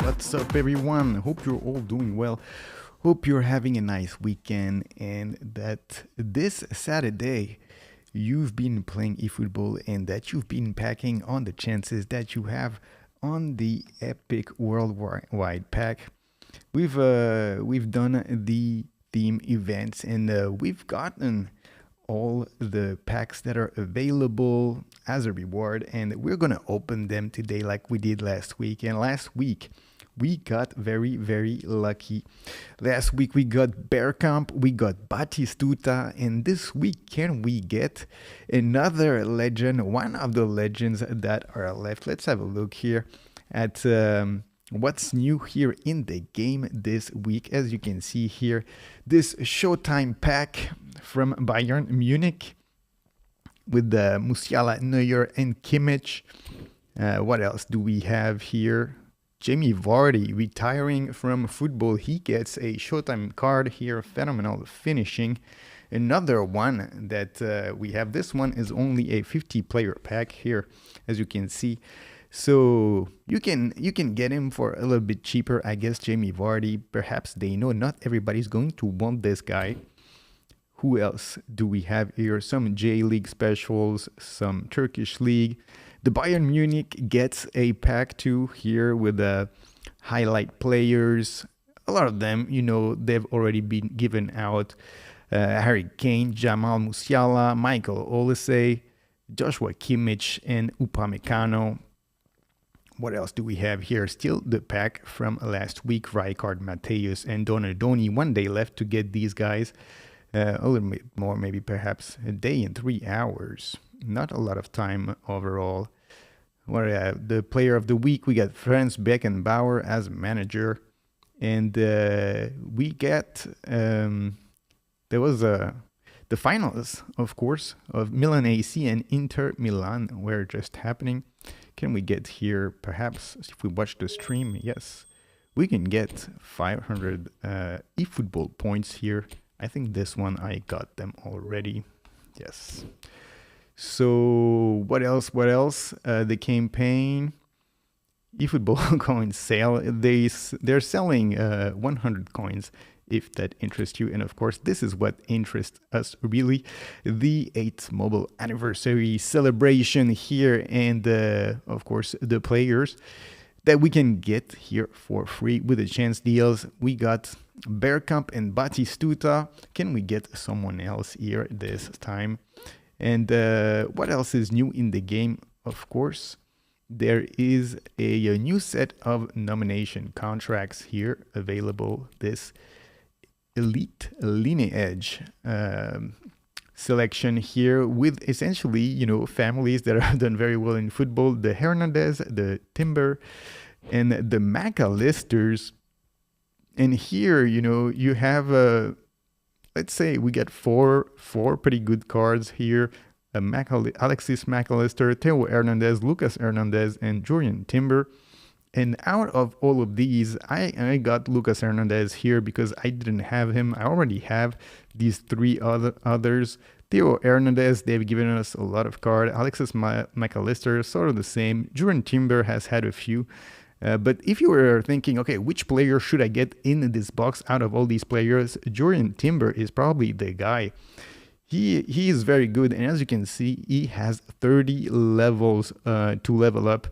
What's up, everyone? Hope you're all doing well. Hope you're having a nice weekend and that this Saturday you've been playing eFootball and that you've been packing on the chances that you have on the epic worldwide pack. We've done the theme events and we've gotten all the packs that are available as a reward, and we're gonna open them today like we did last week. And last week we got very lucky. Last week we got Bergkamp, we got Batistuta, and this week can we get another legend, one of the legends that are left. Let's have a look here at what's new here in the game this week. As you can see here, this Showtime pack from Bayern Munich with the Musiala, Neuer, and Kimmich. What else do we have here? Jamie Vardy retiring from football. He gets a Showtime card here. Phenomenal finishing. Another one that we have. This one is only a 50-player pack here, as you can see. So you can get him for a little bit cheaper, I guess. Jamie Vardy. Perhaps they know not everybody's going to want this guy. Who else do we have here? Some J-League specials, some Turkish League. The Bayern Munich gets a pack too here with the highlight players. A lot of them, they've already been given out. Harry Kane, Jamal Musiala, Michael Olise, Joshua Kimmich, and Upamecano. What else do we have here? Still the pack from last week. Rijkaard, Mateus, and Donadoni. 1 day left to get these guys. A little bit more, maybe perhaps a day and 3 hours. Not a lot of time overall. The player of the week, we got Franz Beckenbauer as manager. And we get, there was the finals, of course, of Milan AC and Inter Milan were just happening. Can we get here, perhaps, if we watch the stream? Yes, we can get 500 eFootball points here. I think this one I got them already. Yes. So what else? The campaign eFootball coin sale. They're selling 100 coins if that interests you. And of course, this is what interests us really. The 8th mobile anniversary celebration here, and of course the players that we can get here for free with the chance deals. We got Bergkamp and Batistuta. Can we get someone else here this time? And what else is new in the game? Of course, there is a new set of nomination contracts here available. This elite lineage selection here with essentially, families that have done very well in football. The Hernandez, the Timber, and the McAllisters. And here, you have, let's say we get four pretty good cards here. Alexis McAllister, Theo Hernandez, Lucas Hernandez, and Julian Timber. And out of all of these, I got Lucas Hernandez here because I didn't have him. I already have these three others. Theo Hernandez, they've given us a lot of cards. Alexis McAllister, sort of the same. Julian Timber has had a few. But if you were thinking, okay, which player should I get in this box out of all these players? Julian Timber is probably the guy. He is very good. And as you can see, he has 30 levels to level up,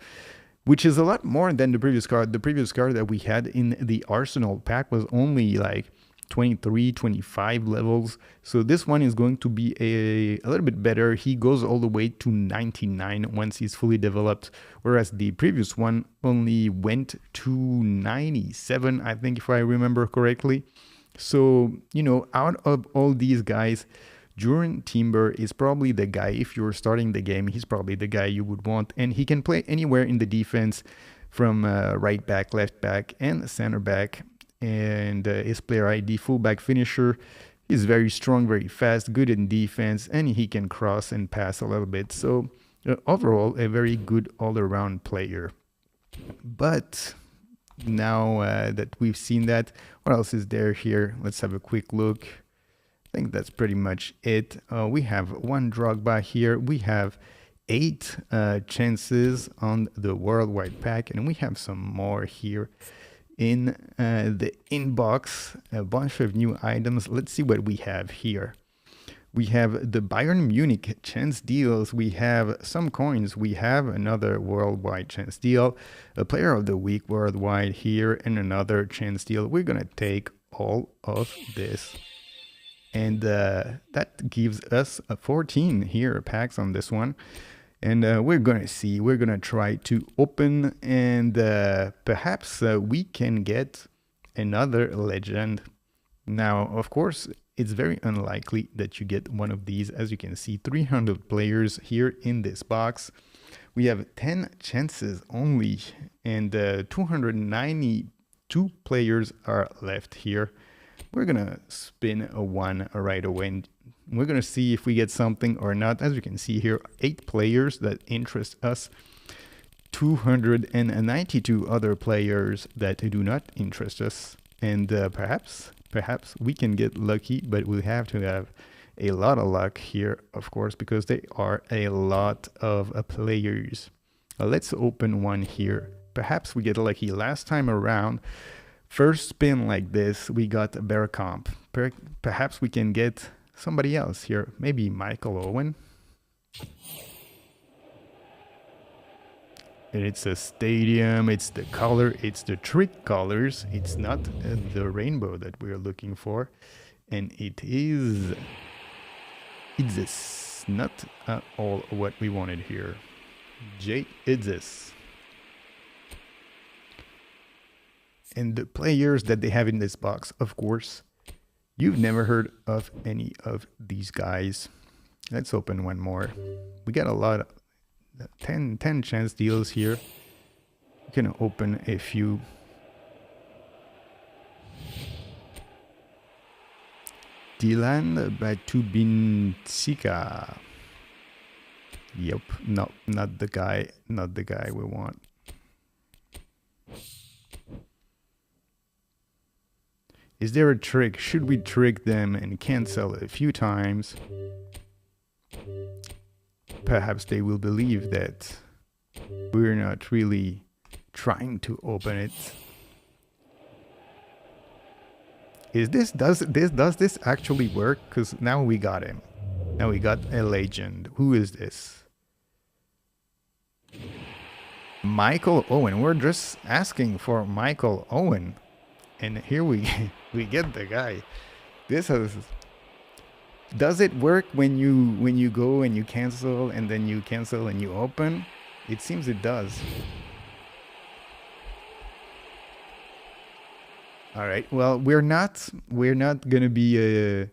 which is a lot more than the previous card. The previous card that we had in the Arsenal pack was only like 23, 25 levels. So this one is going to be a little bit better. He goes all the way to 99 once he's fully developed, whereas the previous one only went to 97, I think, if I remember correctly. So, out of all these guys, Julian Timber is probably the guy. If you're starting the game, he's probably the guy you would want. And he can play anywhere in the defense from right back, left back, and center back. And his player ID, fullback finisher, is very strong, very fast, good in defense, and he can cross and pass a little bit. So overall, a very good all-around player. But now that we've seen that, what else is there here? Let's have a quick look. I think that's pretty much it. We have one Drogba here. We have 8 chances on the worldwide pack, and we have some more here. in the inbox a bunch of new items. Let's see what we have here. We have the Bayern Munich chance deals. We have some coins. We have another worldwide chance deal, a player of the week worldwide here, and another chance deal. We're going to take all of this. And that gives us a 14 here packs on this one. And we're going to see. We're going to try to open, and perhaps we can get another legend. Now, of course, it's very unlikely that you get one of these. As you can see, 300 players here in this box. We have 10 chances only, and 292 players are left here. We're gonna spin a 1 right away, and we're gonna see if we get something or not. As you can see here, 8 players that interest us, 292 other players that do not interest us, and perhaps we can get lucky, but we have to have a lot of luck here, of course, because there are a lot of players. Let's open one here. Perhaps we get lucky. Last time around, first spin like this, we got a Bear Comp. Perhaps we can get somebody else here. Maybe Michael Owen. And it's a stadium, it's the color, it's the trick colors. It's not the rainbow that we're looking for. And it's not at all what we wanted here. It's and the players that they have in this box, of course, you've never heard of any of these guys. Let's open one more. We got a lot of 10 chance deals here. You can open a few. Dylan Batubinsika. Yep, no, not the guy we want. Is there a trick? Should we trick them and cancel a few times? Perhaps they will believe that we're not really trying to open it. Does this actually work? Because now we got him. Now we got a legend. Who is this? Michael Owen. We're just asking for Michael Owen. And here we get the guy. Does it work when you go and you cancel and then you cancel and you open? It seems it does. All right. Well, we're not gonna be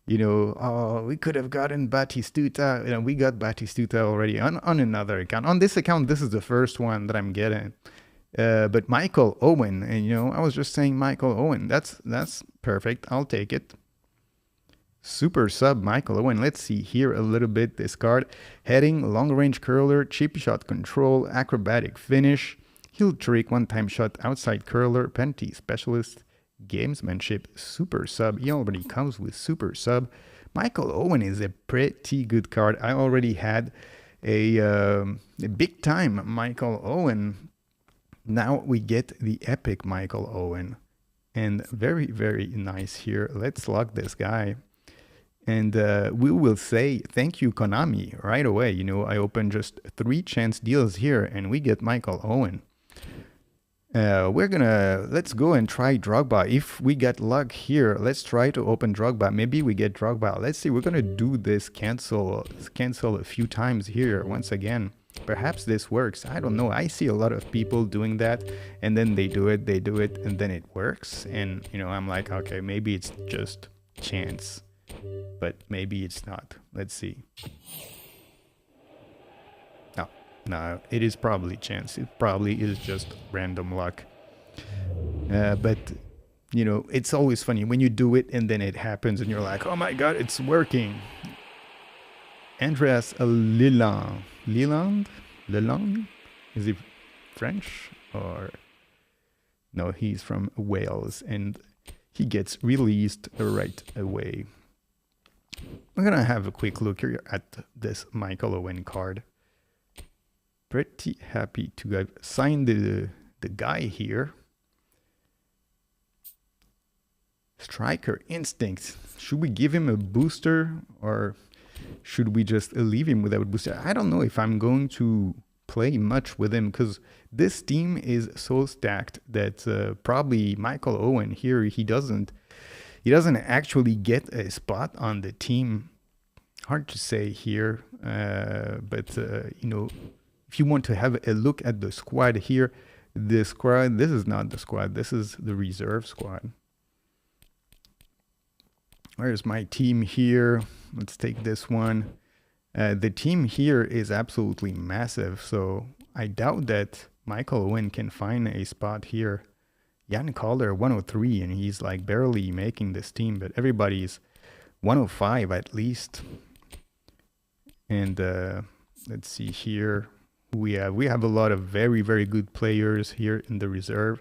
oh, we could have gotten Batistuta. We got Batistuta already on another account. On this account, this is the first one that I'm getting. But Michael Owen, and I was just saying Michael Owen. That's perfect. I'll take it. Super sub Michael Owen. Let's see here a little bit. This card: heading, long range curler, chip shot control, acrobatic finish, heel trick, one time shot, outside curler, penalty specialist, gamesmanship, super sub. He already comes with super sub. Michael Owen is a pretty good card. I already had a big time Michael Owen. Now we get the epic Michael Owen, and very, very nice here. Let's lock this guy, and we will say thank you Konami right away. I opened just 3 chance deals here, and we get Michael Owen. Let's go and try Drogba. If we get luck here, let's try to open Drogba. Maybe we get Drogba. Let's see. We're gonna do this cancel a few times here once again. Perhaps this works. I don't know. I see a lot of people doing that, and then they do it, and then it works. And I'm like, okay, maybe it's just chance, but maybe it's not. Let's see. No, it is probably chance. It probably is just random luck. But it's always funny when you do it and then it happens, and you're like, oh my god, it's working. Andreas Leland? Is he French or no? He's from Wales, and he gets released right away. I'm gonna have a quick look here at this Michael Owen card. Pretty happy to have signed the guy here. Striker instincts. Should we give him a booster or should we just leave him without a booster? I don't know if I'm going to play much with him because this team is so stacked that probably Michael Owen here he doesn't actually get a spot on the team. Hard to say here, but if you want to have a look at the squad here, this is not the squad. This is the reserve squad. Where's my team here? Let's take this one. The team here is absolutely massive, so I doubt that Michael Owen can find a spot here. Jan Calder 103, and he's like barely making this team, but everybody's 105 at least. And let's see here. We have a lot of very, very good players here in the reserve.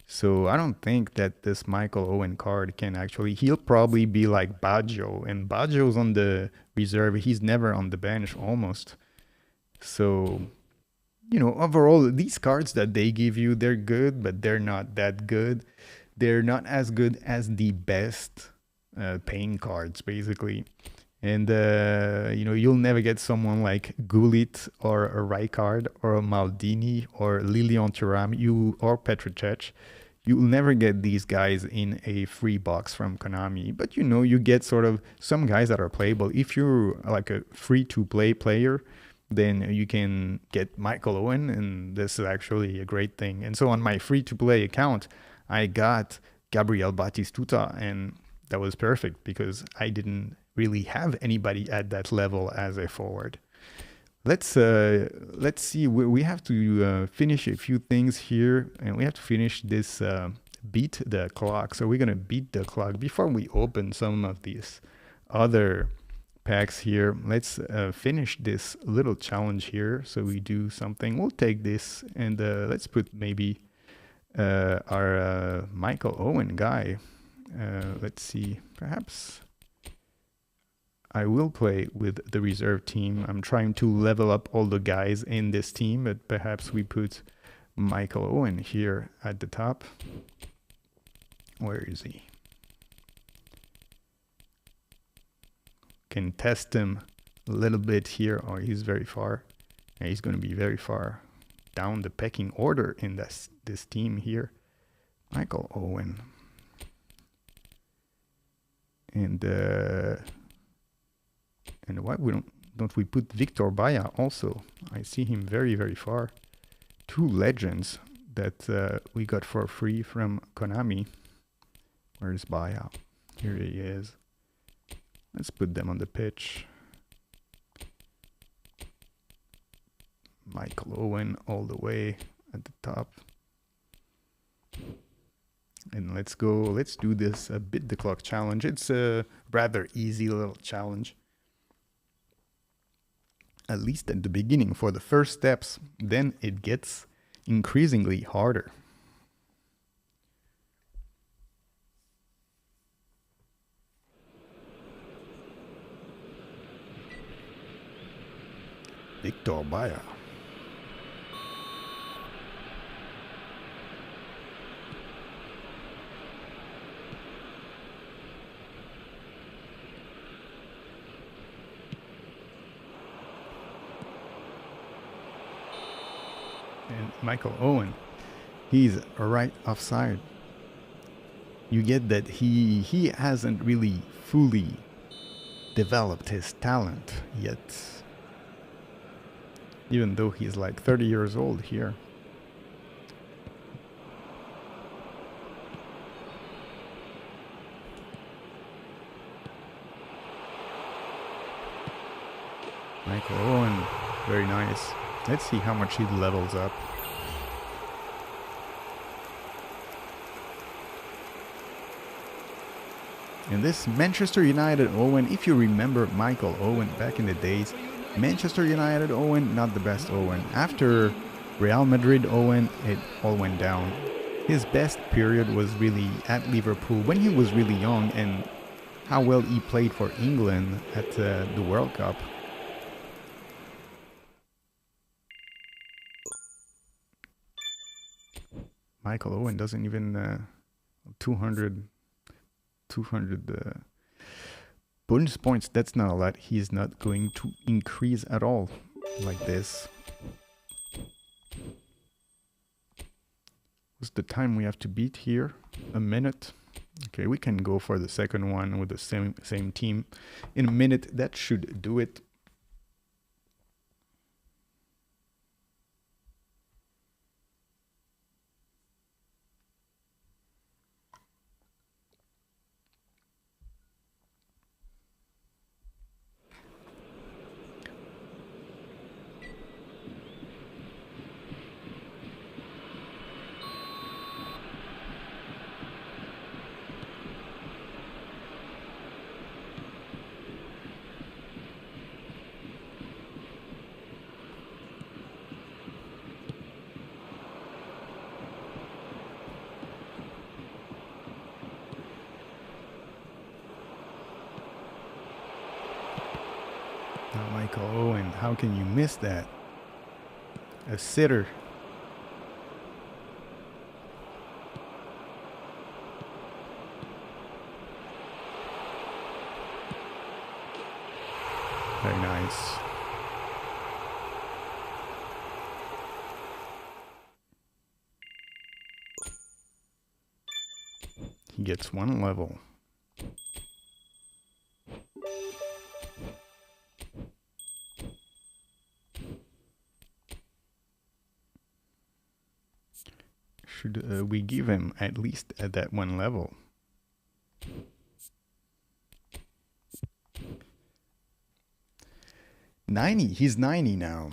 So I don't think that this Michael Owen card can actually... He'll probably be like Baggio. And Baggio's on the reserve. He's never on the bench almost. So, overall, these cards that they give you, they're good, but they're not that good. They're not as good as the best paying cards, basically. And, you'll never get someone like Gullit or a Rijkaard or a Maldini or Lilian Thuram or Petricec. You'll never get these guys in a free box from Konami. But, you get sort of some guys that are playable. If you're like a free-to-play player, then you can get Michael Owen, and this is actually a great thing. And so on my free-to-play account, I got Gabriel Batistuta, and that was perfect because I didn't really have anybody at that level as a forward. Let's see. We have to finish a few things here, and we have to finish this beat the clock. So we're gonna beat the clock before we open some of these other packs here. Let's finish this little challenge here. So we do something. We'll take this and let's put maybe our Michael Owen guy. Let's see. Perhaps I will play with the reserve team. I'm trying to level up all the guys in this team, but perhaps we put Michael Owen here at the top. Where is he? Can test him a little bit here. Oh, he's very far. Yeah, he's going to be very far down the pecking order in this team here. Michael Owen. And why don't we put Victor Baia also? I see him very, very far. Two legends that we got for free from Konami. Where's Baia? Here he is. Let's put them on the pitch. Michael Owen all the way at the top. And let's go. Let's do this beat the clock challenge. It's a rather easy little challenge. At least at the beginning for the first steps. Then it gets increasingly harder. Victor Baia. And Michael Owen, he's right offside. You get that he hasn't really fully developed his talent yet. Even though he's like 30 years old here. Michael Owen, very nice. Let's see how much he levels up. And this Manchester United Owen, if you remember Michael Owen back in the days, Manchester United Owen, not the best Owen. After Real Madrid Owen, it all went down. His best period was really at Liverpool when he was really young, and how well he played for England at the World Cup. Michael Owen doesn't even 200 200 bonus points. That's not a lot. He's not going to increase at all like this. What's the time we have to beat here? A minute. Okay, we can go for the second one with the same team. In a minute, that should do it. Michael Owen, how can you miss that? A sitter. Very nice. He gets one level. Should we give him at least at that one level? He's 90 now.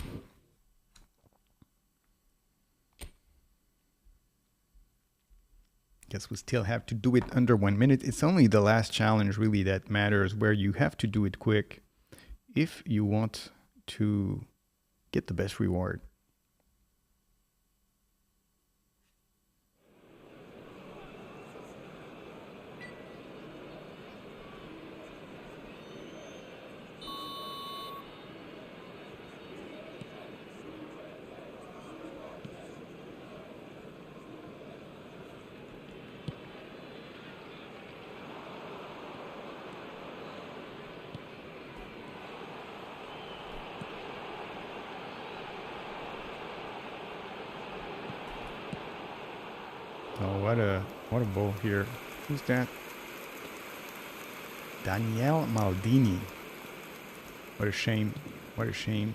Guess we still have to do it under 1 minute. It's only the last challenge really that matters, where you have to do it quick if you want to get the best reward. Oh, what a ball here. Who's that? Daniel Maldini. What a shame. What a shame.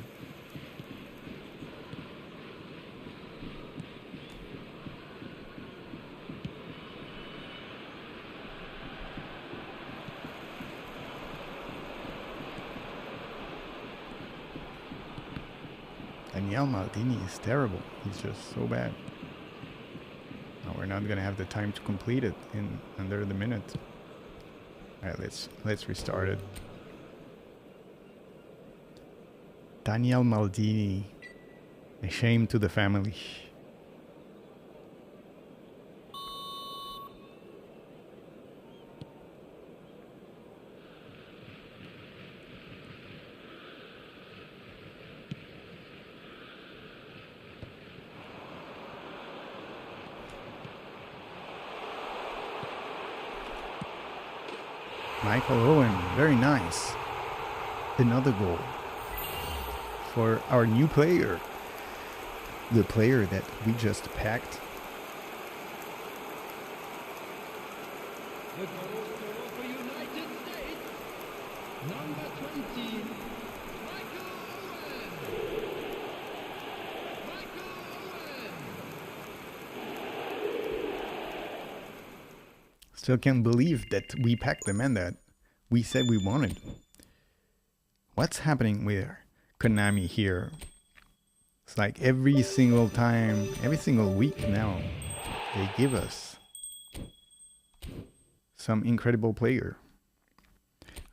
Daniel Maldini is terrible. He's just so bad. We're not gonna have the time to complete it in under the minute. All right, let's restart it. Daniel Maldini, a shame to the family. Michael Owen, very nice. Another goal for our new player. The player that we just packed. The goal scorer for United States, number 20, Michael Owen. Michael Owen. Still can't believe that we packed the man that we said we wanted. What's happening with Konami here? It's like every single time, every single week now, they give us some incredible player.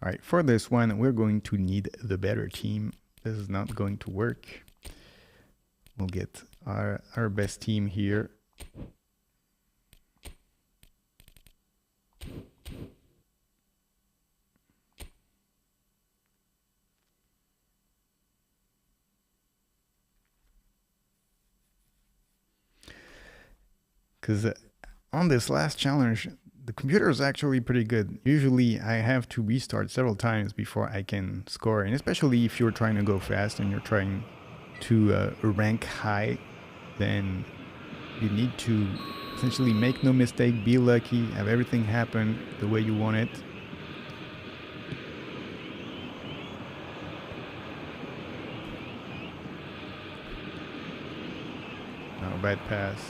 All right, for this one, we're going to need the better team. This is not going to work. We'll get our best team here. Because on this last challenge, the computer is actually pretty good. Usually I have to restart several times before I can score, and especially if you're trying to go fast and you're trying to rank high, then you need to essentially make no mistake, be lucky, have everything happen the way you want it. No, bad pass.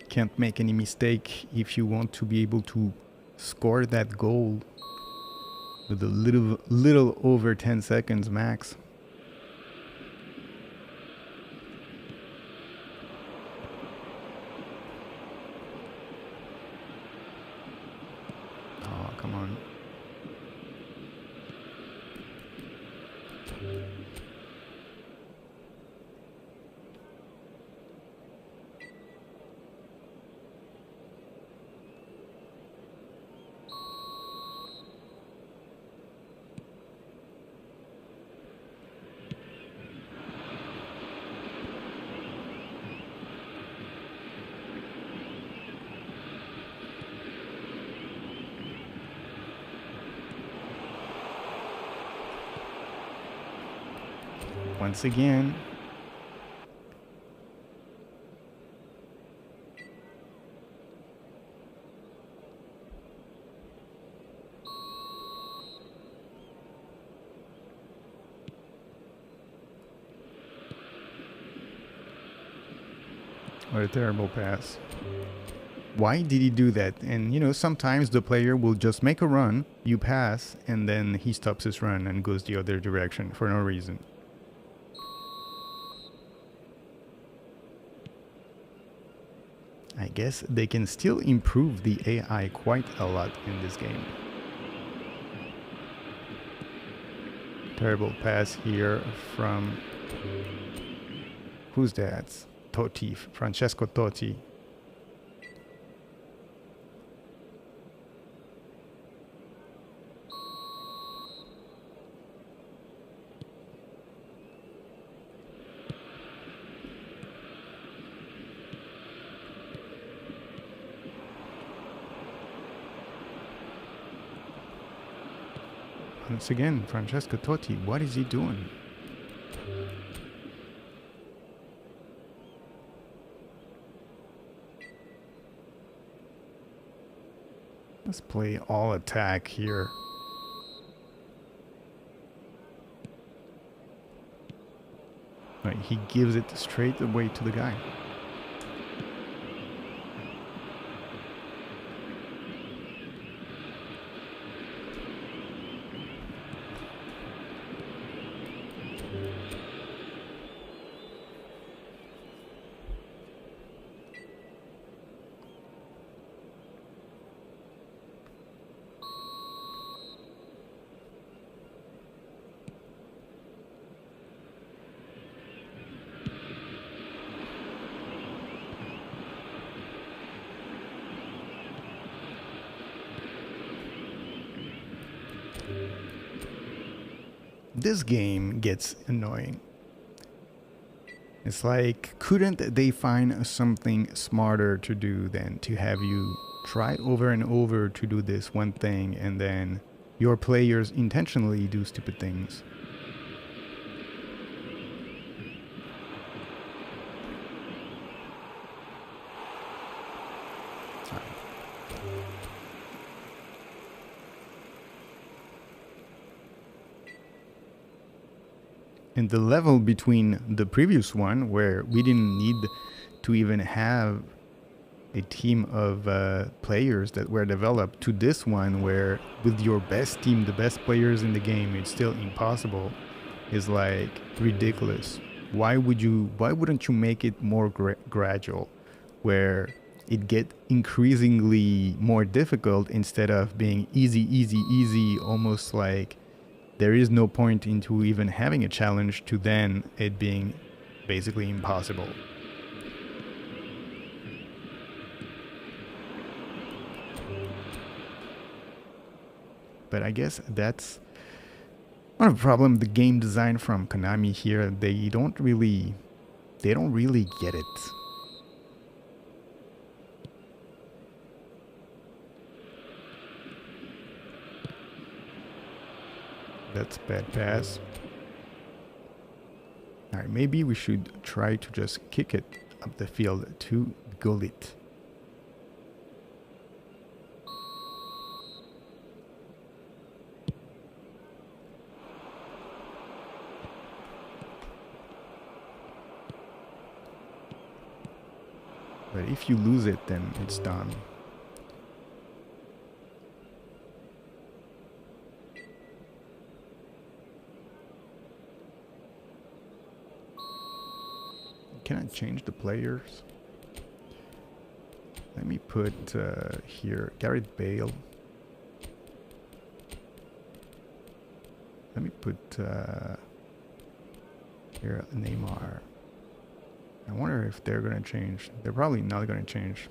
Can't make any mistake if you want to be able to score that goal with a little over 10 seconds max. Oh, come on. Once again. What a terrible pass. Why did he do that? And you know, sometimes the player will just make a run, you pass, and then he stops his run and goes the other direction for no reason. I guess they can still improve the AI quite a lot in this game. Terrible pass here from... Who's that? Totti, Francesco Totti. Once again, Francesco Totti, what is he doing? Let's play all attack here. Right, he gives it straight away to the guy. This game gets annoying. It's like, couldn't they find something smarter to do than to have you try over and over to do this one thing and then your players intentionally do stupid things? And the level between the previous one, where we didn't need to even have a team of players that were developed, to this one where with your best team, the best players in the game, it's still impossible, is like ridiculous. Why wouldn't you make it more gradual, where it get increasingly more difficult instead of being easy, almost like there is no point into even having a challenge to then it being basically impossible. But I guess that's one of the problem, the game design from Konami here. They don't really They don't really get it. That's bad pass. All right, maybe we should try to just kick it up the field to Gullit. But if you lose it, then it's done. Can I change the players? Let me put here Gareth Bale. Let me put here Neymar. I wonder if they're going to change. They're probably not going to change.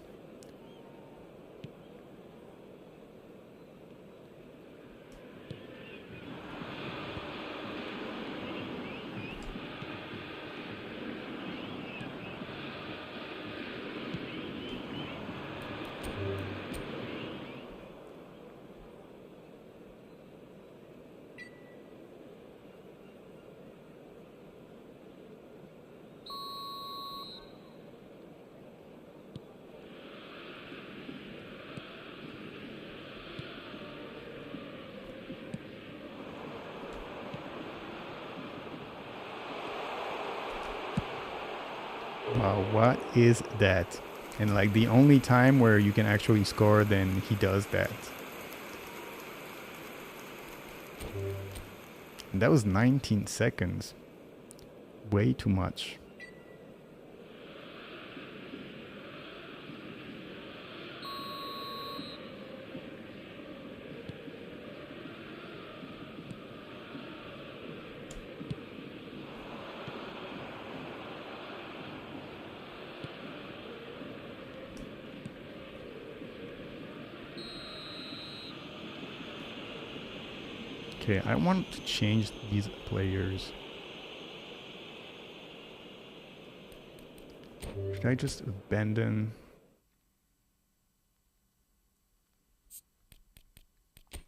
Wow, what is that? And like the only time where you can actually score, then he does that. And that was 19 seconds. Way too much. Okay, I want to change these players. Should I just abandon?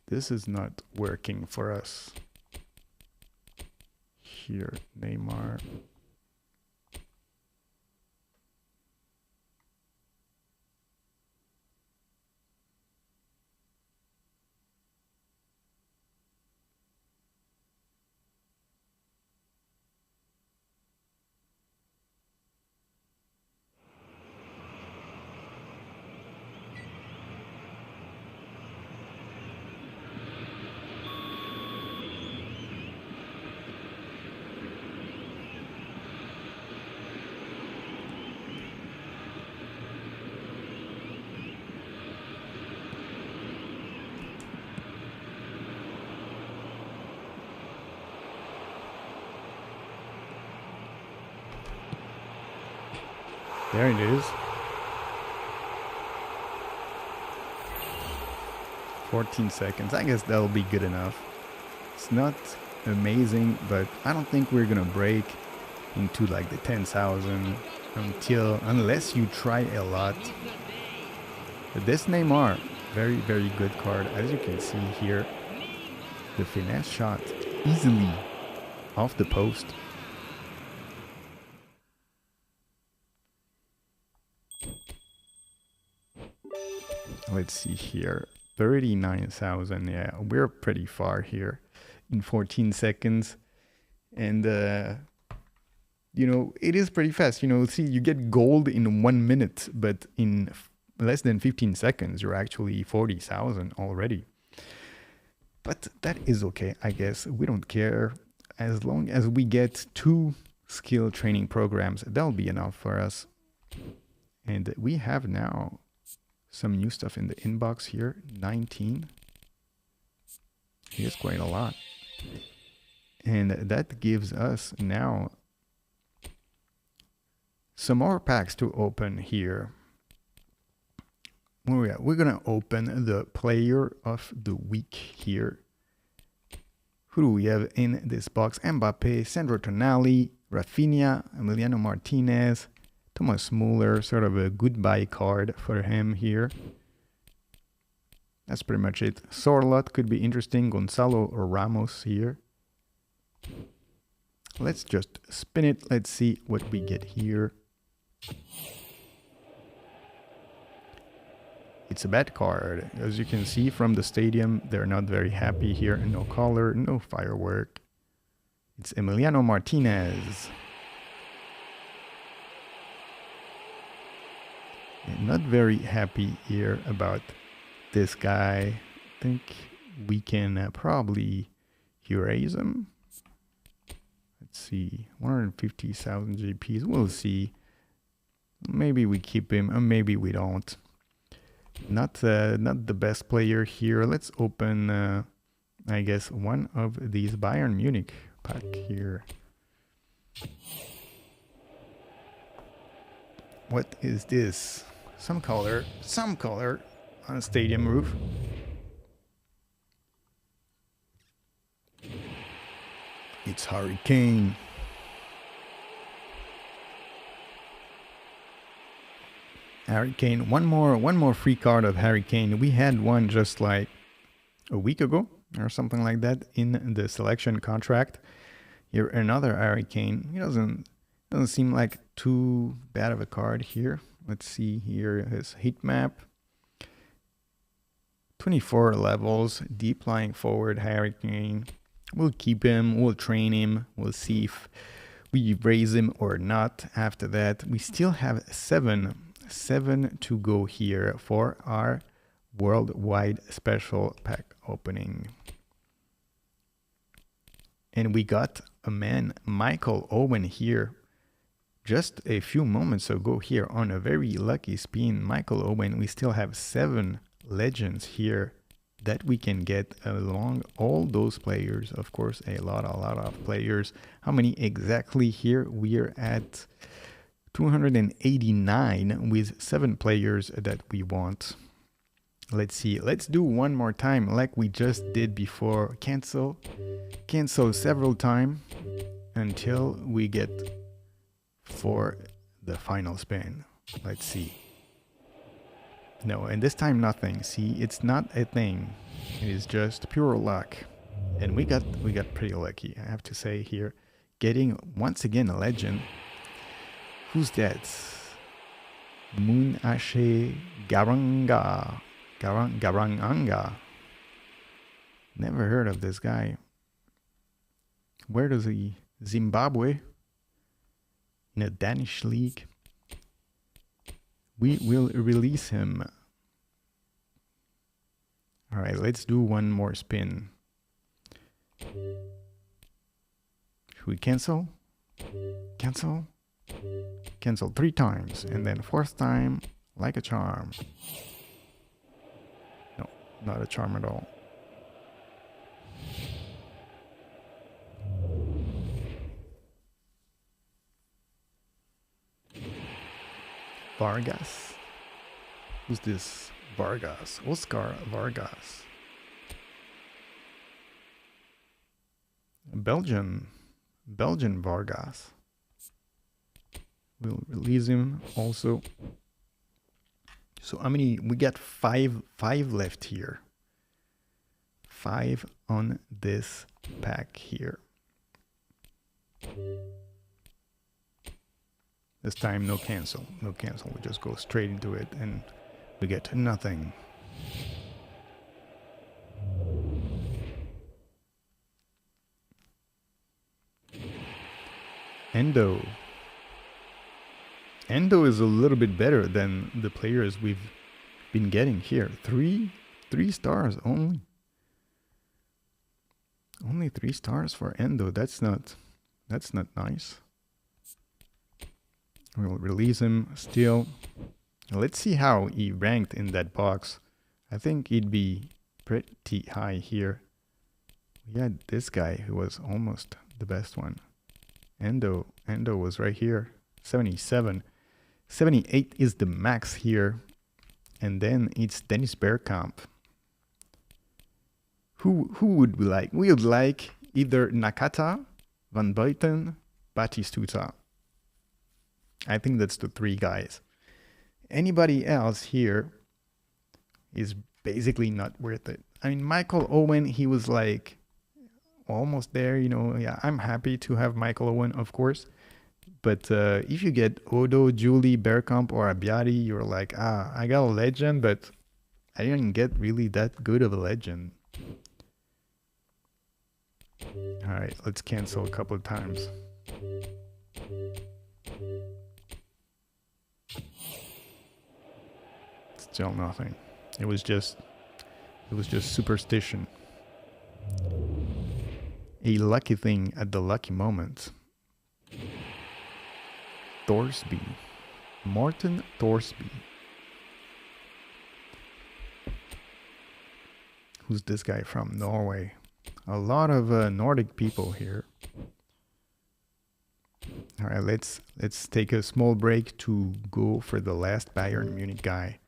This is not working for us. Here, Neymar. There it is. 14 seconds. I guess that'll be good enough. It's not amazing, but I don't think we're gonna break into like the 10,000 unless you try a lot. But this Neymar, very, very good card. As you can see here, the finesse shot easily off the post. Let's see here, 39,000. Yeah, we're pretty far here in 14 seconds. And, you know, it is pretty fast. You know, see, you get gold in 1 minute, but in less than 15 seconds, you're actually 40,000 already. But that is okay, I guess. We don't care. As long as we get 2 skill training programs, that'll be enough for us. And we have now some new stuff in the inbox here. 19. Here's quite a lot. And that gives us now some more packs to open here. Where we at? We're gonna open the player of the week here. Who do we have in this box? Mbappe, Sandro Tonali, Rafinha, Emiliano Martinez, Thomas Muller, sort of a goodbye card for him here. That's pretty much it. Sorlot could be interesting. Gonzalo or Ramos here. Let's just spin it. Let's see what we get here. It's a bad card. As you can see from the stadium, they're not very happy here. No color, no firework. It's Emiliano Martinez. And not very happy here about this guy. I think we can probably erase him. Let's see, 150,000 GPs. We'll see. Maybe we keep him, or maybe we don't. Not the best player here. Let's open, I guess, one of these Bayern Munich pack here. What is this? Some color on a stadium roof. It's Harry Kane. Harry Kane. One more free card of Harry Kane. We had one just like a week ago or something like that in the selection contract. Here another Harry Kane. He doesn't seem like too bad of a card here. Let's see here his heat map. 24 levels, deep lying forward Harry Kane. We'll keep him, we'll train him, we'll see if we raise him or not. After that, we still have seven to go here for our worldwide special pack opening. And we got a man, Michael Owen here. Just a few moments ago here on a very lucky spin, Michael Owen, we still have 7 legends here that we can get along all those players. Of course, a lot of players. How many exactly here? We're at 289 with 7 players that we want. Let's see. Let's do one more time like we just did before. Cancel several times until we get for the final spin. Let's see. No, and this time nothing. See, it's not a thing. It is just pure luck. And we got pretty lucky, I have to say here. Getting once again a legend. Who's that? Munashe Garanga. Garanganga. Never heard of this guy. Where does he? Zimbabwe? In a Danish league. We will release him. All right, let's do one more spin. Should we cancel? Cancel? Cancel 3 times, and then 4th time, like a charm. No, not a charm at all. Vargas. Who's this? Vargas. Oscar Vargas. Belgian Vargas. We'll release him also. So how many? We got five left here. 5 on this pack here. This time, no cancel. We just go straight into it and we get nothing. Endo is a little bit better than the players we've been getting here. 3 stars only. Only 3 stars for Endo. That's not nice. We'll release him still. Let's see how he ranked in that box. I think he'd be pretty high here. We had this guy who was almost the best one. Endo was right here. 77. 78 is the max here. And then it's Dennis Bergkamp. Who would we like? We would like either Nakata, Van Buiten, Batistuta. I think that's the three guys. Anybody else here is basically not worth it. I mean, Michael Owen, he was like almost there, you know. Yeah, I'm happy to have Michael Owen, of course. But if you get Odo, Julie, Bergkamp, or Abiati, you're like, I got a legend, but I didn't get really that good of a legend. All right, let's cancel a couple of times. Still nothing. It was just superstition. A lucky thing at the lucky moment. Thorsby. Morten Thorsby. Who's this guy from? Norway. A lot of Nordic people here. All right, let's take a small break to go for the last Bayern Munich guy.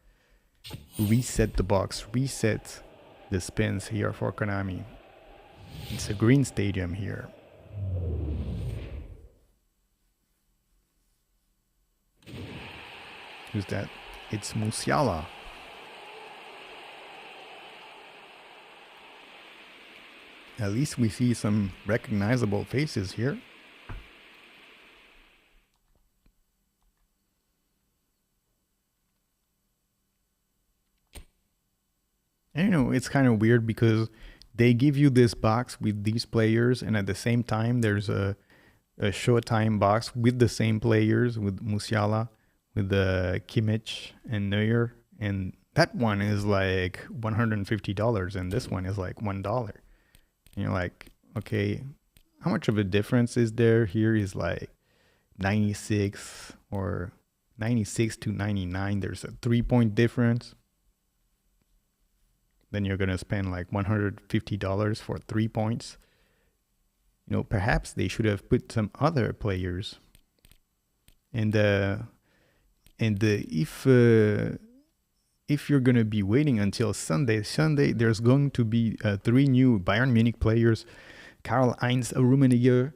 Reset the box. Reset the spins here for Konami. It's a green stadium here. Who's that? It's Musiala. At least we see some recognizable faces here. And you know, it's kind of weird because they give you this box with these players, and at the same time, there's a Showtime box with the same players, with Musiala, with the Kimmich and Neuer, and that one is like $150, and this one is like $1. And you're like, okay, how much of a difference is there? Here is like 96 or 96 to 99. There's a 3-point difference. Then you're going to spend like $150 for 3 points. You know, perhaps they should have put some other players. And if you're going to be waiting until Sunday, there's going to be 3 new Bayern Munich players. Karl-Heinz Rummenigge,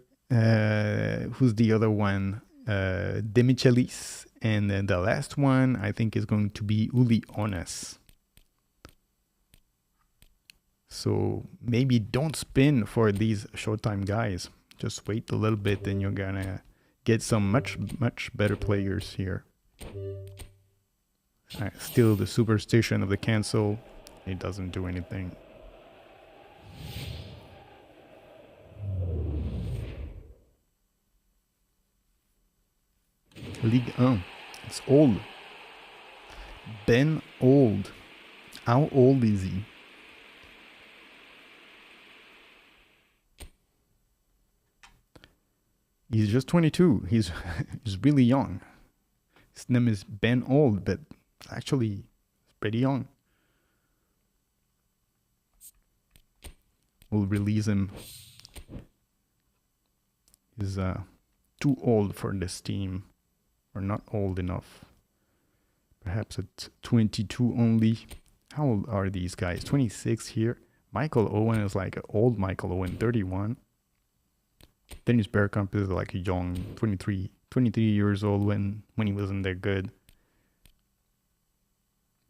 who's the other one? Demichelis. And then the last one, I think, is going to be Uli Hoeneß. So maybe don't spin for these Showtime guys. Just wait a little bit and you're gonna get some much better players here. Still the superstition of the cancel. It doesn't do anything. Ligue 1. It's old. Ben Old. How old is he? He's just 22. He's really young. His name is Ben Old, but actually he's pretty young. We'll release him. He's too old for this team, or not old enough. Perhaps at 22 only. How old are these guys? 26 here. Michael Owen is like an old Michael Owen, 31. Dennis Bergkamp is like a young 23 years old when he wasn't that good.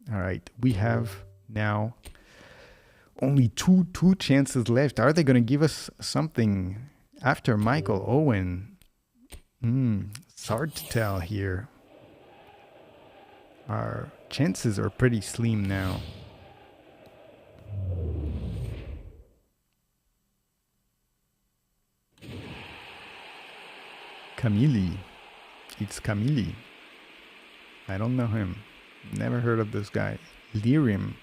All right, we have now only two chances left. Are they going to give us something after Michael Owen? It's hard to tell here. Our chances are pretty slim now. Camille. It's Camille. I don't know him. Never heard of this guy. Lirim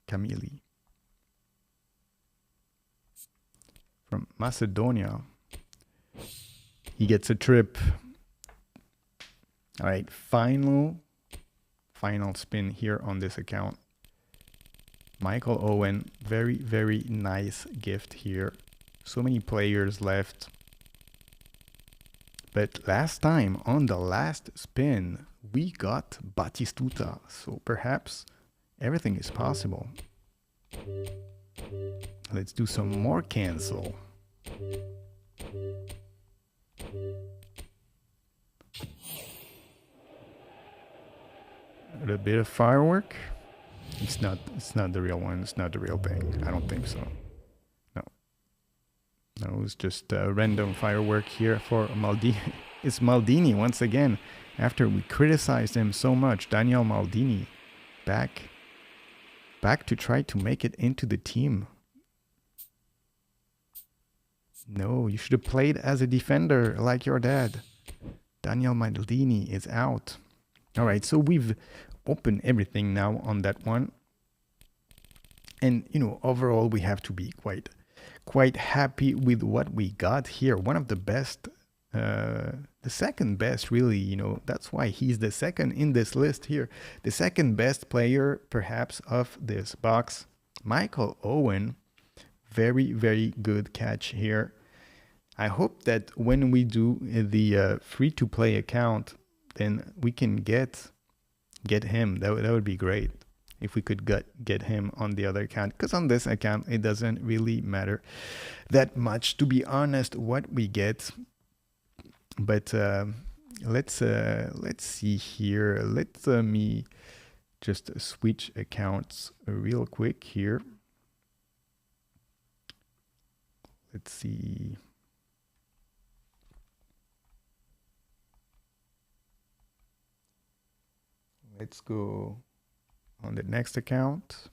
Camille. From Macedonia. He gets a trip. All right, final spin here on this account. Michael Owen, very nice gift here. So many players left. But last time, on the last spin, we got Batistuta. So perhaps everything is possible. Let's do some more cancel. A bit of firework. It's not. It's not the real one. It's not the real thing. I don't think so. No. No, it's just a random firework here for Maldini. It's Maldini once again. After we criticized him so much, Daniel Maldini back to try to make it into the team. No, you should have played as a defender like your dad. Daniel Maldini is out. All right, so we've opened everything now on that one. And, overall, we have to be quite happy with what we got here. One of the best, the second best, really, that's why he's the second in this list here. The second best player, perhaps, of this box. Michael Owen, very, very good catch here. I hope that when we do the free-to-play account, then we can get him. That would be great if we could get him on the other account. Because on this account, it doesn't really matter that much, to be honest, what we get. But let's see here. Let me just switch accounts real quick here. Let's see. Let's go on the next account.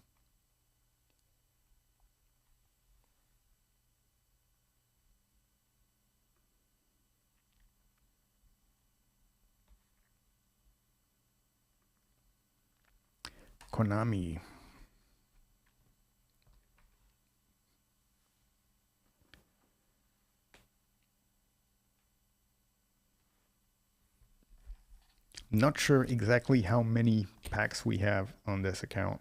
Konami. Not sure exactly how many packs we have on this account.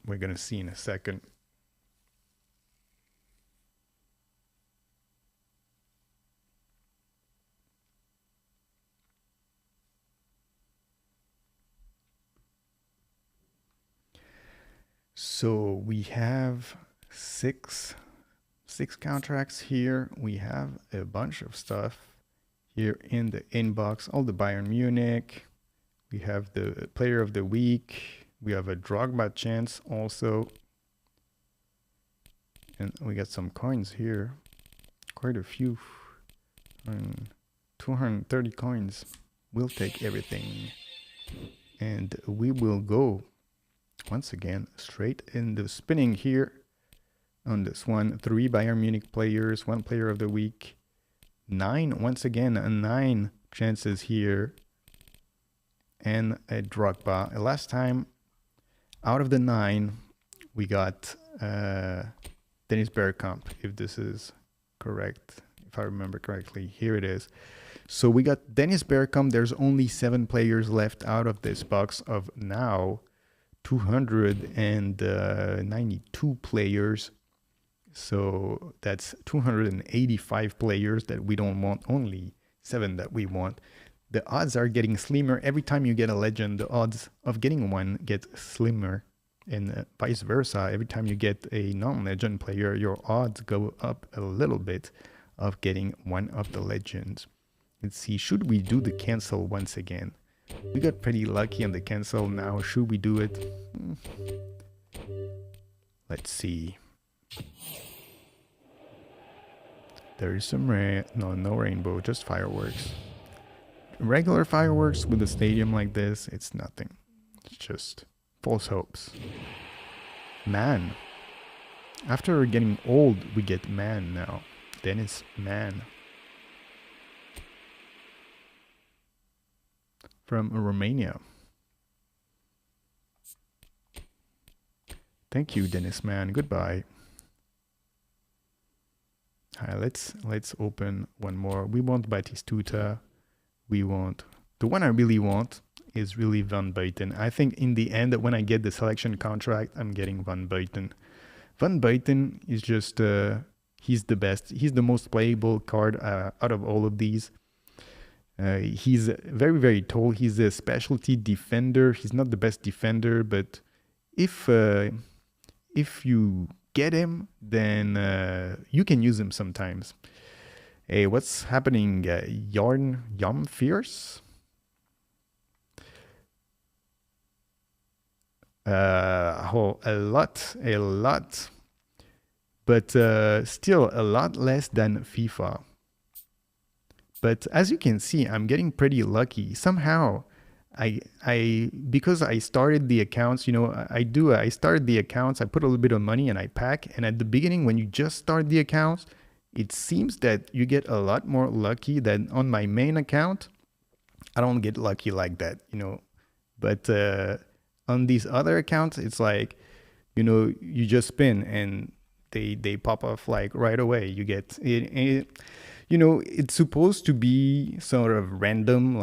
We're going to see in a second. So we have six contracts here. We have a bunch of stuff here in the inbox. All the Bayern Munich. We have the Player of the Week. We have a Drogba chance also. And we got some coins here. Quite a few. 230 coins. We'll take everything. And we will go once again straight in the spinning here on this one. 3 Bayern Munich players, 1 Player of the Week. 9, once again, 9 chances here. And a Drogba. Last time, out of the 9, we got Dennis Bergkamp, if this is correct, if I remember correctly. Here it is. So we got Dennis Bergkamp. There's only 7 players left out of this box of now 292 players. So that's 285 players that we don't want, only 7 that we want. The odds are getting slimmer. Every time you get a legend, the odds of getting one get slimmer, and vice versa. Every time you get a non-legend player, your odds go up a little bit of getting one of the legends. Let's see, should we do the cancel once again? We got pretty lucky on the cancel now. Should we do it? Let's see. There is some rain. No rainbow, just fireworks. Regular fireworks with a stadium like this, it's nothing. It's just false hopes. Man. After getting old, we get man now. Dennis Man. From Romania. Thank you, Dennis Man. Goodbye. Let's open one more. We want Batistuta. We want, the one I really want is really Van Buiten. I think in the end, when I get the selection contract, I'm getting Van Buiten. Van Buiten is just, he's the best. He's the most playable card out of all of these. He's very, very tall. He's a specialty defender. He's not the best defender, but if you get him, then you can use him sometimes. Hey, what's happening? Yam Fierce? A lot, but still a lot less than FIFA. But as you can see, I'm getting pretty lucky. Somehow, because I started the accounts, I started the accounts, I put a little bit of money and I pack. And at the beginning, when you just start the accounts, it seems that you get a lot more lucky than on my main account. I don't get lucky like that. But on these other accounts, it's like, you just spin and they pop off like right away. You get it. It's supposed to be sort of random,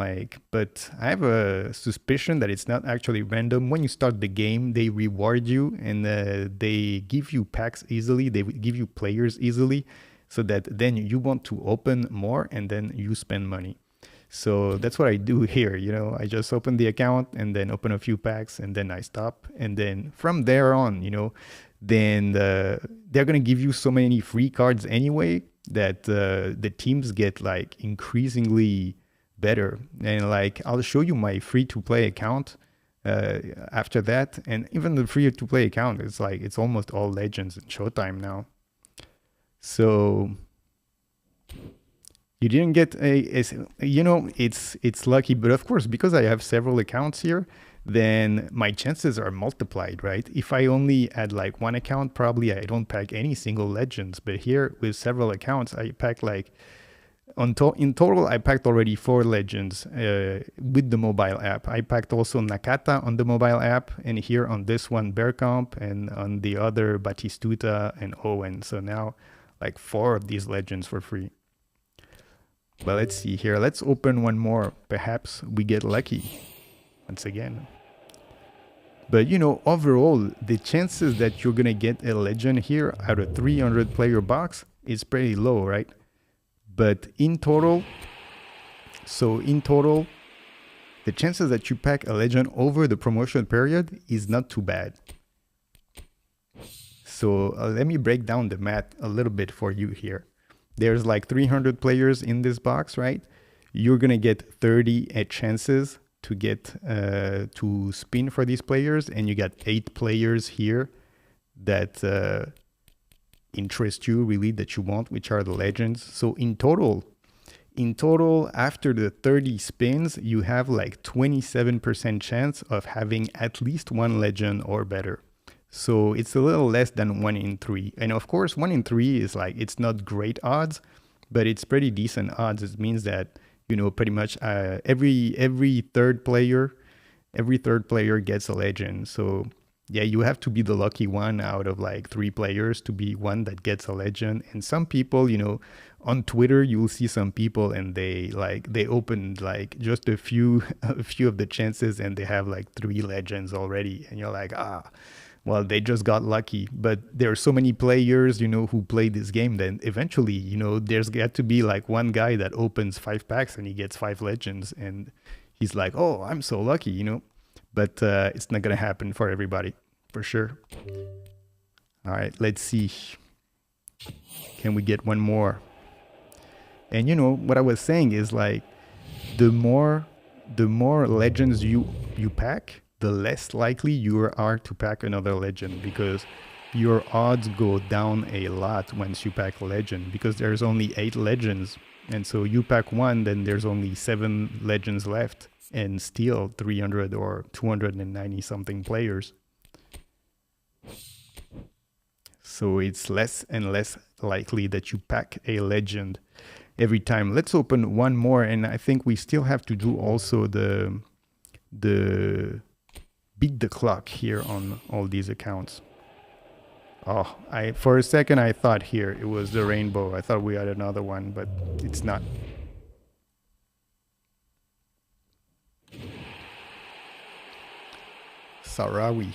but I have a suspicion that it's not actually random. When you start the game, they reward you and they give you packs easily. They give you players easily so that then you want to open more and then you spend money. So that's what I do here. I just open the account and then open a few packs and then I stop. And then from there on, then they're going to give you so many free cards anyway that the teams get like increasingly better. And like, I'll show you my free to play account after that. And even the free to play account, it's like, it's almost all legends and Showtime now. So you didn't get it's lucky, but of course, because I have several accounts here, then my chances are multiplied, right? If I only had like one account, probably I don't pack any single legends. But here with several accounts, I pack like in total, I packed already 4 legends with the mobile app. I packed also Nakata on the mobile app, and here on this one, Bergkamp, and on the other, Batistuta and Owen. So now like 4 of these legends for free. But let's see here. Let's open one more. Perhaps we get lucky once again. But overall, the chances that you're going to get a legend here out of 300 player box is pretty low, right? But in total, the chances that you pack a legend over the promotion period is not too bad. So let me break down the math a little bit for you here. There's like 300 players in this box, right? You're going to get 30 chances to get to spin for these players, and you got 8 players here that interest you really, that you want, which are the legends. So in total, after the 30 spins, you have like 27% chance of having at least one legend or better. So it's a little less than 1 in 3. And of course, 1 in 3 is like, it's not great odds, but it's pretty decent odds. It means that, pretty much every third player gets a legend. So yeah, you have to be the lucky one out of like 3 players to be one that gets a legend. And some people, on Twitter, you'll see some people and they opened like just a few of the chances and they have like 3 legends already. And you're like, well, they just got lucky. But there are so many players, who play this game, then eventually, there's got to be like one guy that opens 5 packs and he gets 5 legends. And he's like, oh, I'm so lucky, But it's not going to happen for everybody, for sure. All right, let's see. Can we get one more? And what I was saying is like, the more legends you pack, the less likely you are to pack another legend, because your odds go down a lot once you pack a legend, because there's only 8 legends. And so you pack one, then there's only 7 legends left, and still 300 or 290 something players. So it's less and less likely that you pack a legend every time. Let's open one more, and I think we still have to do also the beat the clock here on all these accounts. Oh, for a second I thought here it was the rainbow. I thought we had another one, but it's not. Sarawi.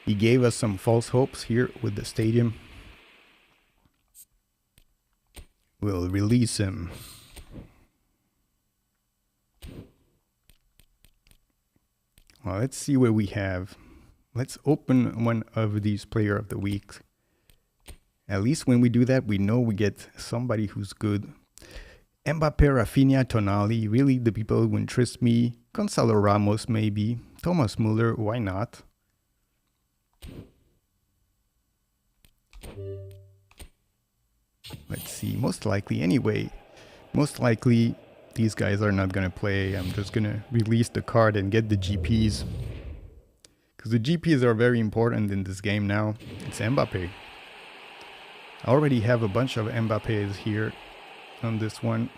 He gave us some false hopes here with the stadium. We'll release him. Well, let's see what we have. Let's open one of these player of the week. At least when we do that, we know we get somebody who's good. Mbappe, Rafinha, Tonali, really the people who interest me. Gonzalo Ramos, maybe. Thomas Muller, why not? Let's see. Most likely, anyway. Most likely, these guys are not gonna play. I'm just gonna release the card and get the GPs. Because the GPs are very important in this game now. It's Mbappe. I already have a bunch of Mbappes here on this one.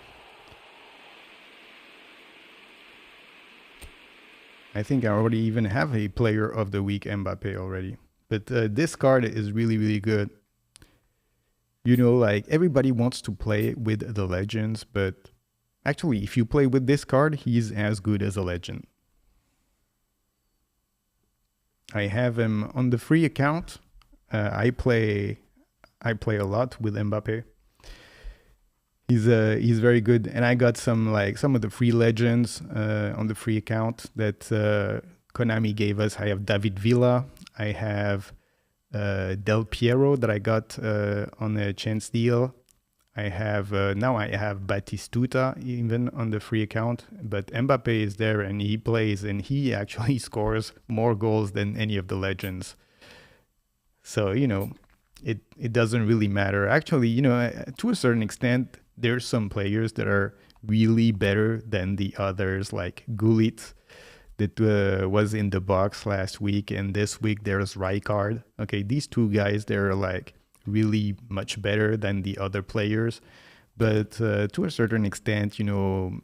I think I already even have a player of the week Mbappe already. But this card is really, really good. You know, like everybody wants to play with the legends, but actually, if you play with this card, he's as good as a legend. I have him on the free account. I play a lot with Mbappe. He's very good, and I got some of the free legends on the free account that Konami gave us. I have David Villa. I have Del Piero that I got on a chance deal. I have now I have Batistuta even on the free account, but Mbappe is there and he plays and he actually scores more goals than any of the legends. So you know, it doesn't really matter. Actually, you know, to a certain extent, there's some players that are really better than the others, like Gullit that was in the box last week, and this week there's Rijkaard. Okay, these two guys, they're like really much better than the other players, but to a certain extent, you know,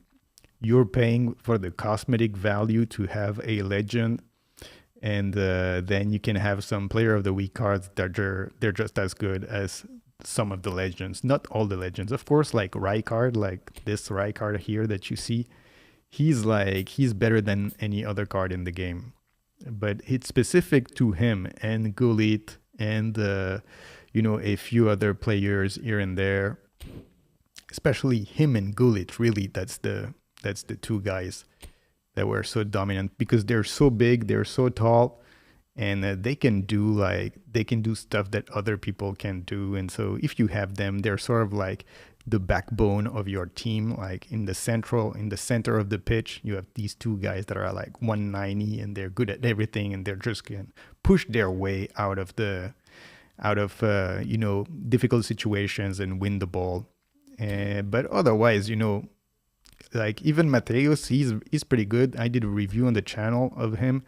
you're paying for the cosmetic value to have a legend, and then you can have some player of the week cards that they're just as good as some of the legends. Not all the legends, of course, like Rijkaard, like this Rijkaard here that you see, he's better than any other card in the game, but it's specific to him and Gullit and you know, a few other players here and there, especially him and Gullit. Really, that's the two guys that were so dominant because they're so big, they're so tall, and they can do stuff that other people can do. And so if you have them, they're sort of like the backbone of your team. Like in the center of the pitch, you have these two guys that are like 190 and they're good at everything, and they're just can push their way out of you know, difficult situations and win the ball. But otherwise, you know, like even Mateus, he's pretty good. I did a review on the channel of him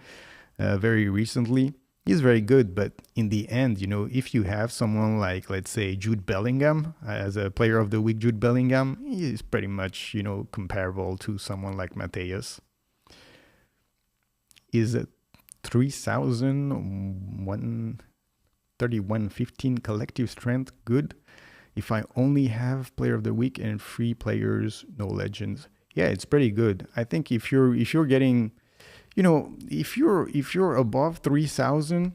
very recently. He's very good, but in the end, you know, if you have someone like, let's say, Jude Bellingham as a player of the week, Jude Bellingham, he is pretty much, you know, comparable to someone like Mateus. Is it 3,131.15 collective strength good? If I only have player of the week and 3 players, no legends, yeah, it's pretty good. I think if you're getting, you know, if you're above 3,000,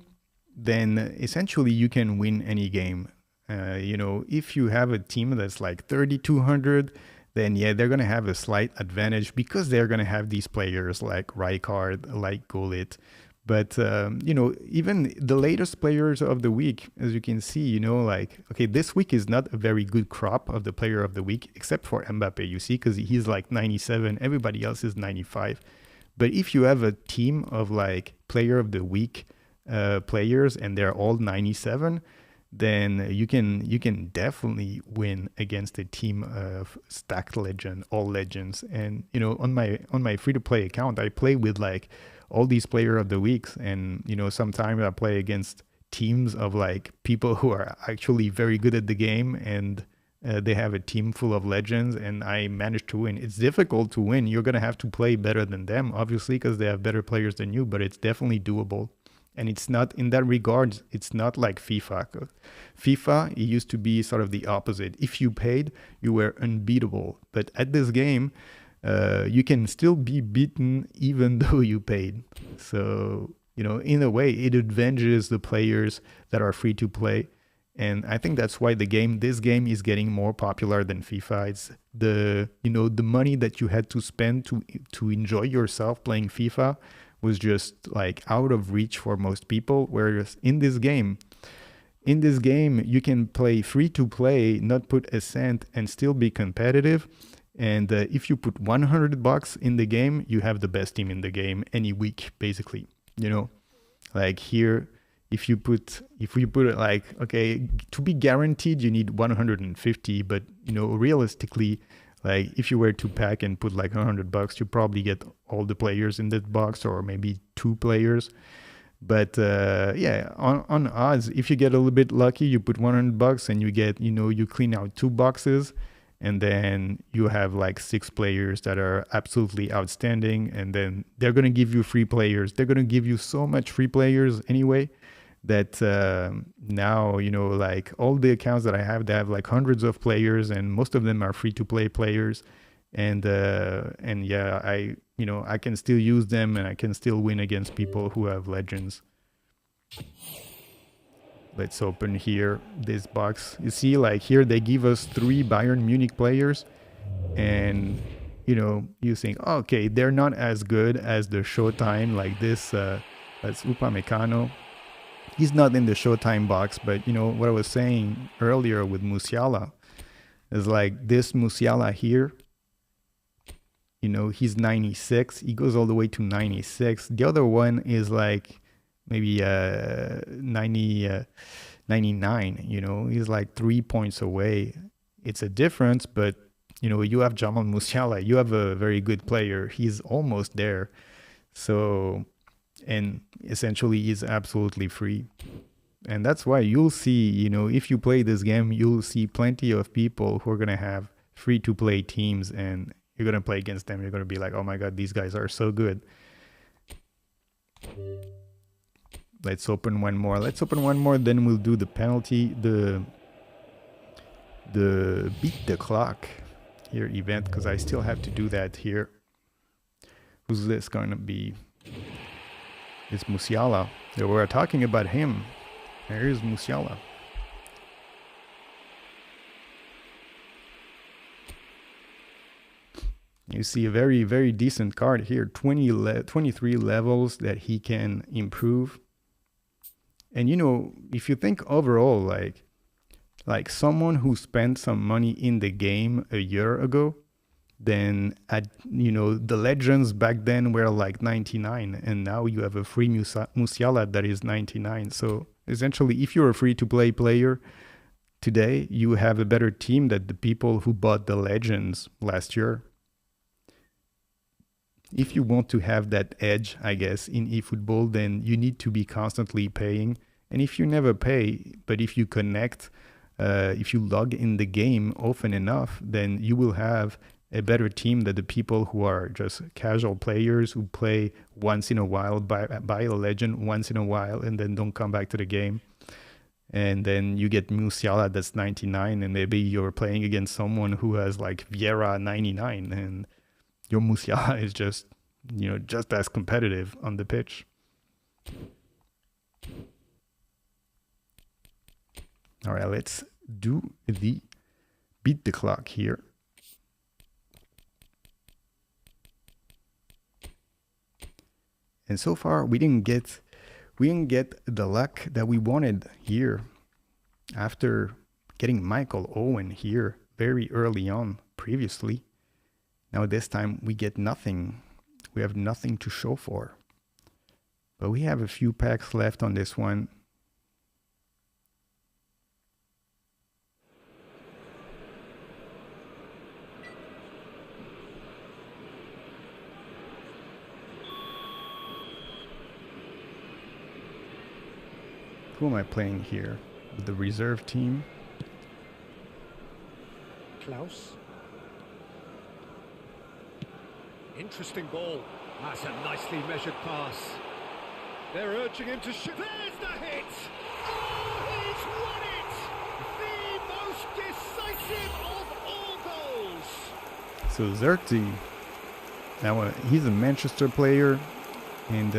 then essentially you can win any game. You know, if you have a team that's like 3,200, then yeah, they're gonna have a slight advantage because they're gonna have these players like Rijkaard, like Gullit. But you know, even the latest players of the week, as you can see, you know, like, okay, this week is not a very good crop of the player of the week, except for Mbappe, you see, because he's like 97, everybody else is 95. But if you have a team of like player of the week players and they're all 97, then you can definitely win against a team of stacked all legends. And you know, on my free to play account, I play with like all these player of the weeks, and you know, sometimes I play against teams of like people who are actually very good at the game, and they have a team full of legends, and I managed to win. It's difficult to win. You're gonna have to play better than them, obviously, because they have better players than you, but it's definitely doable. And it's not, in that regard, it's not like FIFA. FIFA, it used to be sort of the opposite. If you paid, you were unbeatable. But at this game, you can still be beaten even though you paid. So, you know, in a way, it advantages the players that are free to play. And I think that's why this game is getting more popular than FIFA. It's the money that you had to spend to enjoy yourself playing FIFA was just like out of reach for most people. Whereas in this game, you can play free to play, not put a cent, and still be competitive. And if you put $100 in the game, you have the best team in the game any week, basically. You know, like here, if you put it like, okay, to be guaranteed, you need 150. But you know, realistically, like if you were to pack and put like $100, you probably get all the players in that box, or maybe 2 players. But yeah, on odds, if you get a little bit lucky, you put $100 and you get, you know, you clean out 2 boxes, and then you have like 6 players that are absolutely outstanding, and then they're going to give you free players. They're going to give you so much free players anyway that now, you know, like all the accounts that I have, they have like hundreds of players, and most of them are free to play players. And yeah, I can still use them, and I can still win against people who have legends. Let's open here this box. You see, like here they give us 3 Bayern Munich players, and you know, you think, oh, okay, they're not as good as the Showtime, like this. That's Upamecano. He's not in the Showtime box, but you know what I was saying earlier with Musiala is like this Musiala here. You know, he's 96. He goes all the way to 96. The other one is like maybe 99. You know, he's like 3 points away. It's a difference, but you know, you have Jamal Musiala. You have a very good player. He's almost there. So, and essentially he's absolutely free. And that's why you'll see, you know, if you play this game, you'll see plenty of people who are going to have free to play teams, and you're going to play against them. You're going to be like, oh my God, these guys are so good. Let's open one more. Then we'll do the penalty, the beat the clock here event, because I still have to do that here. Who's this going to be? It's Musiala. Yeah, we're talking about him. Here's Musiala. You see a very, very decent card here. 23 levels that he can improve. And you know, if you think overall, like someone who spent some money in the game a year ago, then you know, the legends back then were like 99, and now you have a free Musiala that is 99. So essentially, if you're a free-to-play player today, you have a better team than the people who bought the legends last year. If you want to have that edge, I guess, in eFootball, then you need to be constantly paying. And if you never pay, but if you connect, if you log in the game often enough, then you will have a better team than the people who are just casual players who play once in a while, buy a legend once in a while, and then don't come back to the game. And then you get Musiala that's 99, and maybe you're playing against someone who has like Vieira 99, and your Musiala is just, you know, just as competitive on the pitch. All right, let's do the beat the clock here. And so far, we didn't get the luck that we wanted here. After getting Michael Owen here very early on previously, now this time we get nothing. We have nothing to show for. But we have a few packs left on this one. Who am I playing here? The reserve team. Klaus. Interesting ball. That's a nicely measured pass. They're urging him to shoot. There's the hit! Oh, he's won it! The most decisive of all goals! So Zerti, now he's a Manchester player, and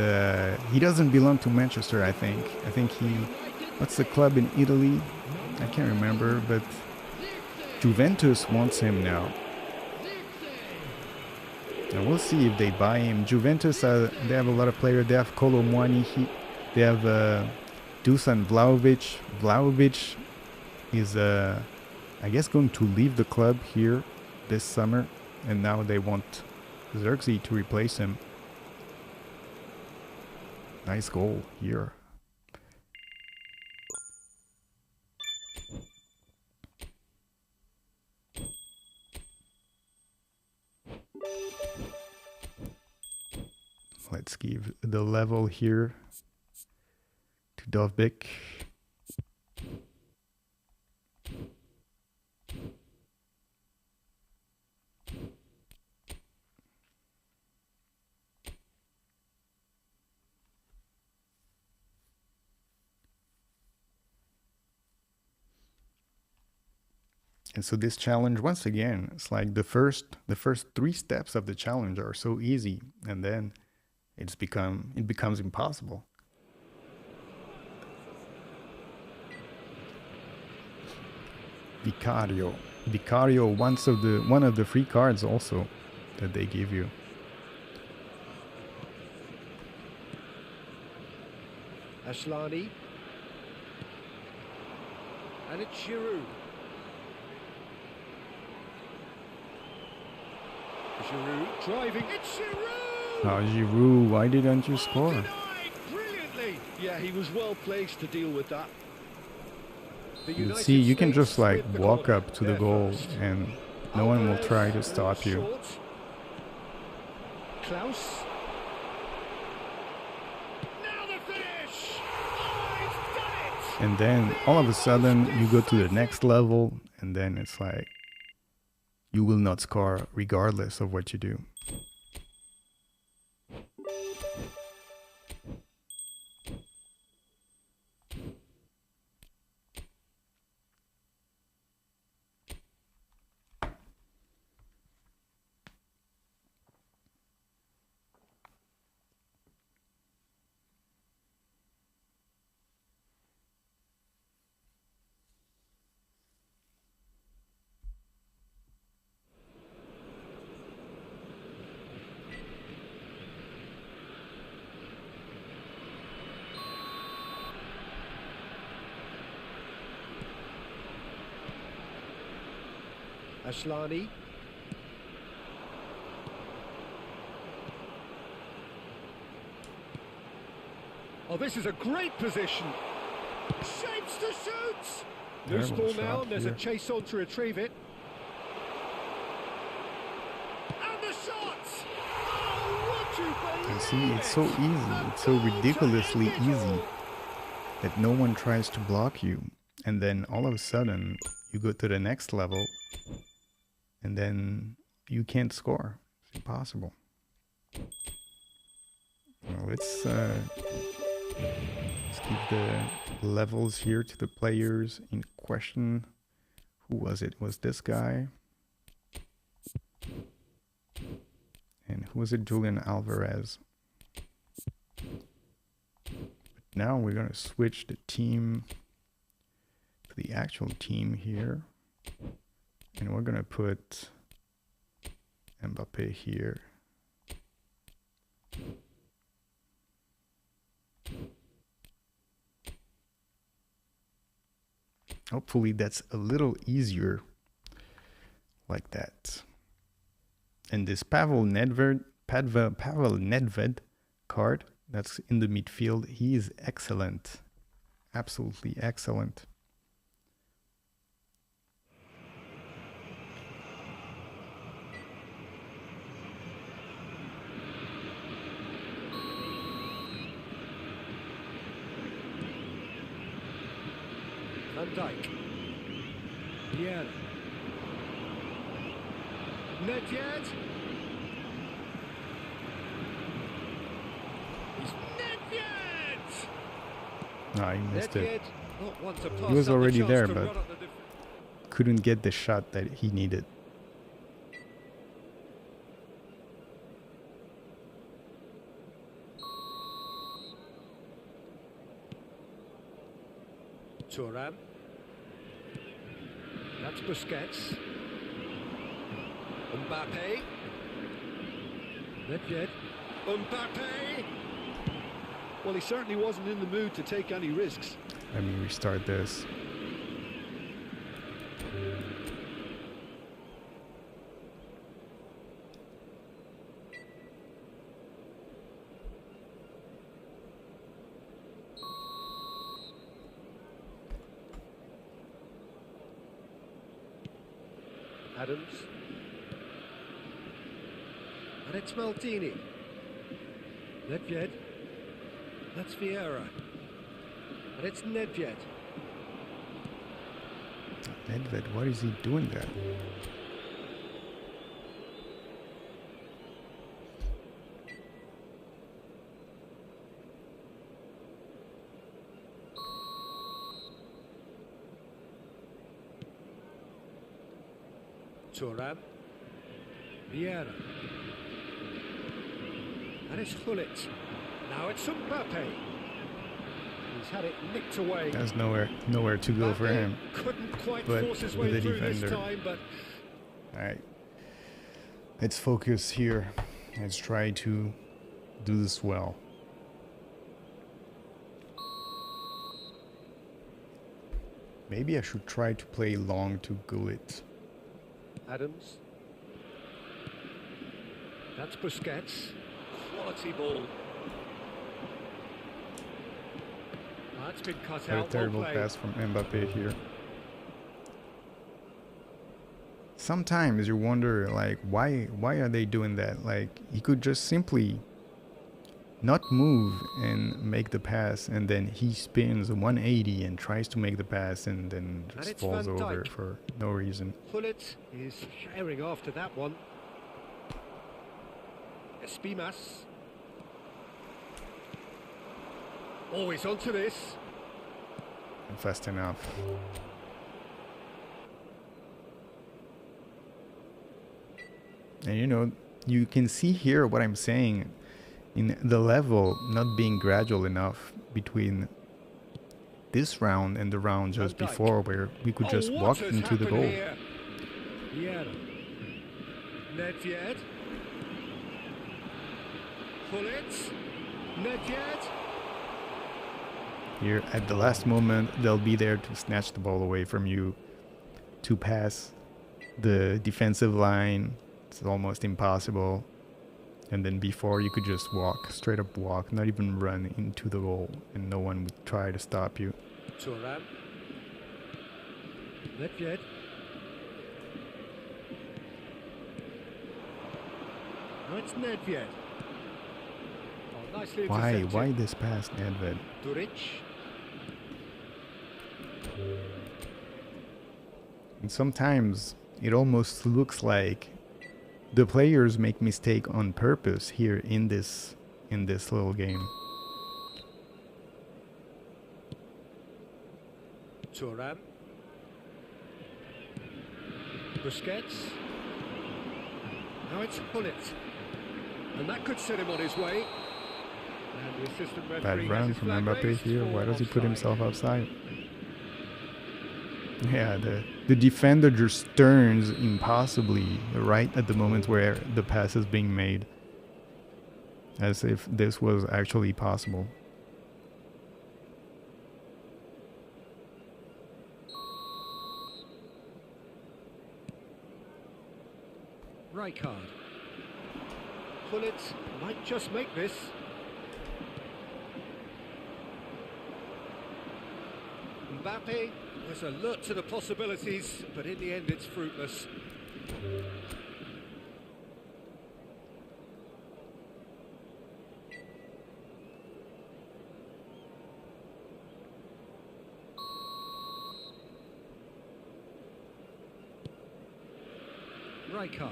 he doesn't belong to Manchester, I think. I think what's the club in Italy? I can't remember, but Juventus wants him now. And we'll see if they buy him. Juventus, they have a lot of players. They have Kolo Muani. They have Dusan Vlahovic. Vlahovic is, I guess, going to leave the club here this summer. and now they want Xerxes to replace him. Nice goal here. Let's give the level here to Dovbik. And so this challenge, once again, it's like the first 3 steps of the challenge are so easy, and then it becomes impossible. Vicario, one of the free cards also that they give you. Ashlani. And it's Giroud. Giroud driving. It's Giroud! Oh, Giroud, why didn't you score? Denied brilliantly. Yeah, he was well placed to deal with that. You see, you can just like walk up to the goal and no one will try to stop you. Klaus. Now the finish. Oh, he's done it. And then all of a sudden you go to the next level and then it's like you will not score regardless of what you do. Ashlani. Oh, this is a great position. Shapes to shoot. Loose ball now, and there's a chase on to retrieve it. And the shot. Oh, would you believe And see, it's so it? easy. It's so ridiculously easy that no one tries to block you. And then all of a sudden you go to the next level and then you can't score. It's impossible. Well, let's give the levels here to the players in question. Who was it? Was this guy? And who was it? Julian Alvarez. But now we're going to switch the team to the actual team here. And we're going to put Mbappe here. Hopefully that's a little easier like that. And this Pavel Nedved card that's in the midfield, he is excellent. Absolutely excellent. Van Dijk. Pierre. Nedved. It's Nedved! No, he missed it. Not one to pass He was up the already chance there, to but run up the couldn't get the shot that he needed. Thuram. That's Busquets. Mbappe. Nedved. Mbappe. Well, he certainly wasn't in the mood to take any risks. Let me restart this. Adams. And it's Maldini. Nedved. That's Vieira. And it's Nedved. Nedved, what is he doing there? Thuram. Vieira. And it's Gullit. Now it's Mbappe. He's had it nicked away. There's nowhere to go for him. Couldn't quite But force his the way through defender. this time, but Alright. Let's focus here. Let's try to do this well. Maybe I should try to play long to Gullit. Adams. That's Busquets. Quality ball. That's been cut Very out. terrible Well pass from Mbappe here. Sometimes you wonder, like, why are they doing that? Like, he could just simply not move and make the pass, and then he spins 180 and tries to make the pass and then just it's falls Van over Dijk. for no reason. Gullit is sharing after that one. Espimas. Always onto this. Fast enough. And you know, you can see here what I'm saying in the level not being gradual enough between this round and the round just Van Dijk. before, where we could just what walk has into the happened goal. here? Vieira. Nedved. Gullit. Nedved. Here at the last moment, they'll be there to snatch the ball away from you, to pass the defensive line. It's almost impossible. And then before, you could just walk, straight up walk, not even run into the goal, and no one would try to stop you. Thuram. Nedved. Now it's Nedved. Oh, nicely intercepted. Why this pass, Nedved? Duric. And sometimes it almost looks like the players make mistake on purpose here in this little game. Thuram. Busquets. Now it's Gullit. And that could set him on his way. And the assistant referee Bad has run his from flag Mbappe raised here. for Why does he put offside. himself outside? Yeah, the defender just turns impossibly right at the moment where the pass is being made, as if this was actually possible. Rijkaard. Gullit might just make this. Mbappe was alert to the possibilities, but in the end it's fruitless. Rijkaard.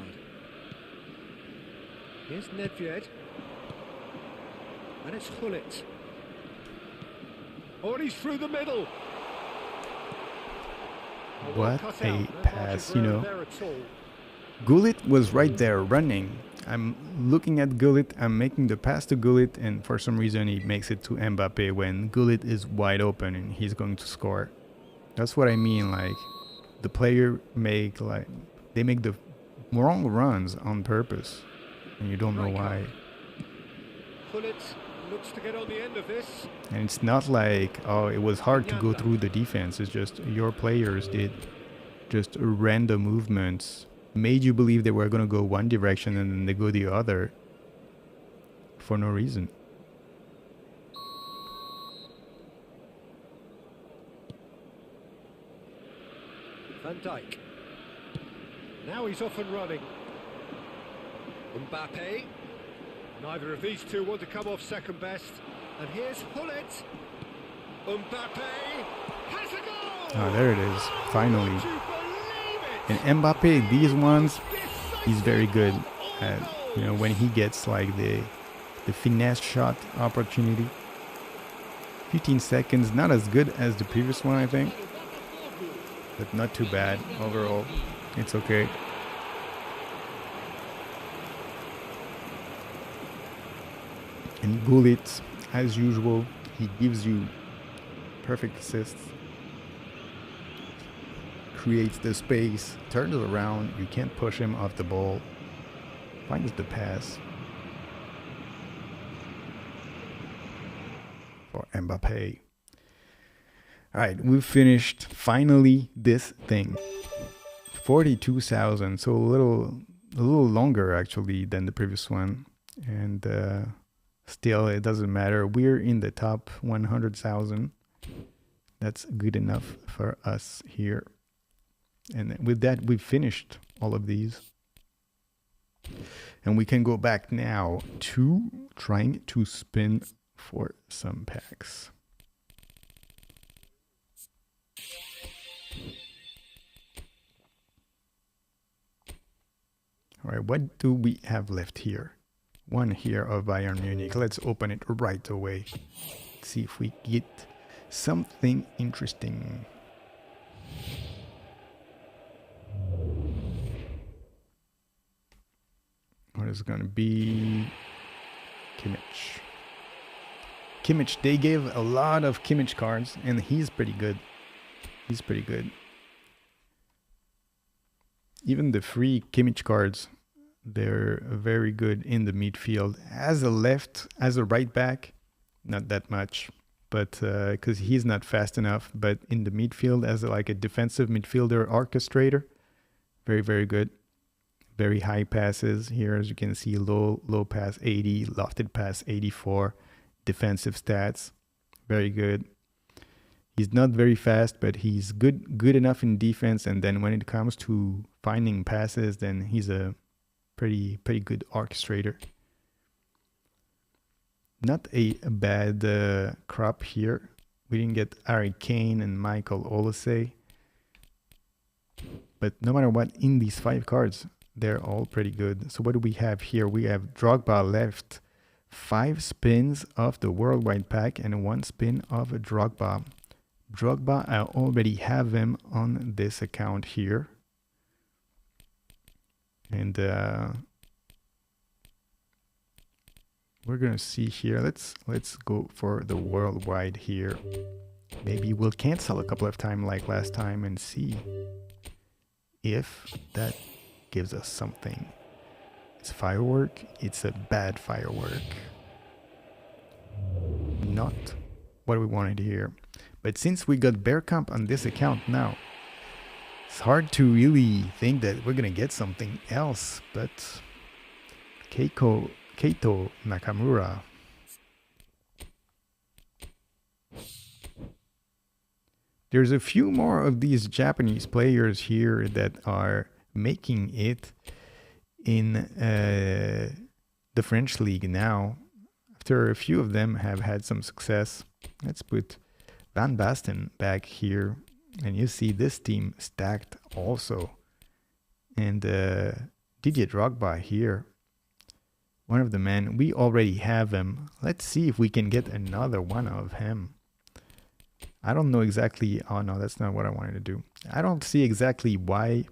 Here's Nedved. And it's Gullit. Oh, and he's through the middle. Oh, well What cut a out. No pass, margin you for error know. there at all. Gullit was right there running. I'm looking at Gullit, I'm making the pass to Gullit, and for some reason he makes it to Mbappe when Gullit is wide open and he's going to score. That's what I mean, like the player make the wrong runs on purpose, and you don't know why. Gullit looks to get on the end of this. And it's not like, oh, it was hard to go through the defense. It's just your players did just random movements, made you believe they were going to go one direction and then they go the other for no reason. Van Dijk. Now he's off and running. Mbappe. Neither of these two want to come off second best. And here's Hullet. Mbappe has a goal! Ah, there it is. Finally. Would you believe it? And Mbappe, these ones, he's very good at, when he gets like the finesse shot opportunity. 15 seconds, not as good as the previous one, I think, but not too bad overall. It's okay. And Gullit, as usual, he gives you perfect assists, creates the space, turns it around, you can't push him off the ball, finds the pass for Mbappe. All right, we've finished finally this thing. 42,000, so a little longer actually than the previous one, and still it doesn't matter. We're in the top 100,000. That's good enough for us here. And with that, we've finished all of these. And we can go back now to trying to spin for some packs. All right, what do we have left here? One here of Bayern Munich. Let's open it right away. See if we get something interesting. What is going to be? Kimmich. Kimmich, they gave a lot of Kimmich cards, and he's pretty good. He's pretty good. Even the free Kimmich cards, they're very good in the midfield. As a right back, not that much, but because he's not fast enough. But in the midfield, as like a defensive midfielder orchestrator, very, very good. Very high passes here, as you can see, low pass 80, lofted pass 84, defensive stats, very good. He's not very fast, but he's good enough in defense. And then when it comes to finding passes, then he's a pretty good orchestrator. Not a bad crop here. We didn't get Harry Kane and Michael Olise, but no matter what, in these 5 cards, they're all pretty good. So what do we have here? We have Drogba left. 5 spins of the worldwide pack and 1 spin of a Drogba. Drogba, I already have him on this account here. And we're gonna see here. Let's go for the worldwide here. Maybe we'll cancel a couple of times like last time and see if that gives us something. It's firework. It's a bad firework. Not what we wanted here. But since we got Bergkamp on this account now, it's hard to really think that we're gonna get something else. But Keito Nakamura. There's a few more of these Japanese players here that are making it in the French league now. After a few of them have had some success. Let's put Van Basten back here. And you see this team stacked also. And Didier Drogba here. One of the men. We already have him. Let's see if we can get another one of him. I don't know exactly. Oh no, that's not what I wanted to do. I don't see exactly why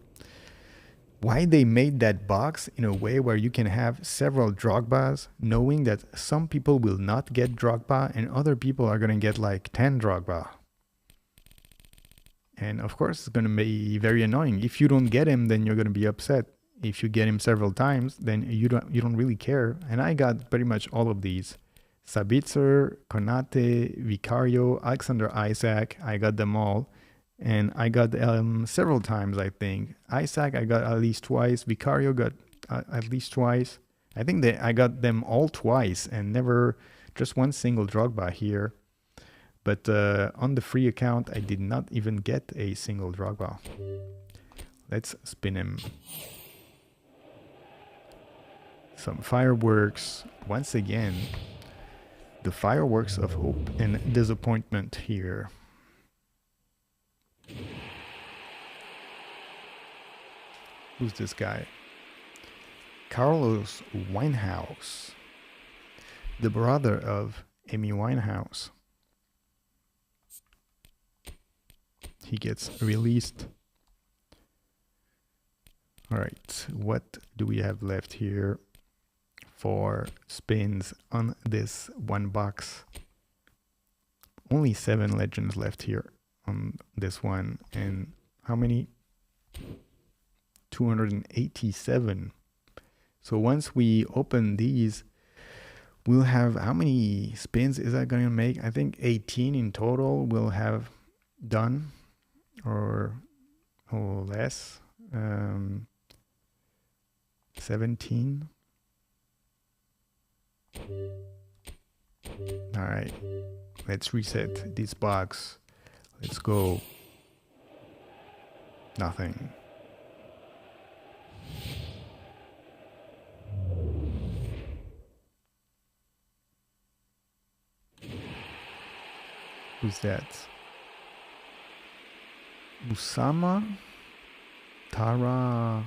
they made that box in a way where you can have several Drogbas, knowing that some people will not get Drogba and other people are going to get like 10 Drogba. And of course, it's going to be very annoying. If you don't get him, then you're going to be upset. If you get him several times, then you don't really care. And I got pretty much all of these. Sabitzer, Konate, Vicario, Alexander Isak, I got them all. And I got several times, I think. Isak, I got at least twice. Vicario got at least twice. I think I got them all twice and never just one single Drogba here. But on the free account, I did not even get a single Drogba. Let's spin him. Some fireworks. Once again, the fireworks of hope and disappointment here. Who's this guy? Carlos Winehouse, the brother of Amy Winehouse. He gets released. All right, what do we have left here? 4 spins on this one box. Only 7 legends left here on this one. And how many? 287. So once we open these, we'll have, how many spins is that going to make? I think 18 in total we'll have done, or less. 17. All right, let's reset this box. Let's go. Nothing. Who's that? Usama Targalin?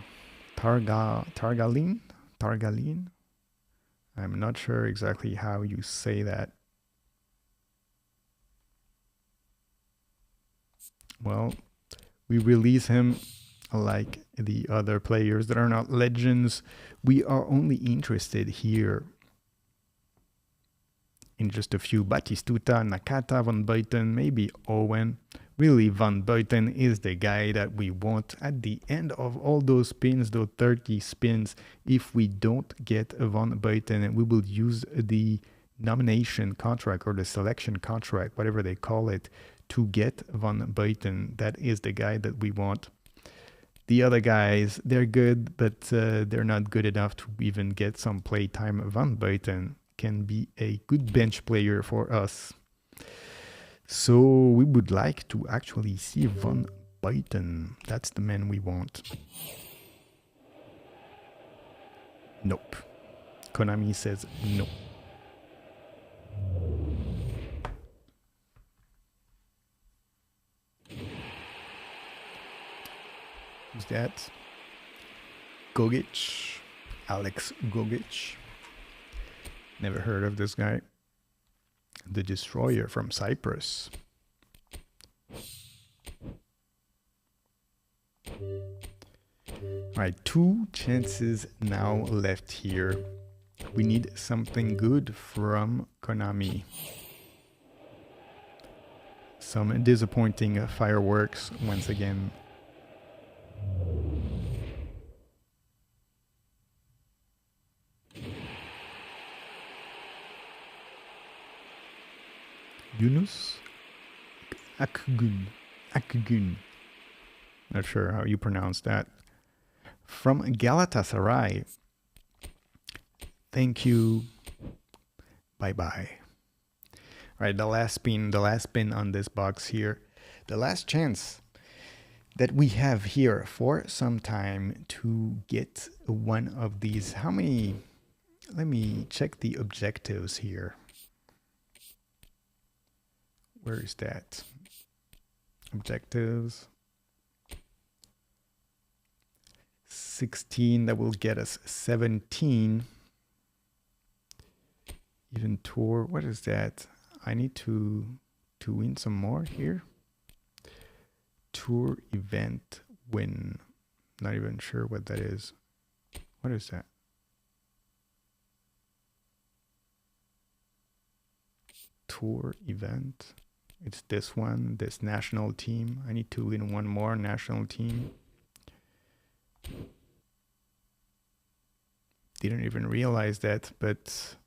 I'm not sure exactly how you say that. Well, we release him like the other players that are not legends. We are only interested here in just a few. Batistuta, Nakata, Van Buiten, maybe Owen. Really, Van Buiten is the guy that we want at the end of all those spins, those 30 spins. If we don't get Van Buiten, we will use the nomination contract or the selection contract, whatever they call it, to get Van Buiten. That is the guy that we want. The other guys, they're good, but they're not good enough to even get some play time. Van Buiten can be a good bench player for us. So we would like to actually see Van Buiten. That's the man we want. Nope. Konami says no. Who's that? Gogic. Alex Gogic. Never heard of this guy. The Destroyer from Cyprus. Alright, 2 chances now left here. We need something good from Konami. Some disappointing fireworks once again. Yunus Akgun. Not sure how you pronounce that. From Galatasaray. Thank you. Bye-bye. All right, the last spin on this box here. The last chance that we have here for some time to get one of these. How many? Let me check the objectives here. Where is that? Objectives. 16, that will get us 17. Even tour, what is that? I need to win some more here. Tour event win. Not even sure what that is. What is that? Tour event. It's this one, this national team. I need to win one more national team. Didn't even realize that, but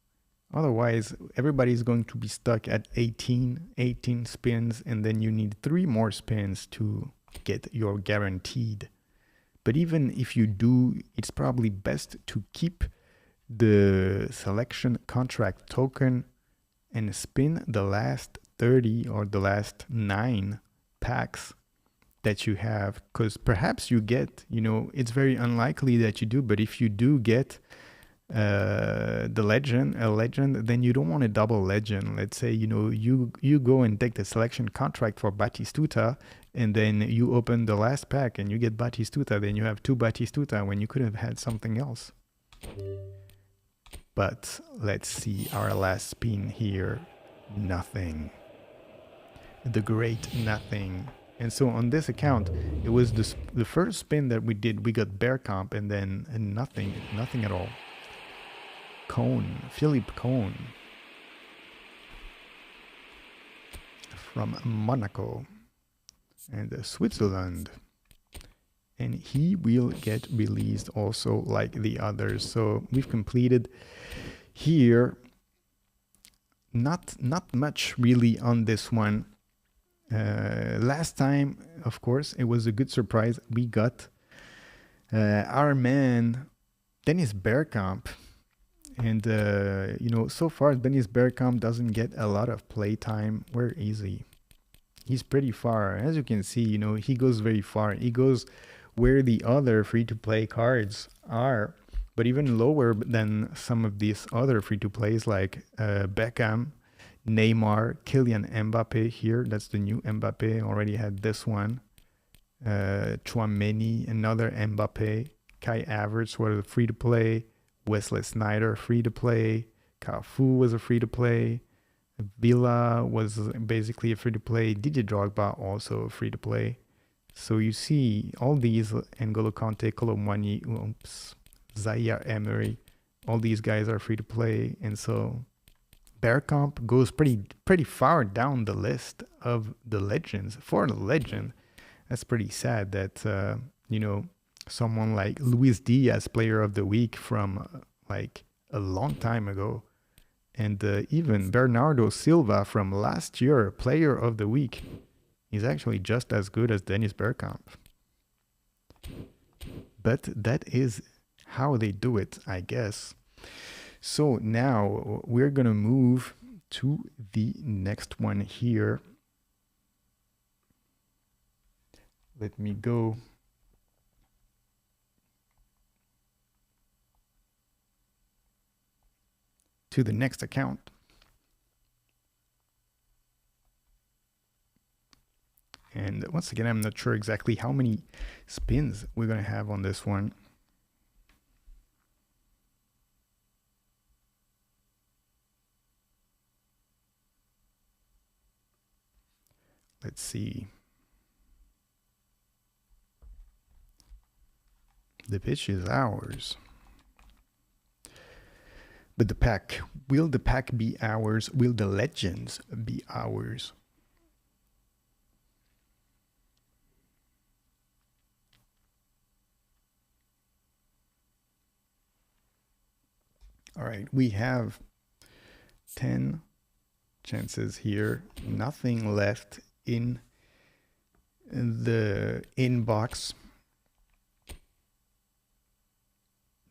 otherwise everybody's going to be stuck at 18 spins, and then you need 3 more spins to get your guaranteed. But even if you do, it's probably best to keep the selection contract token and spin the last 30 or the last 9 packs that you have, because perhaps you get, it's very unlikely that you do, but if you do get a legend, then you don't want a double legend. Let's say, you go and take the selection contract for Batistuta, and then you open the last pack and you get Batistuta, then you have 2 Batistuta when you could have had something else. But let's see our last spin here. Nothing. The great nothing. And so on this account, it was the first spin that we did, we got Bergkamp, and then nothing at all. Philippe Cohn from Monaco and Switzerland. And he will get released also like the others. So we've completed here. Not much really on this one. Last time, of course, it was a good surprise. We got our man Dennis Bergkamp. And, so far, Dennis Bergkamp doesn't get a lot of play time. Where is he? He's pretty far. As you can see, he goes very far. He goes where the other free-to-play cards are, but even lower than some of these other free-to-plays like Beckham, Neymar, Kylian Mbappe here. That's the new Mbappe. Already had this one. Tchouaméni, another Mbappe. Kai Havertz was a free-to-play. Wesley Sneijder, free-to-play. Cafu was a free-to-play. Villa was basically a free-to-play. Didier Drogba also a free-to-play. So you see all these, N'Golo Kante, Colomwani, Zaire Emery, all these guys are free-to-play. And so Bergkamp goes pretty far down the list of the legends. For the legend, that's pretty sad that, someone like Luis Diaz, player of the week from like a long time ago, and even Bernardo Silva from last year, player of the week, is actually just as good as Dennis Bergkamp. But that is how they do it, I guess. So now we're gonna move to the next one here. Let me go to the next account. And once again, I'm not sure exactly how many spins we're going to have on this one. Let's see. The pitch is ours. But the pack, will the pack be ours? Will the legends be ours? All right, we have 10 chances here. Nothing left in the inbox.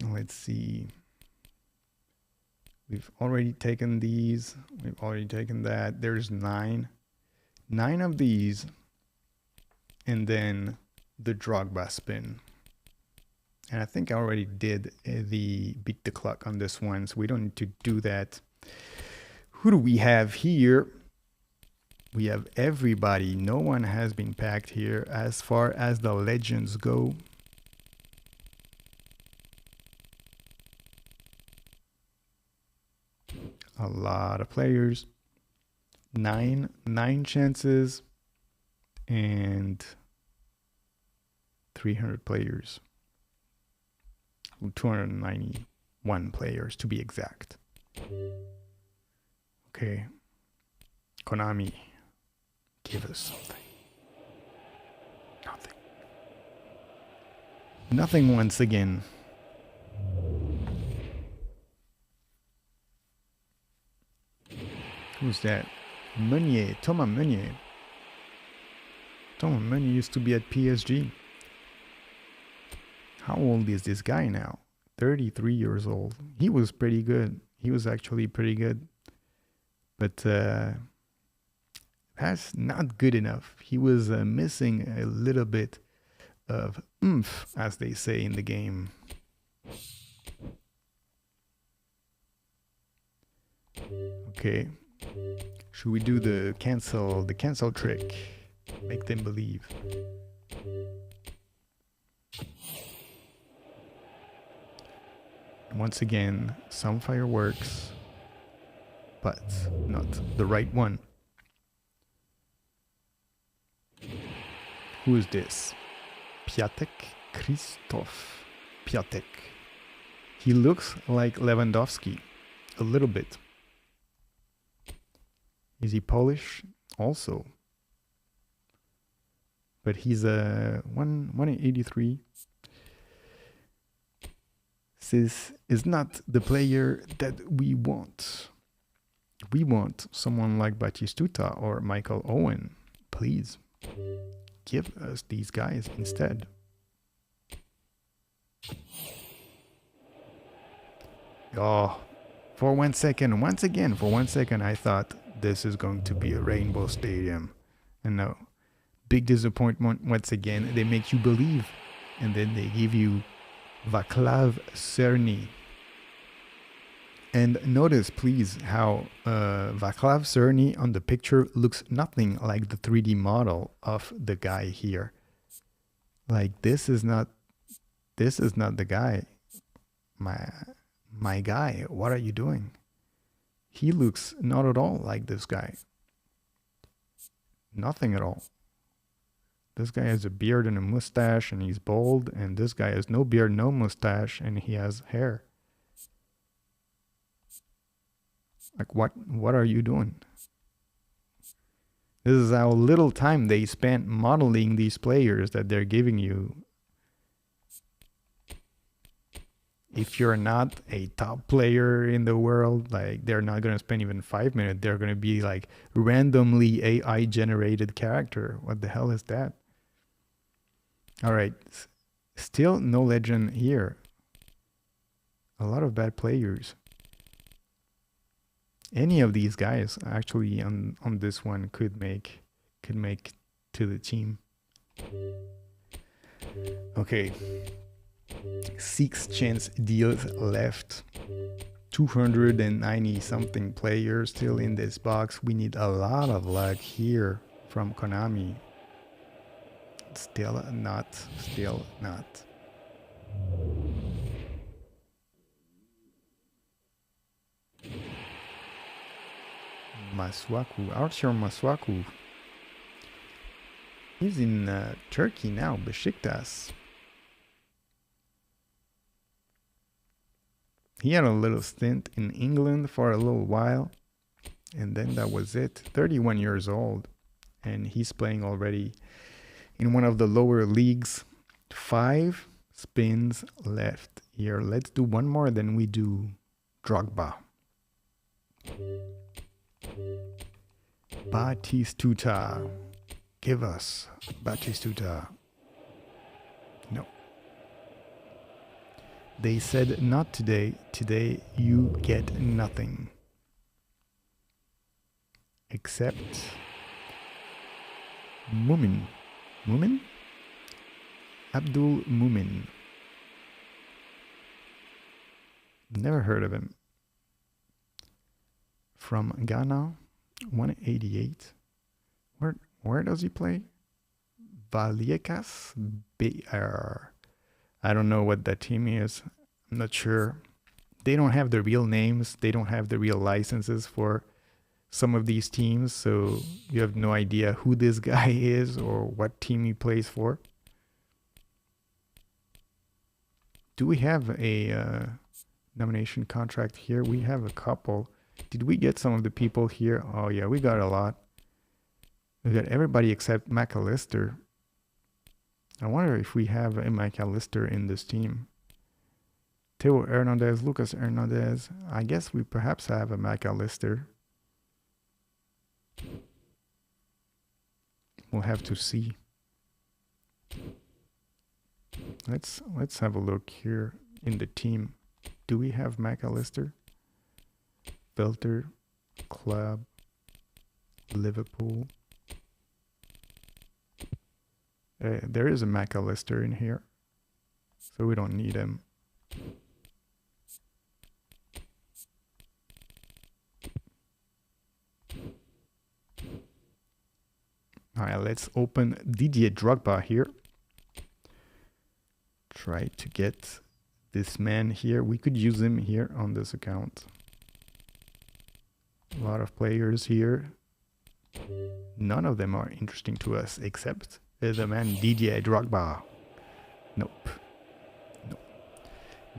Let's see. We've already taken these. We've already taken that. There's 9. 9 of these. And then the Drogba spin. And I think I already did the beat the clock on this one, so we don't need to do that. Who do we have here? We have everybody. No one has been packed here as far as the legends go. A lot of players. 9 chances and 300 players. 291 players to be exact. Okay. Konami, give us something. Nothing. Nothing once again. Who's that? Meunier, Thomas Meunier. Thomas Meunier used to be at PSG. How old is this guy now? 33 years old. He was pretty good. He was actually pretty good. But That's not good enough. He was missing a little bit of oomph, as they say in the game. Okay. Should we do the cancel trick? Make them believe. Once again, some fireworks, but not the right one. Who is this? Piatek Krzysztof Piatek. He looks like Lewandowski, a little bit. Is he Polish? Also. But he's a 183. This is not the player that we want. We want someone like Batistuta or Michael Owen. Please, give us these guys instead. Oh, for 1 second, once again, for 1 second, I thought this is going to be a rainbow stadium. And no, big disappointment once again. They make you believe, and then they give you Vaclav Cerny. And notice, please, how Vaclav Cerny on the picture looks nothing like the 3D model of the guy here. Like, this is not the guy. My guy, what are you doing? He looks not at all like this guy. Nothing at all. This guy has a beard and a mustache and he's bald, and this guy has no beard, no mustache, and he has hair. Like, what are you doing? This is how little time they spent modeling these players that they're giving you. If you're not a top player in the world, like, they're not going to spend even 5 minutes. They're going to be like randomly AI generated character. What the hell is that? All right. Still no legend here. A lot of bad players. Any of these guys actually on this one could make to the team. Okay. 6 chance deals left. 290 something players still in this box. We need a lot of luck here from Konami. Still not. Masuaku, Archer Masuaku. He's in Turkey now, Besiktas. He had a little stint in England for a little while, and then that was it. 31 years old, and he's playing already in one of the lower leagues. 5 spins left here. Let's do one more, then we do Drogba. Batistuta. Give us Batistuta. No. They said not today. Today you get nothing. Except Mumin. Mumin? Abdul Mumin. Never heard of him. From Ghana, 188. Where does he play? Vallecas BR. I don't know what that team is. I'm not sure. They don't have the real names. They don't have the real licenses for some of these teams. So you have no idea who this guy is or what team he plays for. Do we have a nomination contract here? We have a couple. Did we get some of the people here? Oh yeah, we got a lot. We got everybody except McAllister. I wonder if we have a McAllister in this team. Theo Hernandez, Lucas Hernandez. I guess we perhaps have a McAllister. We'll have to see. Let's have a look here in the team. Do we have McAllister? Belter, Club, Liverpool. There is a McAllister in here, so we don't need him. All right, let's open Didier Drogba here. Try to get this man here. We could use him here on this account. A lot of players here. None of them are interesting to us except the man Didier Drogba. Nope. Nope.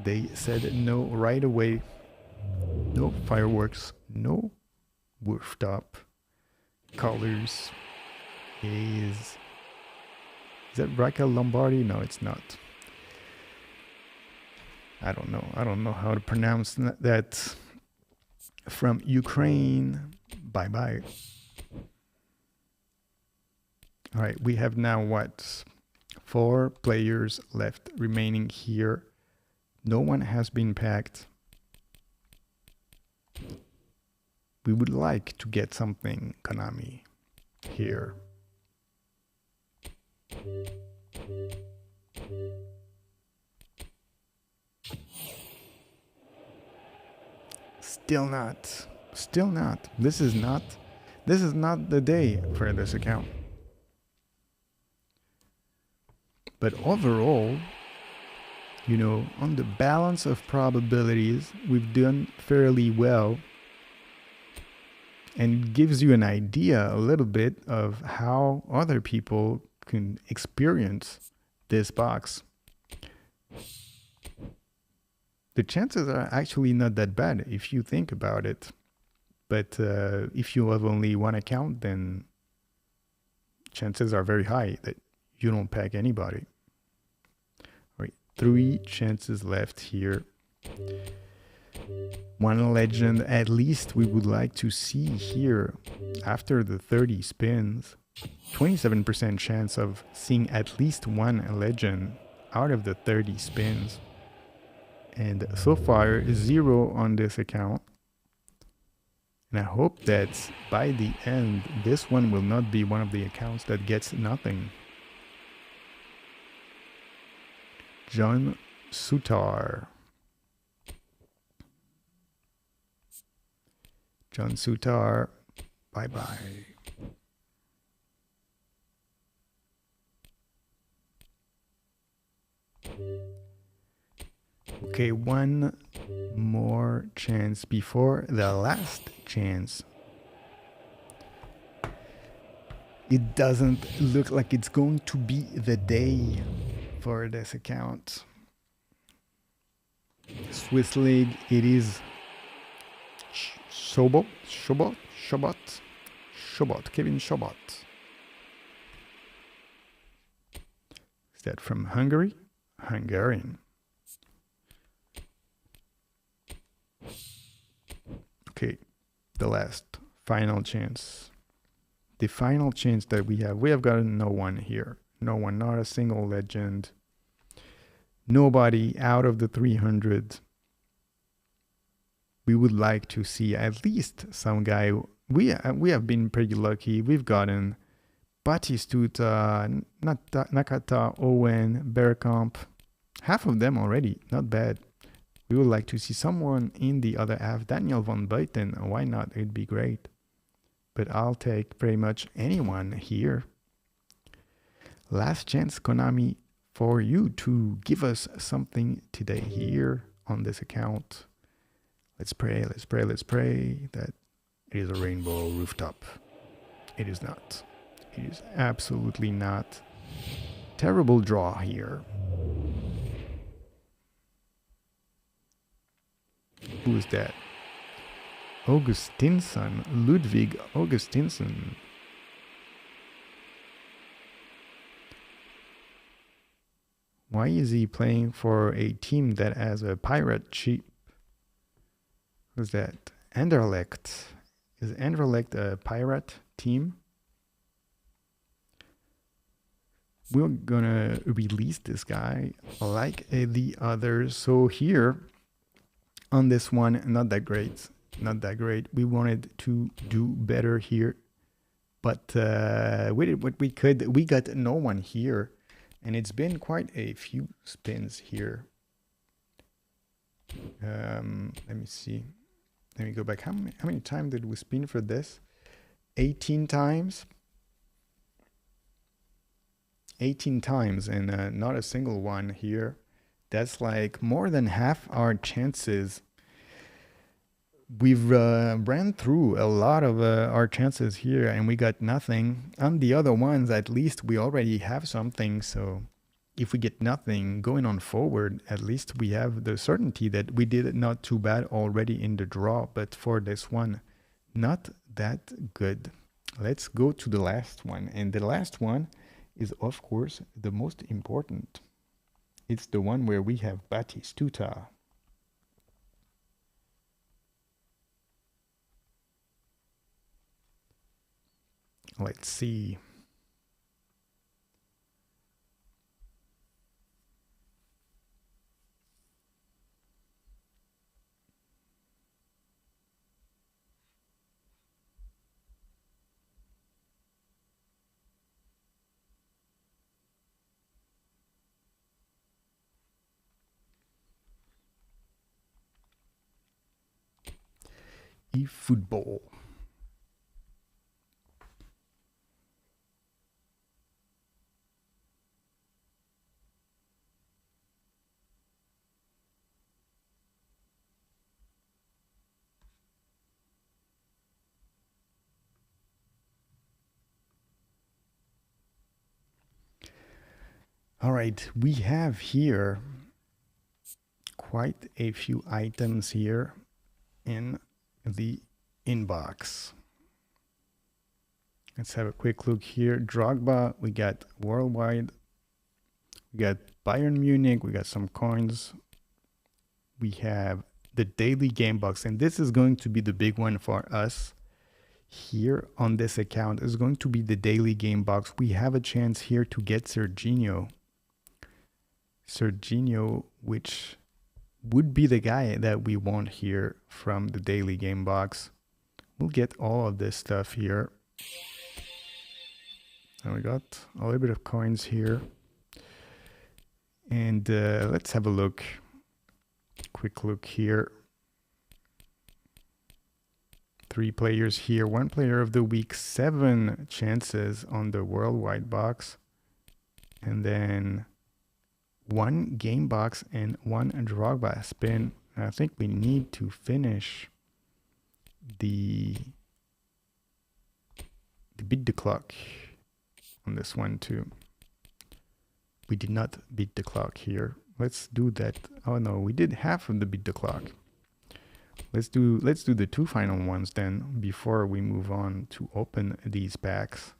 They said no right away. No fireworks. No rooftop colors. Is that Raquel Lombardi? No, it's not. I don't know. I don't know how to pronounce that. From Ukraine. Bye-bye. All right, we have now what? 4 players left remaining here. No one has been packed. We would like to get something, Konami, here. Still not. Still not. This is not the day for this account. But overall, you know, on the balance of probabilities, we've done fairly well. And it gives you an idea a little bit of how other people can experience this box. The chances are actually not that bad if you think about it. But if you have only one account, then chances are very high that you don't pack anybody. All right, 3 chances left here. 1 legend at least we would like to see here after the 30 spins. 27% chance of seeing at least 1 legend out of the 30 spins. And so far 0 on this account. And I hope that by the end, this one will not be one of the accounts that gets nothing. John Sutar. John Sutar, bye-bye. Okay, 1 more chance before the last chance. It doesn't look like it's going to be the day for this account. Swiss League, it is Kevin Schobot. Is that from Hungary? Hungarian. Okay, the last final chance. The final chance that we have gotten no one here. No one, not a single legend. Nobody out of the 300. We would like to see at least some guy. We have been pretty lucky. We've gotten Batistuta, Nakata, Owen, Bergkamp. Half of them already. Not bad. We would like to see someone in the other half. Daniel von Buiten, why not? It'd be great. But I'll take pretty much anyone here. Last chance, Konami, for you to give us something today here on this account. Let's pray that it is a rainbow rooftop. It is not. It is absolutely not. Terrible draw here. Who is that? Augustinsson. Ludwig Augustinsson. Why is he playing for a team that has a pirate chip? Who's that? Anderlecht. Is Anderlecht a pirate team? We're gonna release this guy like the others. So here, on this one, not that great. Not that great. We wanted to do better here. But we did what we could. We got no one here, and it's been quite a few spins here. Let me see. Let me go back. How many times did we spin for this? 18 times. 18 times, and not a single one here. That's like more than half our chances. We've ran through a lot of our chances here, and we got nothing. On the other ones, at least we already have something. So if we get nothing going on forward, at least we have the certainty that we did not too bad already in the draw. But for this one, not that good. Let's go to the last one. And the last one is, of course, the most important. It's the one where we have Batistuta. Let's see. eFootball. All right, we have here quite a few items here in the inbox. Let's have a quick look here. Drogba, we got worldwide. We got Bayern Munich, we got some coins. We have the daily game box, and this is going to be the big one for us. Here on this account is going to be the daily game box. We have a chance here to get Serginho. Serginho, which would be the guy that we want here from the daily game box. We'll get all of this stuff here. And we got a little bit of coins here. And let's have a look. Quick look here. 3 players here. 1 player of the week. 7 chances on the worldwide box. And then 1 game box and 1 Drogba spin. I think we need to finish the beat the clock on this one too. We did not beat the clock here. Let's do that. Oh no, we did half of the beat the clock. Let's do the 2 final ones then before we move on to open these packs.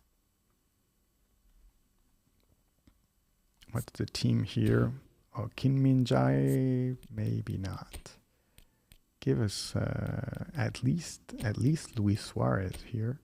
What's the team here? Oh, Kim Min-jae, maybe not. Give us at least Luis Suarez here.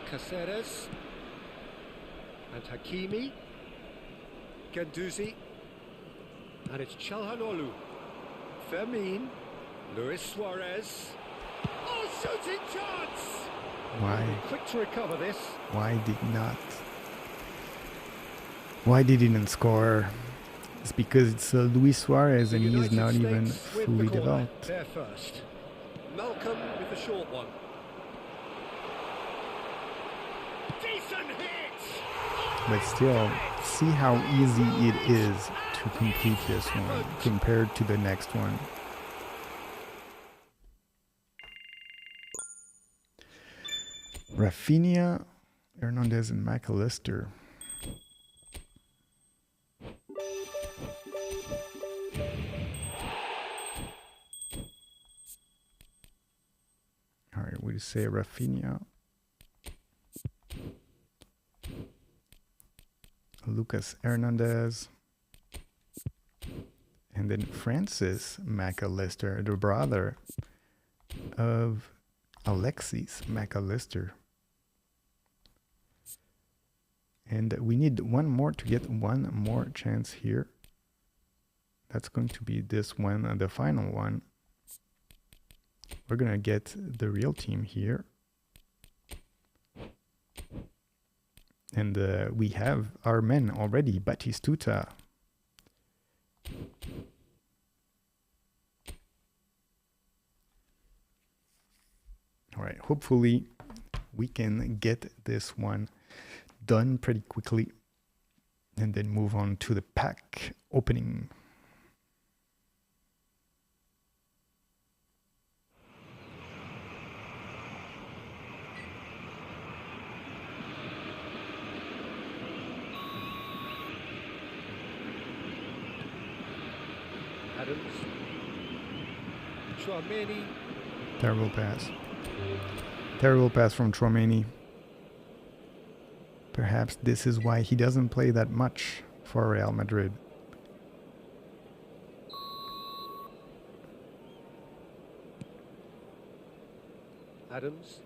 Caceres and Hakimi, Guendouzi, and it's Çalhanoğlu, Fermin, Luis Suarez. Oh, shooting chance! Why? Quick to recover this. Why did he not score? It's because it's Luis Suarez and he's not even fully developed. There first. Malcolm with the short one. Decent hit! But still, see how easy it is to complete this one compared to the next one. Rafinha, Hernandez, and McAllister. All right, we say Rafinha. Lucas Hernandez. And then Francis McAllister, the brother of Alexis McAllister. And we need one more to get one more chance here. That's going to be this one, the final one. We're going to get the real team here. And we have our men already, Batistuta. All right, hopefully we can get this one done pretty quickly and then move on to the pack opening. Adams. Chouameni. Terrible pass. Terrible pass from Chouameni. Perhaps this is why he doesn't play that much for Real Madrid. Adams.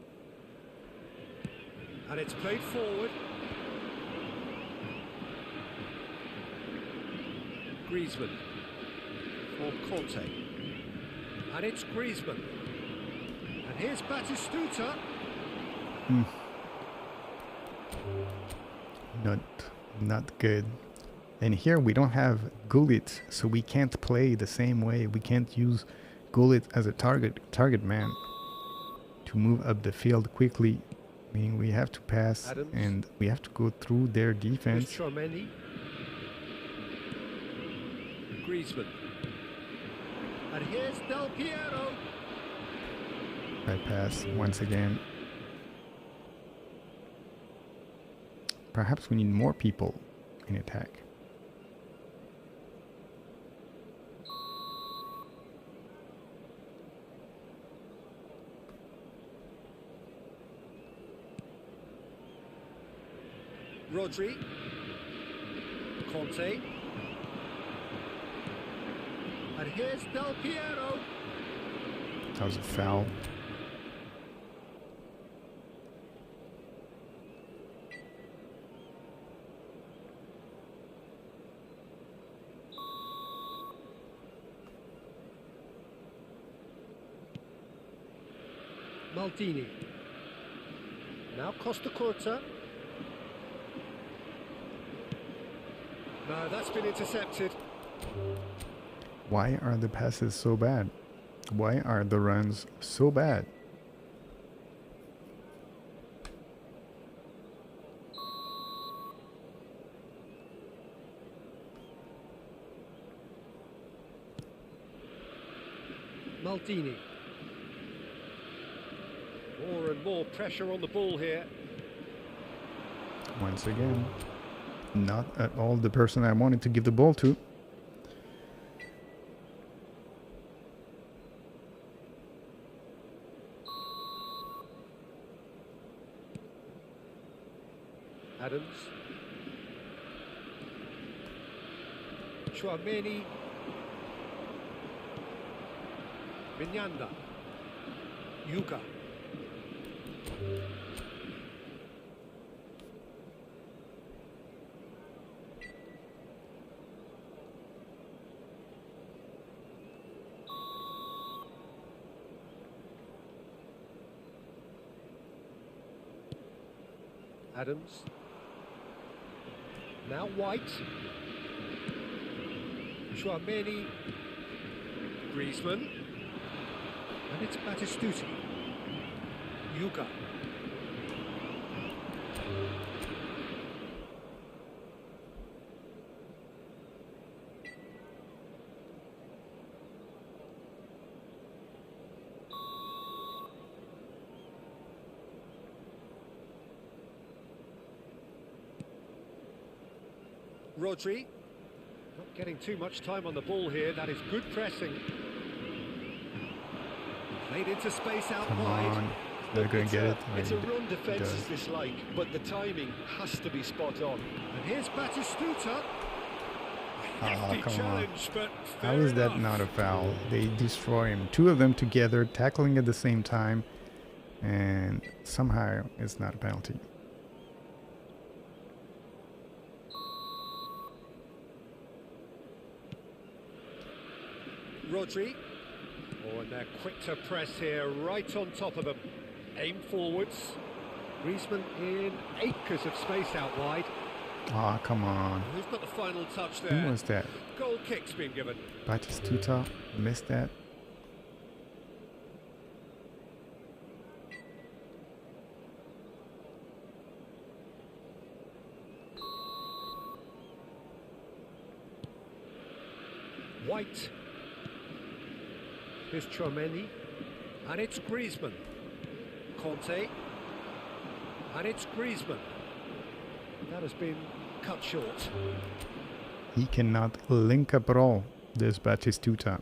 And it's played forward. Griezmann. For Conte. And it's Griezmann. And here's Batistuta. Not good. And here we don't have Gullit, so we can't play the same way. We can't use Gullit as a target man to move up the field quickly. Meaning we have to pass Adams. And we have to go through their defense. Chouameni. Griezmann. And here's Del Piero. Bypass once again. Perhaps we need more people in attack. Rodri. Conte. And here's Del Piero. That was a foul. Maldini. Now Costa Curta. No, that's been intercepted. Why are the passes so bad? Why are the runs so bad? Maldini. More and more pressure on the ball here. Once again, not at all the person I wanted to give the ball to. Adams. Chouameni. Mignanda. Yuka. Adams. Now White. Chouameni. Griezmann. And it's Batistuta. Yuka. Rodri. Not getting too much time on the ball here. That is good pressing. Played into space out Come wide. on. Not gonna get it. It's a run He defence is does. dislike, but the timing has to be spot on. And here's Batistuta. Oh, Hefty come on. challenge, but How fair is that enough. not a foul? They destroy him. Two of them together, tackling at the same time, and somehow it's not a penalty. Rodri. Oh, and they're quick to press here, right on top of them. Aim forwards. Griezmann in acres of space out wide. Oh, come on. Who's got the final touch Who there? was that? Goal kick's been given. Batistuta missed that. White. Here's Chouameni. And it's Griezmann. Conte. And it's Griezmann. That has been cut short. He cannot link up at all, this Batistuta.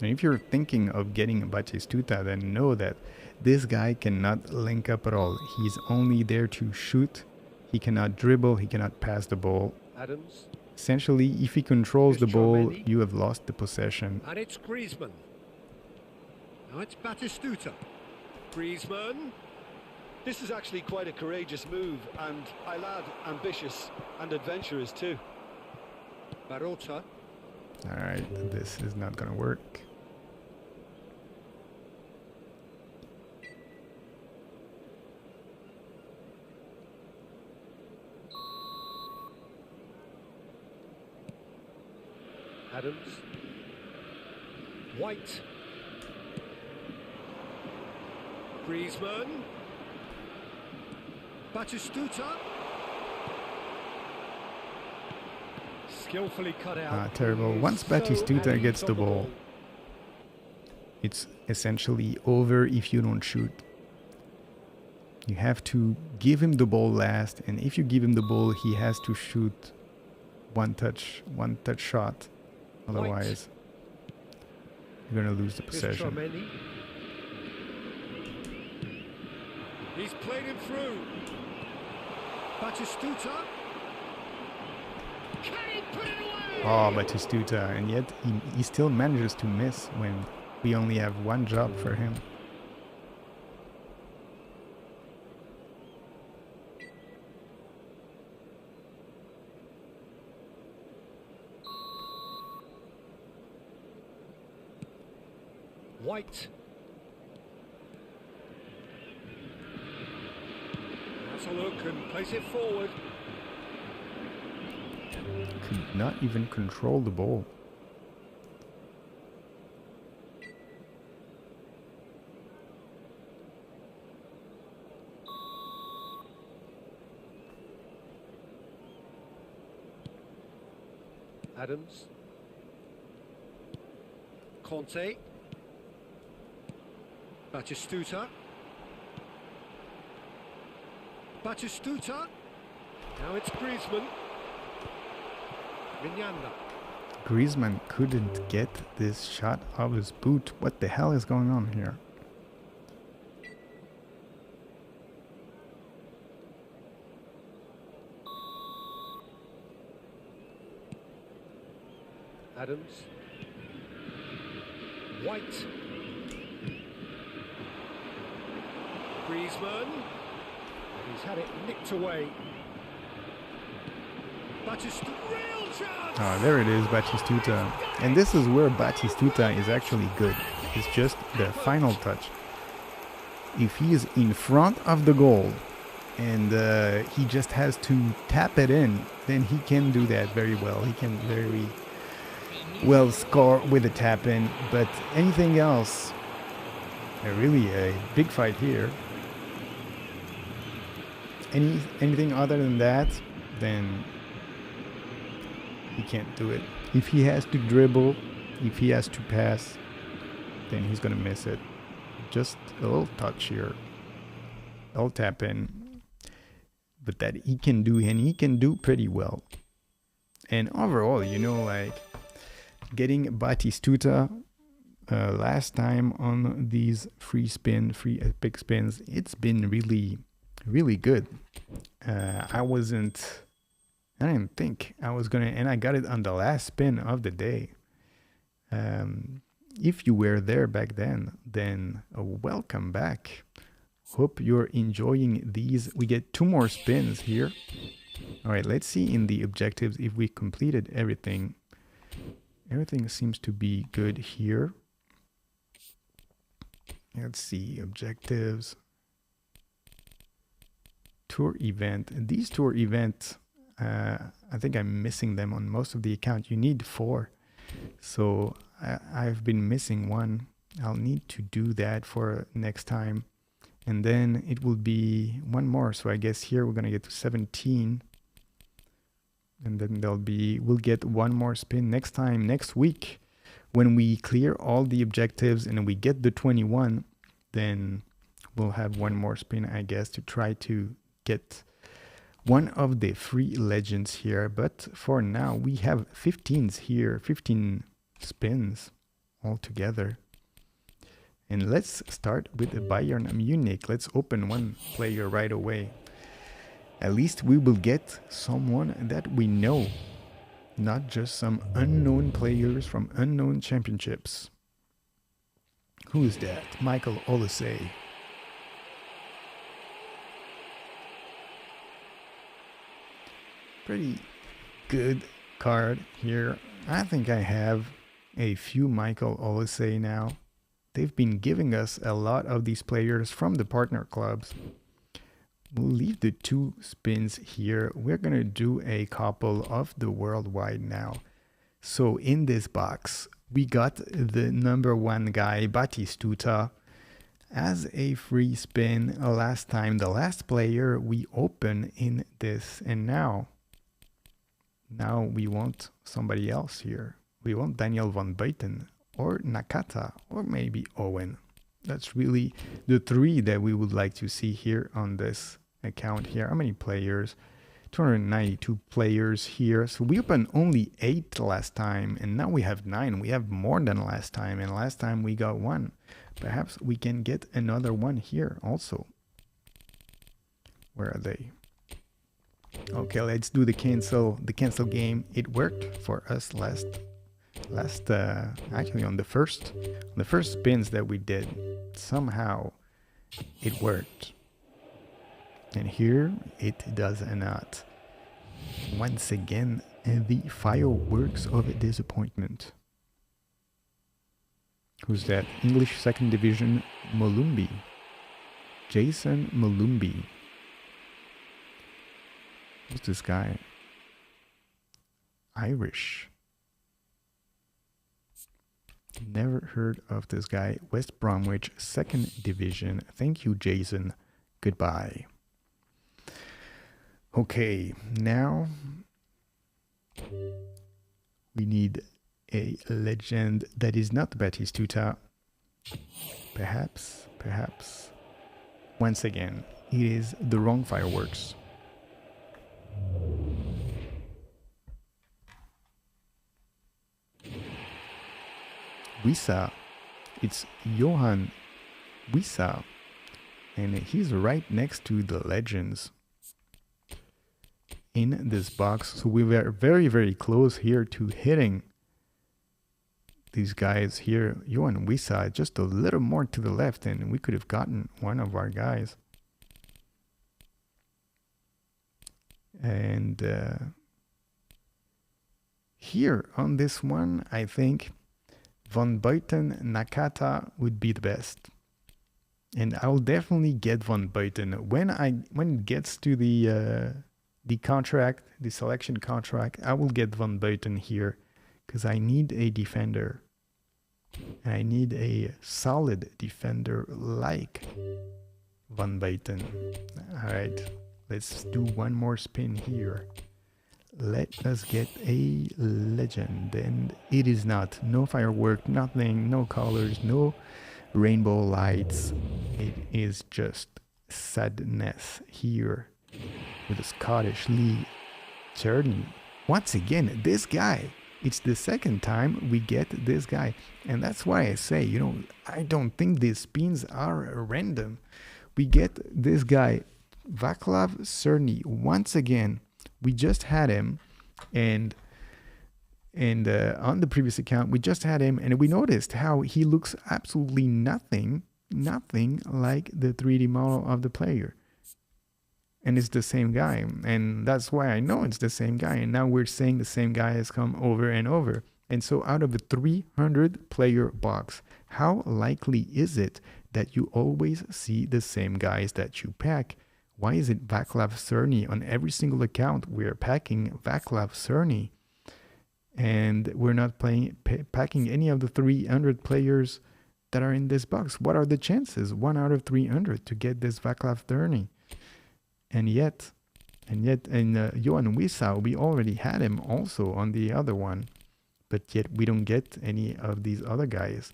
And if you're thinking of getting a Batistuta, then know that this guy cannot link up at all. He's only there to shoot. He cannot dribble. He cannot pass the ball. Adams. Essentially, if he controls the Here's ball, Chouameni. you have lost the possession. And it's Griezmann. Now it's Batistuta. Griezmann. This is actually quite a courageous move, and I'll add ambitious and adventurous too. Barota. All right, this is not going to work. Adams. White. Griezmann. Batistuta. Skillfully cut out. Terrible. Once So Batistuta gets the on ball, it's essentially over if you don't shoot. You have to give him the ball last, and if you give him the ball, he has to shoot one touch shot. Otherwise, you're gonna lose the Here's possession. Chouameni. He's played him through. Batistuta. Can he put it away? Oh, Batistuta, and yet he still manages to miss when we only have one job for him. White. Has a look and plays it forward. Could not even control the ball. Adams. Conte. Batistuta. Batistuta. Now it's Griezmann. Mignana. Griezmann couldn't get this shot of his boot. What the hell is going on here? Adams. White. Griezmann. He's had it nicked away. Batistuta. Real chance! Ah, there it is, Batistuta. And this is where Batistuta is actually good. It's just the final touch. If he is in front of the goal and he just has to tap it in, then he can do that very well. He can very well score with a tap in. But anything else, really a big fight here. Anything other than that, then he can't do it. If he has to dribble, if he has to pass, then he's gonna miss it. Just a little touch here. I'll tap in. But that he can do, and he can do pretty well. And overall, you know, like getting Batistuta last time on these free epic spins, it's been really, really good. I didn't think I was gonna, and I got it on the last spin of the day. If you were there back then welcome back. Hope you're enjoying these. We get 2 more spins here. All right, let's see in the objectives if we completed everything. Everything seems to be good here. Let's see, objectives. Tour event. These tour events, I think I'm missing them on most of the account. You need 4. So I've been missing 1. I'll need to do that for next time. And then it will be 1 more. So I guess here we're going to get to 17. And then we'll get 1 more spin next time, next week. When we clear all the objectives and we get the 21, then we'll have 1 more spin, I guess, to try to get one of the free legends here. But for now, we have 15s here, 15 spins altogether. And let's start with Bayern Munich. Let's open 1 player right away. At least we will get someone that we know, not just some unknown players from unknown championships. Who's that? Michael Olise. Pretty good card here. I think I have a few Michael Olise now. They've been giving us a lot of these players from the partner clubs. We'll leave the 2 spins here. We're going to do a couple of the worldwide now. So in this box, we got the number 1 guy, Batistuta, as a free spin last time. The last player we open in this. And now we want somebody else here. We want Daniel van Buiten or Nakata or maybe Owen. That's really the 3 that we would like to see here on this account here. How many players? 292 players here. So we opened only 8 last time, and now we have 9. We have more than last time, and last time we got 1. Perhaps we can get another 1 here also. Where are they? Okay, let's do the cancel game. It worked for us actually on the first spins that we did. Somehow it worked. And here it does not. Once again, the fireworks of disappointment. Who's that? English 2nd Division, Molumby. Jason Molumby. Who's this guy? Irish. Never heard of this guy. West Bromwich 2nd Division. Thank you, Jason. Goodbye. Okay, now we need a legend that is not Batistuta. Perhaps. Once again, it is the wrong fireworks. Wissa. It's Johan Wissa. And he's right next to the legends in this box. So we were very, very close here to hitting these guys here. Johan Wissa just a little more to the left, and we could have gotten one of our guys. And here on this one, I think Van Buiten Nakata would be the best. And I'll definitely get Van Buiten when it gets to the contract, the selection contract. I will get Van Buiten here because I need a defender, and I need a solid defender like Van Buiten. All right, let's do 1 more spin here. Let us get a legend, and it is not. No firework, nothing, no colors, no rainbow lights. It is just sadness here with a Scottish Lee Tierney. Once again, this guy, It's the second time we get this guy. And that's why I say, I don't think these spins are random. We get this guy, Vaclav Cerny, once again. We just had him, and on the previous account, we just had him, and we noticed how he looks absolutely nothing like the 3D model of the player. And it's the same guy, and that's why I know it's the same guy. And now we're saying the same guy has come over and over. And so out of a 300 player box, how likely is it that you always see the same guys that you pack? Why is it Vaclav Cerny on every single account? We're packing Vaclav Cerny, and we're not packing any of the 300 players that are in this box. What are the chances? 1 out of 300 to get this Vaclav Cerny. And yet, in Johan Wissau, we already had him also on the other one, but yet we don't get any of these other guys,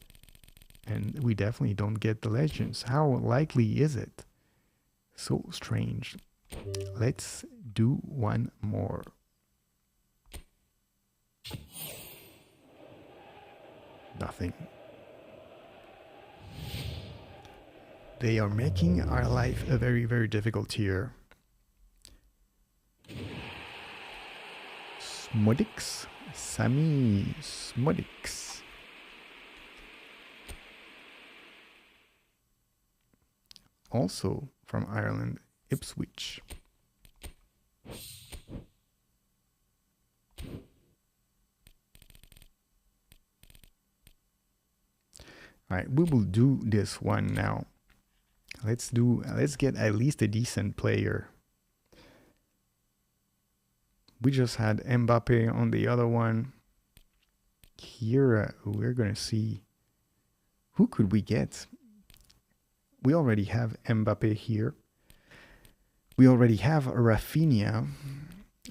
and we definitely don't get the legends. How likely is it? So strange. Let's do one more. Nothing. They are making our life a very, very difficult here. Smodics, Sami Smodics. Also from Ireland, Ipswich. All right, we will do this one now. Let's get at least a decent player. We just had Mbappe on the other one. Here we're going to see who could we get. We already have Mbappe here. We already have Rafinha.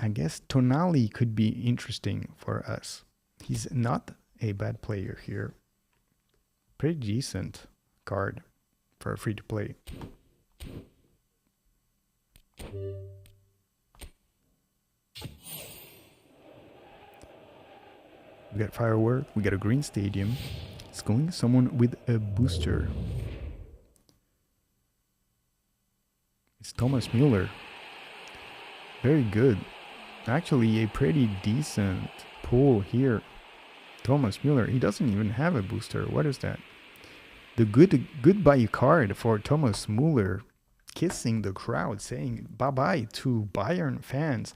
I guess Tonali could be interesting for us. He's not a bad player here. Pretty decent card for a free-to-play. We got firework. We got a green stadium. It's going someone with a booster. It's Thomas Muller. Very good. Actually, a pretty decent pull here. Thomas Muller. He doesn't even have a booster. What is that? The goodbye card for Thomas Muller. Kissing the crowd, saying bye-bye to Bayern fans.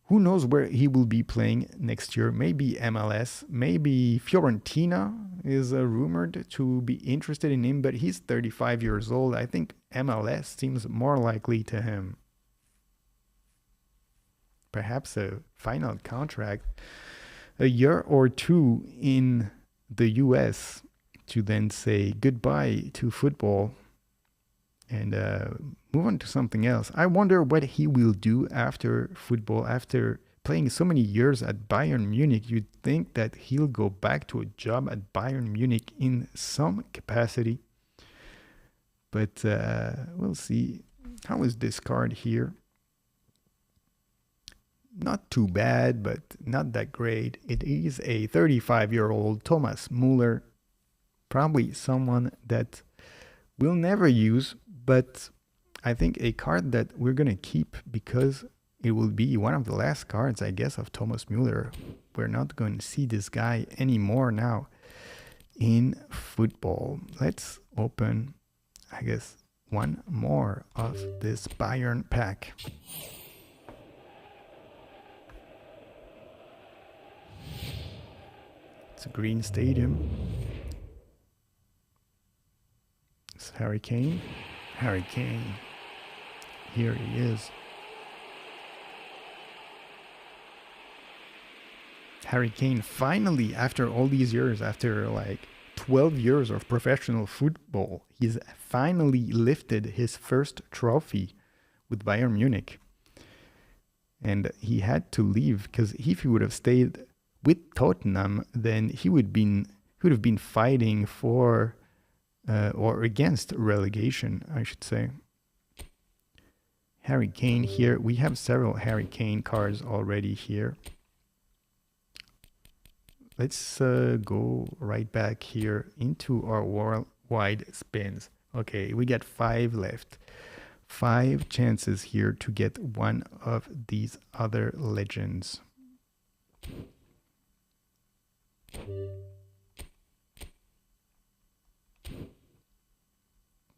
Who knows where he will be playing next year? Maybe MLS, maybe Fiorentina is rumored to be interested in him, but he's 35 years old. I think MLS seems more likely to him. Perhaps a final contract, a year or two in the US to then say goodbye to football and move on to something else. I wonder what he will do after football, after playing so many years at Bayern Munich. You'd think that he'll go back to a job at Bayern Munich in some capacity. But we'll see. How is this card here? Not too bad, but not that great. It is a 35-year-old Thomas Muller. Probably someone that we'll never use, but I think a card that we're going to keep because it will be one of the last cards, I guess, of Thomas Muller. We're not going to see this guy anymore now in football. Let's open, I guess, one more of this Bayern pack. It's a green stadium. It's Harry Kane. Harry Kane. Here he is. Harry Kane finally, after all these years, after like 12 years of professional football, he's finally lifted his first trophy with Bayern Munich. And he had to leave because if he would have stayed with Tottenham, then he would have been fighting for or against relegation, I should say. Harry Kane here. We have several Harry Kane cards already here. let's go right back here into our worldwide spins. Okay, we got 5 left. 5 chances here to get one of these other legends.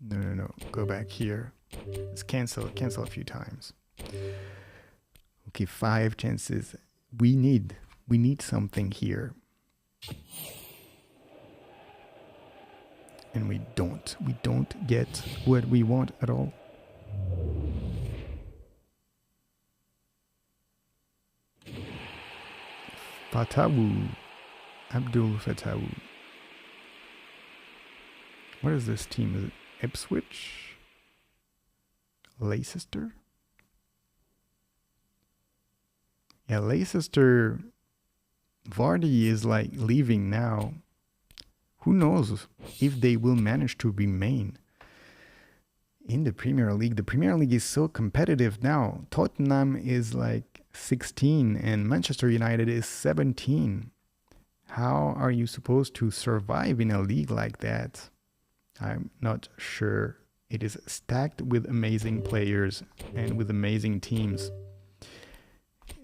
No. Go back here. Let's cancel a few times. Okay, 5 chances. We need something here. And we don't get what we want at all. Fatawu. Abdul Fatawu. What is this team? Is it Ipswich? Leicester? Yeah, Leicester. Vardy is like leaving now. Who knows if they will manage to remain in the Premier League. The Premier League is so competitive now. Tottenham is like 16 and Manchester United is 17. How are you supposed to survive in a league like that? I'm not sure. It is stacked with amazing players and with amazing teams.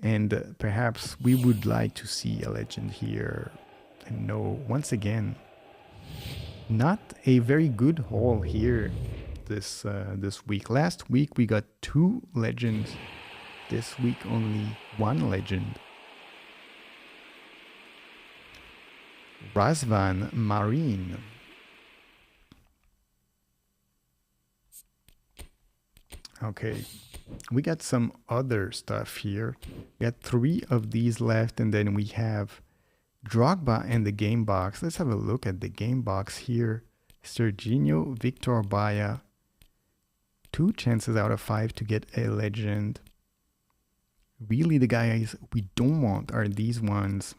And perhaps we would like to see a legend here. And no, once again, not a very good haul here this week. Last week we got 2 legends. This week only 1 legend. Razvan Marine. Okay, we got some other stuff here. We got 3 of these left, and then we have Drogba and the game box. Let's have a look at the game box here. Serginho, Victor Baya. 2 chances out of 5 to get a legend. Really, the guys we don't want are these ones.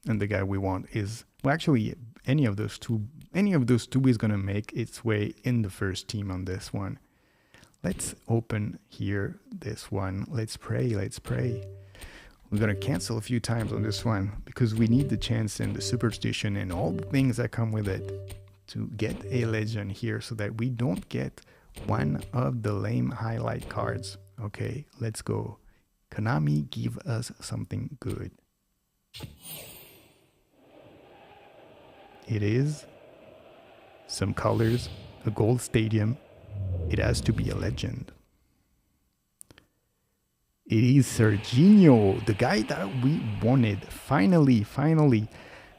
And the guy we want is, well, actually, any of those two is going to make its way in the first team on this one. Let's open here this one. Let's pray. We're going to cancel a few times on this one because we need the chance and the superstition and all the things that come with it to get a legend here so that we don't get one of the lame highlight cards. Okay, let's go. Konami, give us something good. It is some colors, a gold stadium. It has to be a legend. It is Serginho, the guy that we wanted. Finally,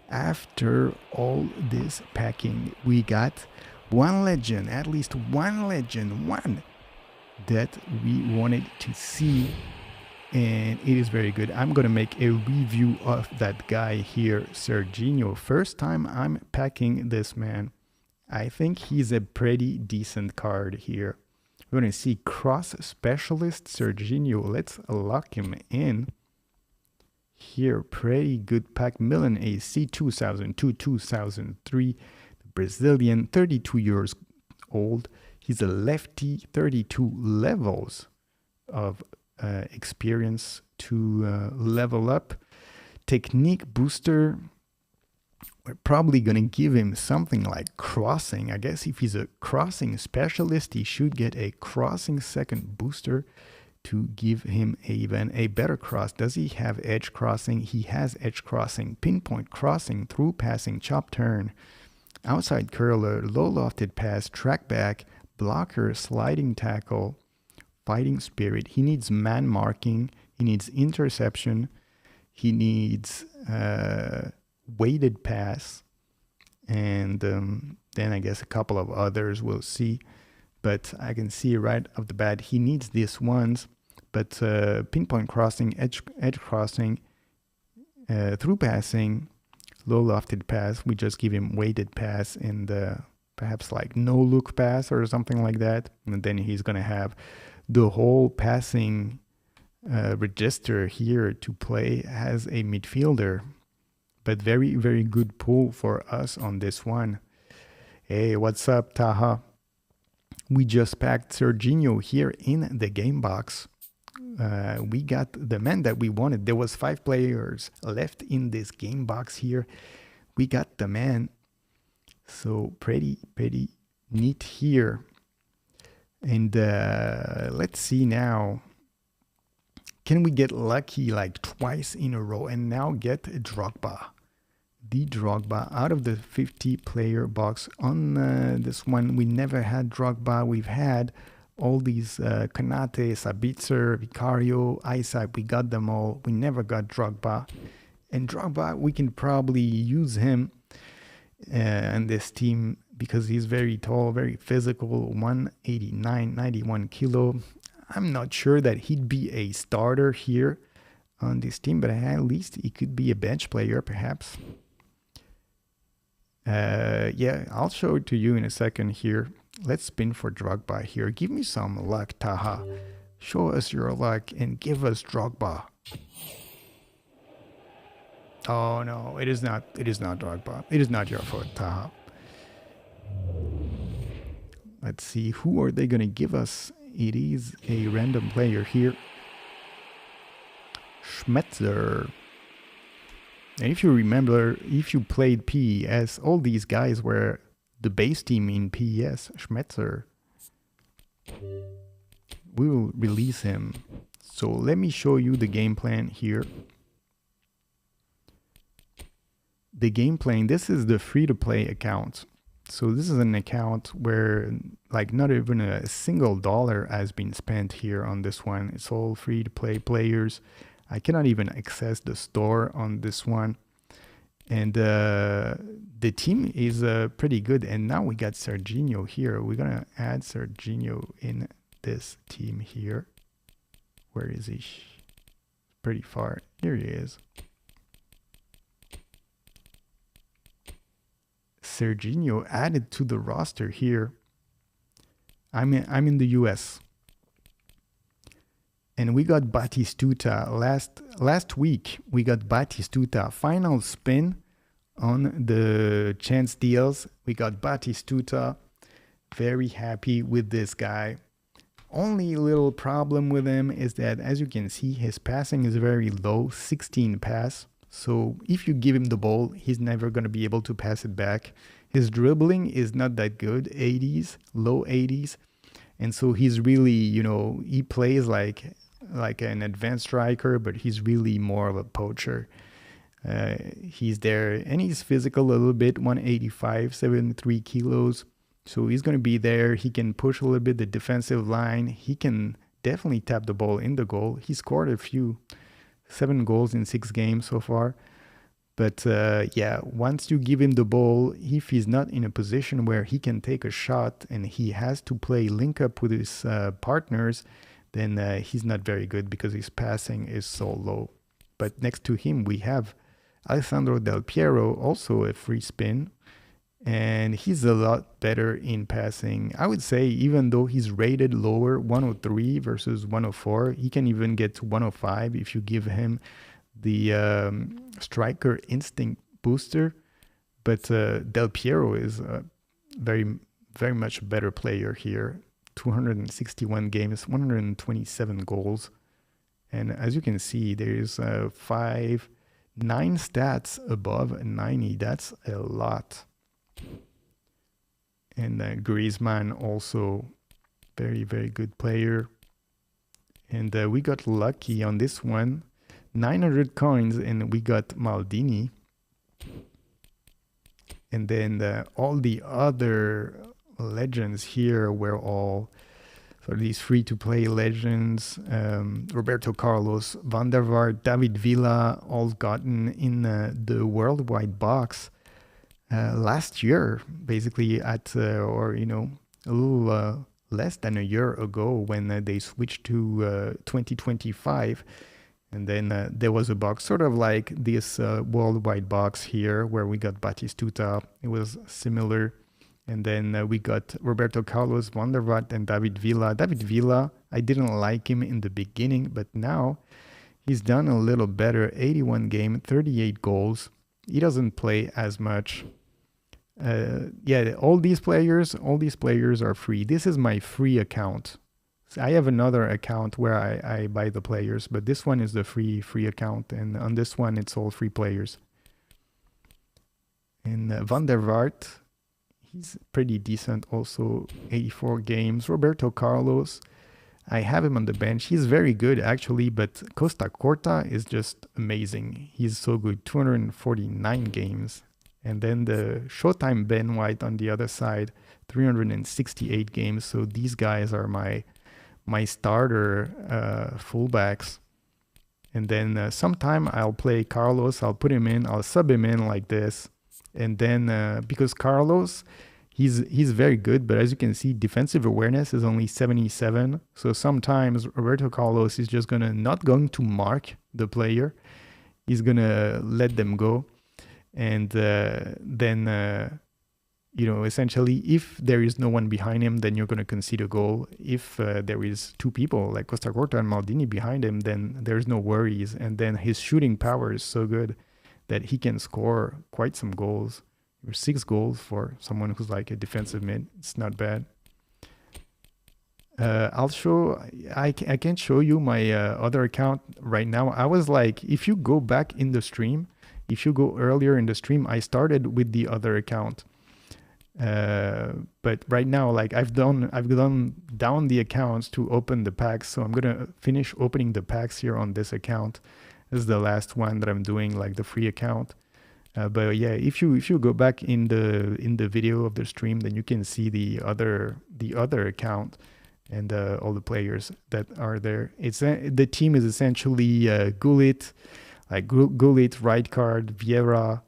after all this packing, we got one legend, at least one legend, one that we wanted to see. And it is very good. I'm going to make a review of that guy here, Serginho. First time I'm packing this man. I think he's a pretty decent card here. We're going to see cross specialist Serginho. Let's lock him in. Here, pretty good pack. Milan AC 2002, 2003. The Brazilian, 32 years old. He's a lefty, 32 levels of experience to level up. Technique booster. We're probably going to give him something like crossing. I guess if he's a crossing specialist, he should get a crossing second booster to give him even a better cross. Does he have edge crossing? He has edge crossing, pinpoint crossing, through passing, chop turn, outside curler, low lofted pass, track back, blocker, sliding tackle, fighting spirit. He needs man marking. He needs interception. He needs weighted pass. And then I guess a couple of others we'll see. But I can see right off the bat he needs these ones. But pinpoint crossing, edge crossing, through passing, low lofted pass. We just give him weighted pass and perhaps like no look pass or something like that. And then he's going to have the whole passing register here to play as a midfielder. But very, very good pull for us on this one. Hey, what's up, Taha? We just packed Serginho here in the game box. We got the man that we wanted. There was 5 players left in this game box here. We got the man. So pretty neat here. And let's see now. Can we get lucky like twice in a row and now get Drogba? The Drogba out of the 50 player box. On this one, we never had Drogba. We've had all these Konate, Sabitzer, Vicario, Isaac. We got them all. We never got Drogba. And Drogba, we can probably use him in this team because he's very tall, very physical, 189, 91 kilo. I'm not sure that he'd be a starter here on this team, but at least he could be a bench player, perhaps. Yeah, I'll show it to you in a second here. Let's spin for Drogba here. Give me some luck, Taha. Show us your luck and give us Drogba. Oh no, it is not Drogba. It is not your fault, Taha. Let's see, who are they going to give us? It is a random player here. Schmetzer. And if you remember, if you played PES, all these guys were the base team in PES. Schmetzer. We will release him. So let me show you the game plan here. The game plan, this is the free-to-play account. So this is an account where like not even a single dollar has been spent here on this one. It's all free-to-play players. I cannot even access the store on this one. And the team is pretty good. And now we got Serginho here. We're going to add Serginho in this team here. Where is he? Pretty far. Here he is. Serginho added to the roster here. I'm in the US. And we got Batistuta last week. We got Batistuta final spin on the chance deals. We got Batistuta. Very happy with this guy. Only little problem with him is that, as you can see, his passing is very low, 16 pass. So if you give him the ball, he's never going to be able to pass it back. His dribbling is not that good, 80s, low 80s. And so he's really, he plays like an advanced striker, but he's really more of a poacher. He's there, and he's physical a little bit, 185, 73 kilos. So he's going to be there. He can push a little bit the defensive line. He can definitely tap the ball in the goal. He scored a few, 7 goals in 6 games so far. But yeah, once you give him the ball, if he's not in a position where he can take a shot and he has to play link up with his partners, then he's not very good because his passing is so low. But next to him, we have Alessandro Del Piero, also a free spin. And he's a lot better in passing. I would say even though he's rated lower, 103 versus 104, he can even get to 105 if you give him the striker instinct booster. But Del Piero is a very, very much better player here. 261 games, 127 goals. And as you can see, there's 9 stats above 90. That's a lot. And Griezmann also very, very good player. And we got lucky on this one. 900 coins, and we got Maldini. And then all the other legends here were all for these free-to-play legends. Roberto Carlos, Van der Vaart, David Villa, all gotten in the worldwide box last year, basically at, or, a little less than a year ago when they switched to 2025. And then there was a box sort of like this worldwide box here where we got Batistuta. It was similar. And then we got Roberto Carlos, Van der Vaart, and David Villa. David Villa, I didn't like him in the beginning, but now he's done a little better. 81 game, 38 goals. He doesn't play as much. Yeah, all these players are free. This is my free account. So I have another account where I buy the players, but this one is the free account, and on this one it's all free players. And Van der Vaart, he's pretty decent also, 84 games. Roberto Carlos, I have him on the bench. He's very good actually, but Costa Corta is just amazing. He's so good, 249 games. And then the Showtime Ben White on the other side, 368 games. So these guys are my starter fullbacks. And then sometime I'll play Carlos. I'll put him in. I'll sub him in like this. And then because Carlos, he's very good, but as you can see, defensive awareness is only 77. So sometimes Roberto Carlos is just not going to mark the player. He's gonna let them go. And then essentially, if there is no one behind him, then you're going to concede a goal. If there is two people like Costa Corta and Maldini behind him, then there's no worries. And then his shooting power is so good that he can score quite some goals. 6 goals for someone who's like a defensive mid. It's not bad. I can't show you my other account right now. I was like, if you go back in the stream, if you go earlier in the stream, I started with the other account. But right now, like I've done down the accounts to open the packs. So I'm gonna finish opening the packs here on this account. This is the last one that I'm doing, like the free account. But yeah, if you go back in the video of the stream, then you can see the other account and all the players that are there. It's the team is essentially Gullit, like Gullit, right card, Vieira.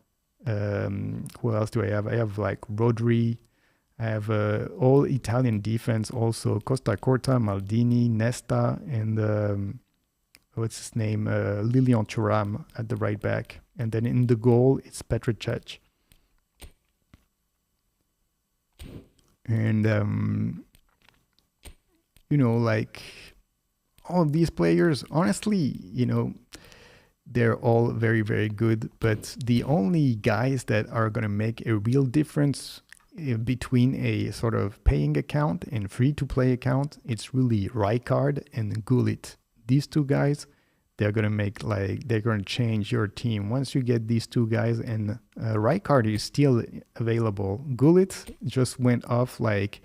Who else do I have? I have like Rodri. I have all Italian defense also. Costa Corta, Maldini, Nesta, and what's his name? Lilian Thuram at the right back. And then in the goal, it's Petricec. And, like all of these players, honestly, they're all very, very good. But the only guys that are going to make a real difference between a sort of paying account and free-to-play account, it's really Rijkaard and Gullit. These two guys, they're going to change your team. Once you get these two guys, and Rijkaard is still available. Gullit just went off like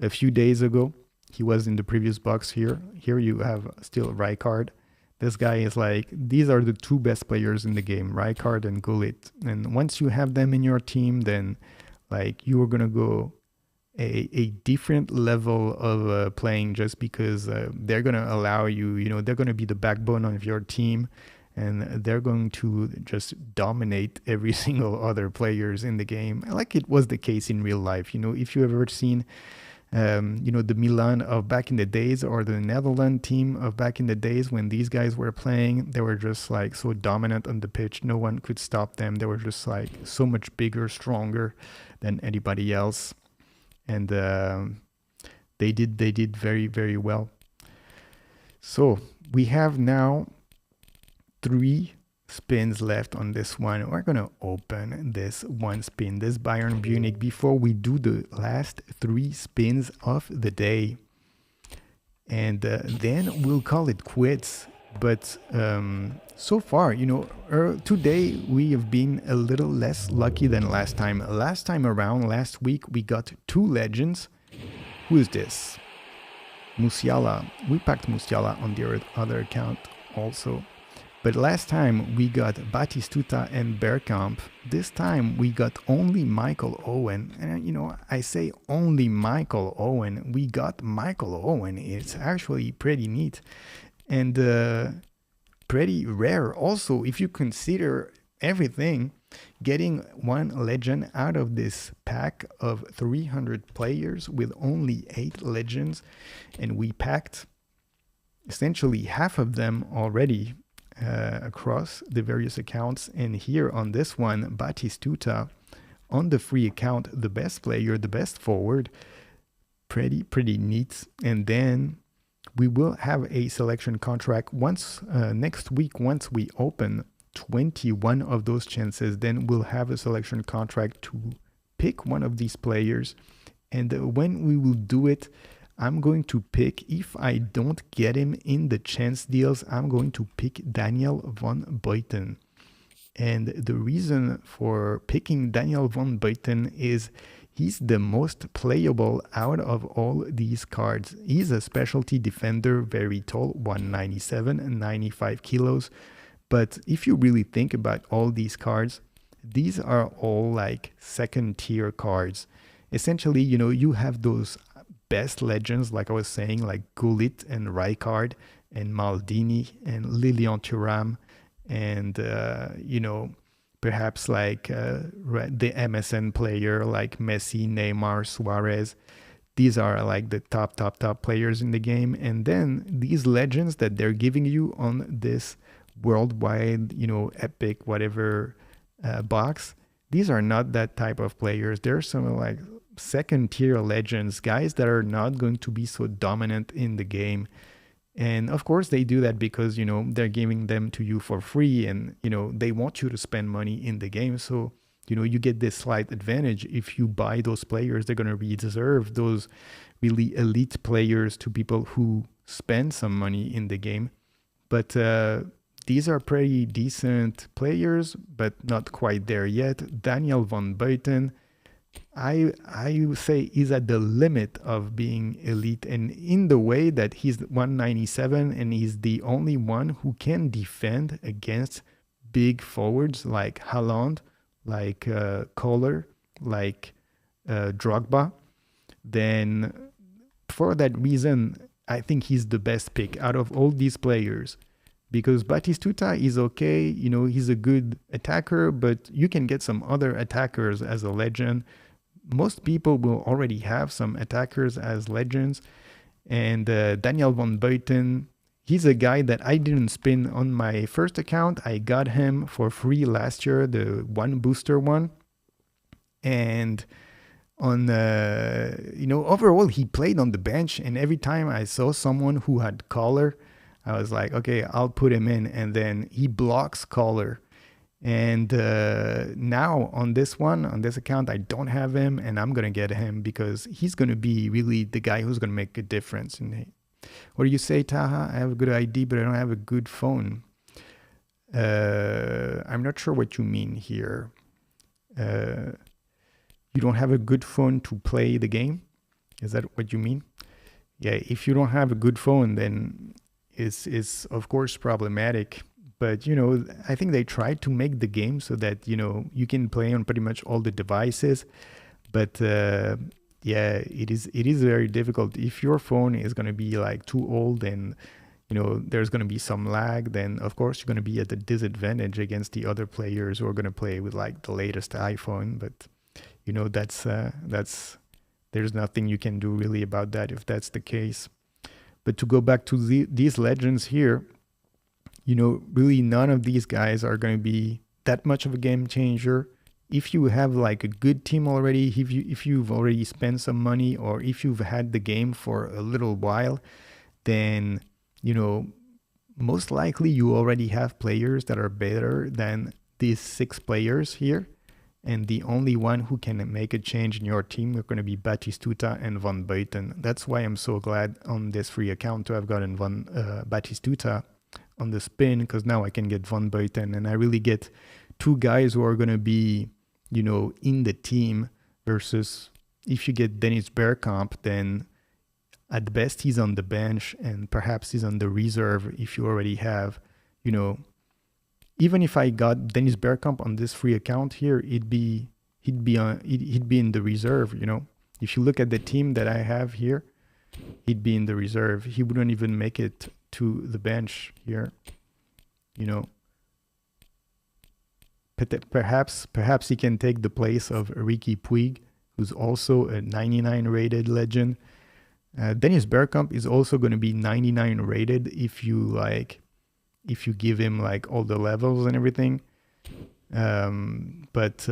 a few days ago. He was in the previous box here. Here you have still Rijkaard. This guy is like, these are the two best players in the game, Rijkaard and Gullit. And once you have them in your team, then like you are going to go a different level of playing, just because they're going to allow you, they're going to be the backbone of your team, and they're going to just dominate every single other players in the game, like it was the case in real life. If you've ever seen the Milan of back in the days, or the Netherlands team of back in the days when these guys were playing, they were just like so dominant on the pitch. No one could stop them. They were just like so much bigger, stronger than anybody else. And they did very, very well. So we have now 3 spins left on this one. We're gonna open this one spin, this Bayern Munich, before we do the last 3 spins of the day, and then we'll call it quits. But so far, today we have been a little less lucky than last time. Last week, we got 2 legends. Who is this? Musiala. We packed Musiala on the other account also. But last time we got Batistuta and Bergkamp. This time we got only Michael Owen. And I say only Michael Owen. We got Michael Owen. It's actually pretty neat. And pretty rare also, if you consider everything. Getting 1 legend out of this pack of 300 players with only 8 legends. And we packed essentially half of them already across the various accounts. And here on this one, Batistuta on the free account, the best player, the best forward. Pretty neat. And then we will have a selection contract once next week. Once we open 21 of those chances, then we'll have a selection contract to pick one of these players. And when we will do it, I'm going to pick, if I don't get him in the chance deals, I'm going to pick Daniel van Buiten. And the reason for picking Daniel van Buiten is he's the most playable out of all these cards. He's a specialty defender, very tall, 197 and 95 kilos. But if you really think about all these cards, these are all like second tier cards. Essentially, you have those best legends, like I was saying, like Gullit and Rijkaard and Maldini and Lilian Thuram and, perhaps like the MSN player like Messi, Neymar, Suarez. These are like the top players in the game. And then these legends that they're giving you on this worldwide, epic, whatever box, these are not that type of players. They're some like second tier legends, guys that are not going to be so dominant in the game. And of course they do that because, they're giving them to you for free and, they want you to spend money in the game. So, you get this slight advantage. If you buy those players, they're going to reserve those really elite players to people who spend some money in the game. But these are pretty decent players, but not quite there yet. Daniel van Buiten, I would say is at the limit of being elite, and in the way that he's 197 and he's the only one who can defend against big forwards like Haaland, like Kohler, like Drogba. Then for that reason, I think he's the best pick out of all these players. Because Batistuta is okay, he's a good attacker, but you can get some other attackers as a legend. Most people will already have some attackers as legends. And Daniel van Buiten, he's a guy that I didn't spin on my first account. I got him for free last year, the one booster one. And on, overall, he played on the bench. And every time I saw someone who had Collar, I was like, okay, I'll put him in. And then he blocks Collar. And now on this account, I don't have him, and I'm going to get him because he's going to be really the guy who's going to make a difference. And what do you say, Taha? I have a good ID, but I don't have a good phone. I'm not sure what you mean here. You don't have a good phone to play the game? Is that what you mean? Yeah, if you don't have a good phone, then it's of course problematic. But, I think they tried to make the game so that, you can play on pretty much all the devices. But, it is very difficult. If your phone is going to be like too old and, there's going to be some lag, then of course you're going to be at a disadvantage against the other players who are going to play with like the latest iPhone. But, that's there's nothing you can do really about that if that's the case. But to go back to these legends here, really none of these guys are going to be that much of a game changer. If you have like a good team already, if you've already spent some money, or if you've had the game for a little while, then, most likely you already have players that are better than these 6 players here. And the only one who can make a change in your team are going to be Batistuta and Van Buiten. That's why I'm so glad on this free account to have gotten Batistuta on the spin, because now I can get Van Buiten, and I really get 2 guys who are going to be, in the team, versus if you get Dennis Bergkamp, then at best he's on the bench, and perhaps he's on the reserve if you already have, even if I got Dennis Bergkamp on this free account here, he'd be in the reserve, If you look at the team that I have here, he'd be in the reserve. He wouldn't even make it to the bench here, Perhaps he can take the place of Ricky Puig, who's also a 99 rated legend. Dennis Bergkamp is also going to be 99 rated if you give him like all the levels and everything. But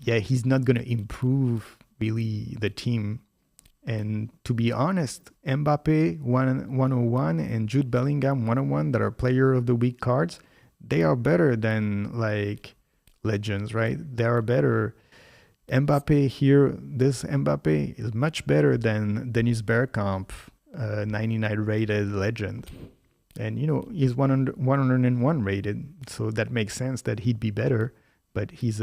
he's not going to improve really the team. And to be honest, Mbappe 101 and Jude Bellingham 101 that are player of the week cards, they are better than like legends, right? They are better. Mbappe here, this Mbappe is much better than Dennis Bergkamp, 99 rated legend. And, you know, he's 101 rated, so that makes sense that he'd be better. But he's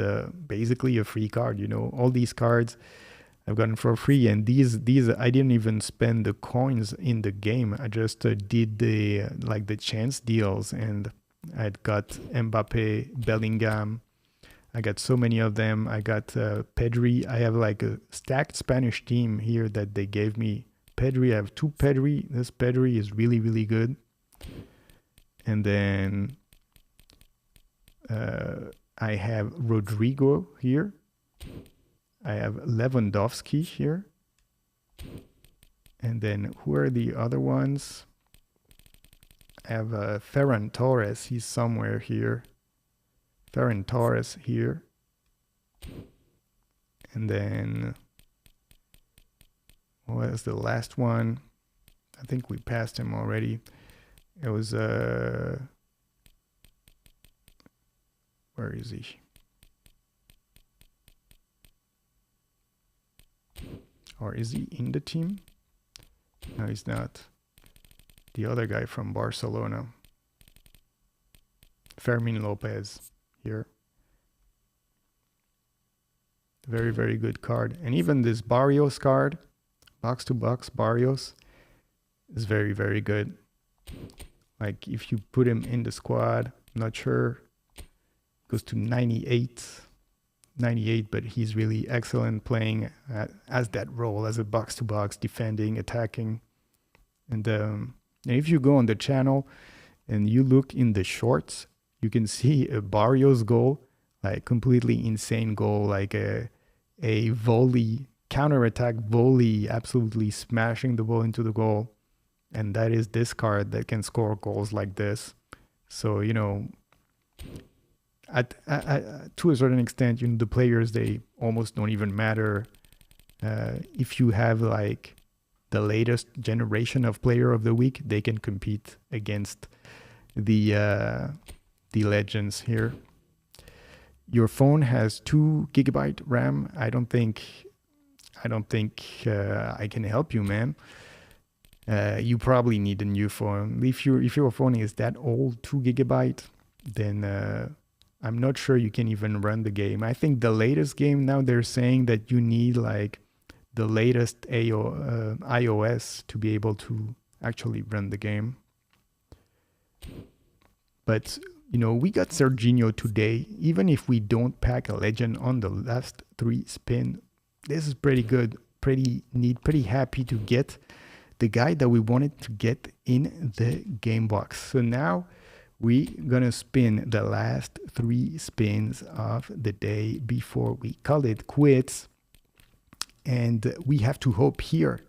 basically a free card, you know. All these cards I've gotten for free, and these I didn't even spend the coins in the game. I just did the chance deals, and I'd got Mbappe, Bellingham. I got so many of them. I got Pedri. I have like a stacked Spanish team here that they gave me. Pedri, I have 2 Pedri. This Pedri is really, really good. And then I have Rodrigo here. I have Lewandowski here. And then who are the other ones? I have Ferran Torres. He's somewhere here. Ferran Torres here. And then what is the last one? I think we passed him already. It was where is he? Or is he in the team? No, he's not. The other guy from Barcelona. Fermin Lopez here. Very, very good card. And even this Barrios card, box to box Barrios, is very, very good. Like if you put him in the squad, I'm not sure, goes to 98, but he's really excellent playing as that role, as a box to box, defending, attacking. And if you go on the channel and you look in the shorts, you can see a Barrios goal, like completely insane goal, like a volley, counter-attack volley, absolutely smashing the ball into the goal. And that is this card that can score goals like this. So, you know, to a certain extent, you know, the players, they almost don't even matter. If you have like the latest generation of player of the week, they can compete against the legends here. Your phone has 2 GB RAM. I don't think I can help you, man. You probably need a new phone. If your phone is that old, 2 GB, then I'm not sure you can even run the game. I think the latest game now, they're saying that you need like the latest iOS to be able to actually run the game. But you know, we got Serginho today. Even if we don't pack a legend on the last 3 spin, this is pretty good, pretty neat, pretty happy to get the guy that we wanted to get in the game box. So now we're gonna spin the last 3 spins of the day before we call it quits. And we have to hope here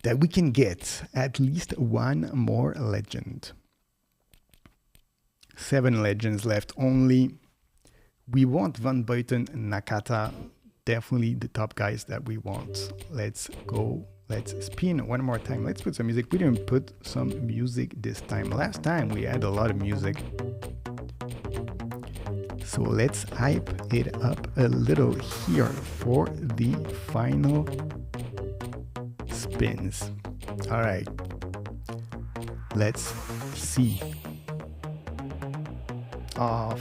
that we can get at least 1 more legend. 7 legends left only. We want Van Buiten and Nakata, definitely the top guys that we want. Let's go. Let's spin one more time. Let's put some music. We didn't put some music this time. Last time we had a lot of music. So let's hype it up a little here for the final spins. All right. Let's see.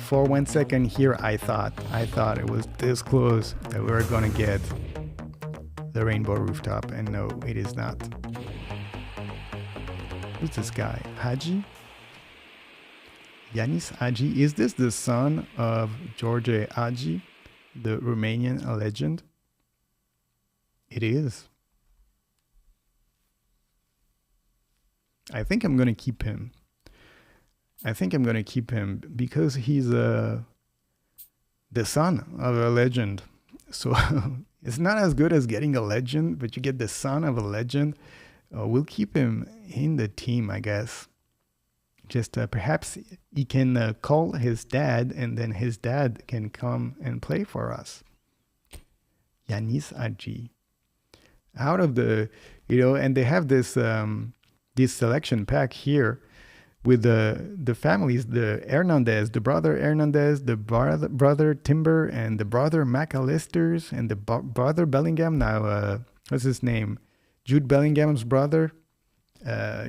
For 1 second here, I thought it was this close that we were gonna get the rainbow rooftop, and no, it is not. Who's this guy? Hadji? Yanis Hadji? Is this the son of George Hadji, the Romanian legend? It is. I think I'm gonna keep him. Because he's the son of a legend. So it's not as good as getting a legend, but you get the son of a legend. We'll keep him in the team, I guess. Just perhaps he can call his dad, and then his dad can come and play for us. Yanis Hadji. Out of the, you know, and they have this this selection pack here with the families, the Hernandez, the brother Hernandez, the brother Timber, and the brother McAllisters, and the brother Bellingham. Now, what's his name? Jude Bellingham's brother,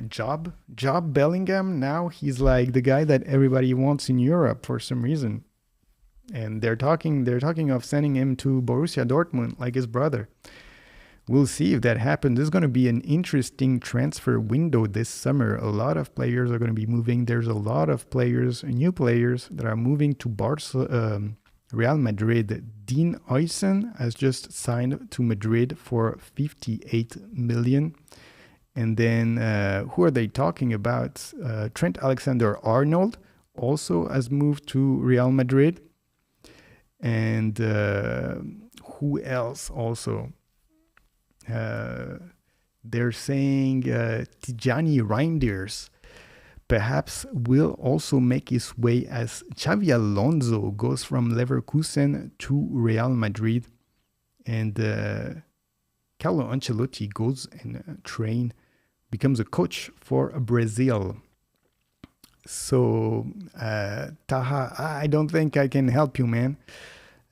Job Bellingham. Now he's like the guy that everybody wants in Europe for some reason, and they're talking of sending him to Borussia Dortmund like his brother. We'll see if that happens. This is going to be an interesting transfer window this summer. A lot of players are going to be moving. There's a lot of players, new players, that are moving to Real Madrid. Dean Huysen has just signed to Madrid for 58 million. And then who are they talking about? Trent Alexander-Arnold also has moved to Real Madrid. And who else also? They're saying Tijani Reinders perhaps will also make his way as Xavi Alonso goes from Leverkusen to Real Madrid, and Carlo Ancelotti goes and becomes a coach for Brazil. So Taha, I don't think I can help you, man.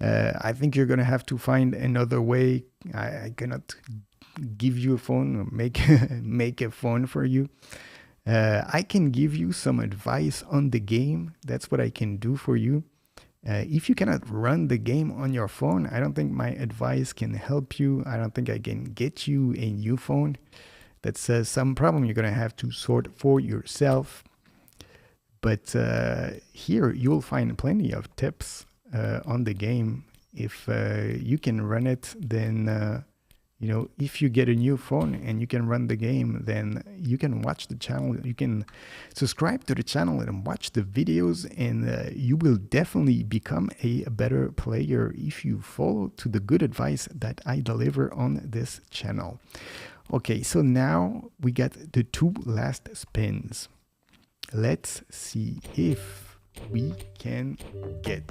I think you're gonna have to find another way. I cannot give you a phone or make a phone for you. I can give you some advice on the game. That's what I can do for you. If you cannot run the game on your phone, I don't think my advice can help you. I don't think I can get you a new phone. That's some problem you're gonna have to sort for yourself. But here you'll find plenty of tips on the game. If you can run it, then if you get a new phone and you can run the game, then you can watch the channel. You can subscribe to the channel and watch the videos, and you will definitely become a better player if you follow to the good advice that I deliver on this channel. Okay, so now we got the two last spins. Let's see if we can get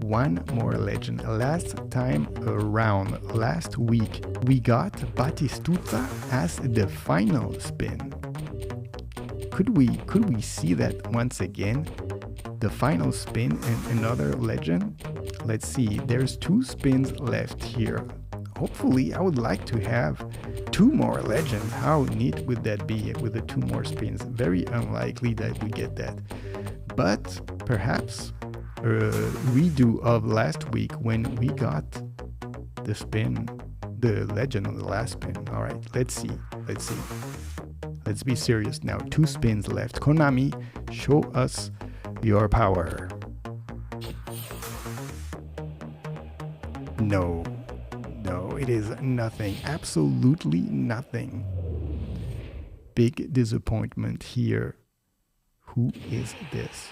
one more legend. Last time around, last week, we got Batistuta as the final spin. Could we see that once again? The final spin and another legend? Let's see, there's two spins left here. Hopefully, I would like to have two more legends. How neat would that be with the two more spins? Very unlikely that we get that. But perhaps a redo of last week when we got the spin, the legend on the last spin. All right, let's see. Let's be serious now. Two spins left. Konami, show us your power. No, it is nothing. Absolutely nothing. Big disappointment here. Who is this?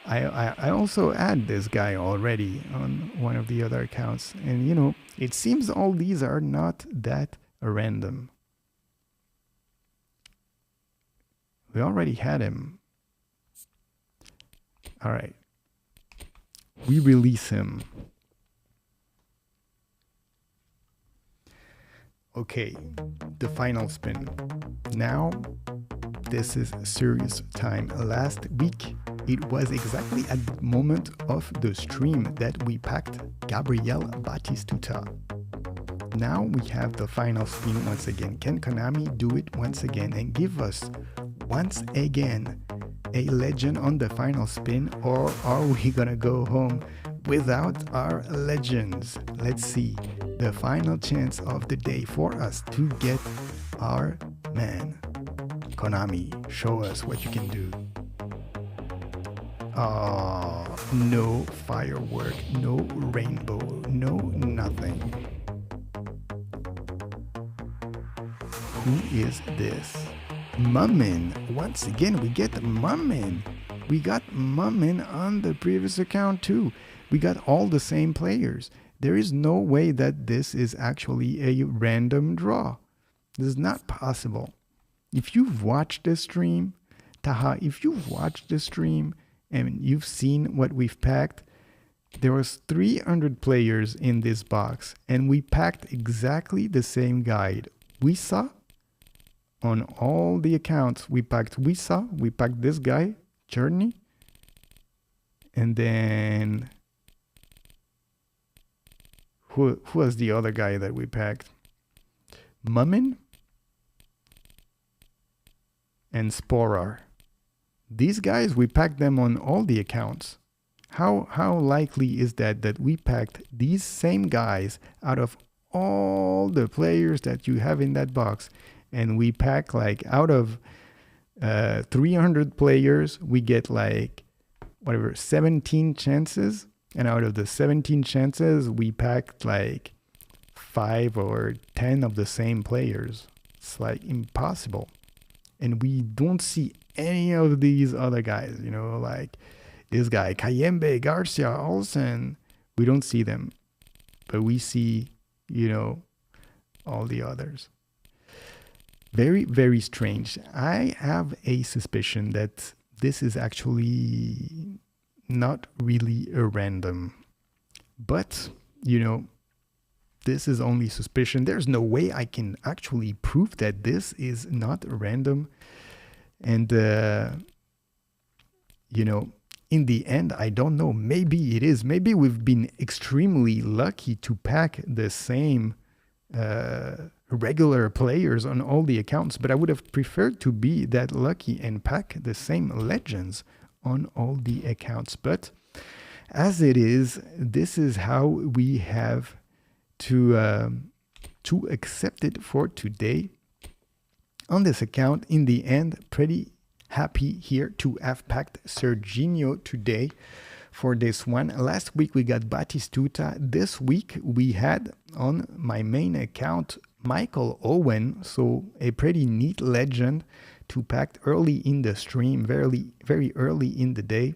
I also add this guy already on one of the other accounts, and it seems all these are not that random. We already had him. All right. We release him. Okay, the final spin. Now, this is serious time. Last week, it was exactly at the moment of the stream that we packed Gabriel Batistuta. Now we have the final spin once again. Can Konami do it once again and give us once again a legend on the final spin, or are we gonna go home without our legends? Let's see. The final chance of the day for us to get our man. Konami, show us what you can do. No firework, no rainbow, no nothing. Who is this? Mummin. Once again, we get Mummin. We got Mummin on the previous account too. We got all the same players. There is no way that this is actually a random draw. This is not possible. If you've watched this stream, Taha, if you've watched this stream and you've seen what we've packed, there was 300 players in this box and we packed exactly the same guide. We saw on all the accounts. We packed Wisa, we packed this guy, Journey, and then who was the other guy that we packed? Mummin and Sporar. These guys, we packed them on all the accounts. How likely is that we packed these same guys out of all the players that you have in that box, and we pack like out of 300 players, we get like 17 chances, and out of the 17 chances, we packed like 5 or 10 of the same players. It's like impossible. And we don't see any of these other guys, like this guy, Kayembe, Garcia, Olsen. We don't see them, but we see, all the others. Very, very strange. I have a suspicion that this is actually not really a random, but, this is only suspicion. There's no way I can actually prove that this is not random. And, in the end, I don't know. Maybe it is. Maybe we've been extremely lucky to pack the same regular players on all the accounts, but I would have preferred to be that lucky and pack the same legends on all the accounts. But as it is, this is how we have to accept it for today. On this account, in the end, pretty happy here to have packed Serginho today for this one. Last week we got Batistuta. This week we had on my main account Michael Owen, so a pretty neat legend to pack early in the stream, very, very early in the day.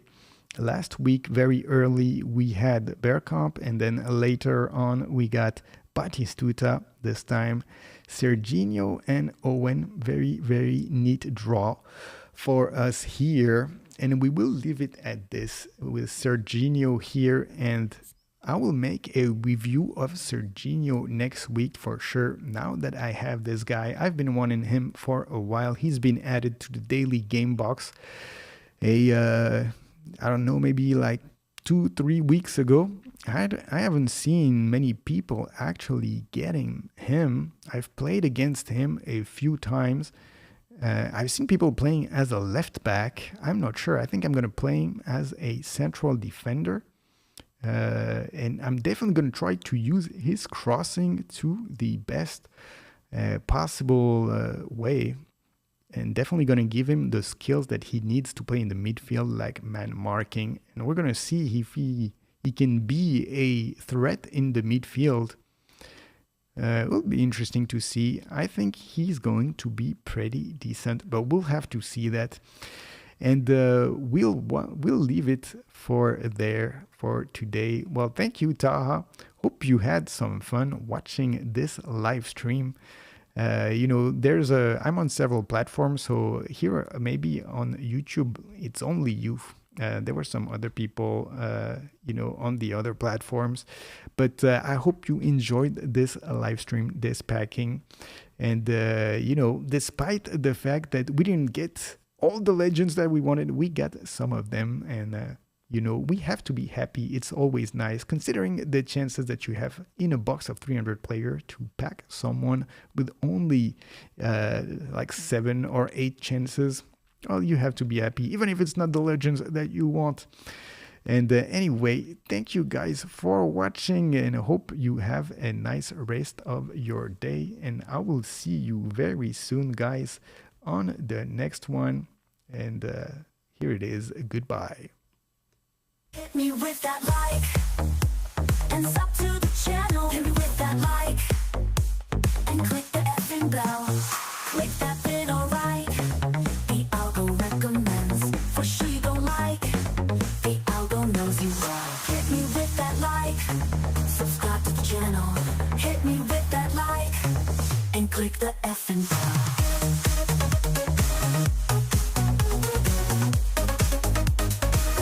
Last week, very early, we had Bergkamp, and then later on we got Batistuta. This time Serginho and Owen. Very, very neat draw for us here, and we will leave it at this with Serginho here, and I will make a review of Serginho next week for sure. Now that I have this guy, I've been wanting him for a while. He's been added to the daily game box I don't know, maybe like 2-3 weeks ago. I haven't seen many people actually getting him. I've played against him a few times. I've seen people playing as a left back. I'm not sure. I think I'm going to play him as a central defender. And I'm definitely going to try to use his crossing to the best possible way. And definitely going to give him the skills that he needs to play in the midfield, like man marking. And we're going to see if he can be a threat in the midfield. It will be interesting to see. I think he's going to be pretty decent, but we'll have to see that. And we'll leave it for there for today. Well, thank you, Taha. Hope you had some fun watching this live stream. I'm on several platforms, so here maybe on YouTube it's only you. There were some other people, on the other platforms, but I hope you enjoyed this live stream, this packing, and despite the fact that we didn't get all the legends that we wanted, we got some of them, and we have to be happy. It's always nice, considering the chances that you have in a box of 300 players to pack someone with only like 7 or 8 chances. Well, you have to be happy, even if it's not the legends that you want. And anyway, thank you guys for watching, and I hope you have a nice rest of your day. And I will see you very soon, guys, on the next one. And here it is. Goodbye. Hit me with that like, and sub to the channel. Hit me with that like, and click the effing bell. Click that bit, alright. The algo recommends, for sure you gon' like. The algo knows you well. Hit me with that like, subscribe to the channel. Hit me with that like, and click the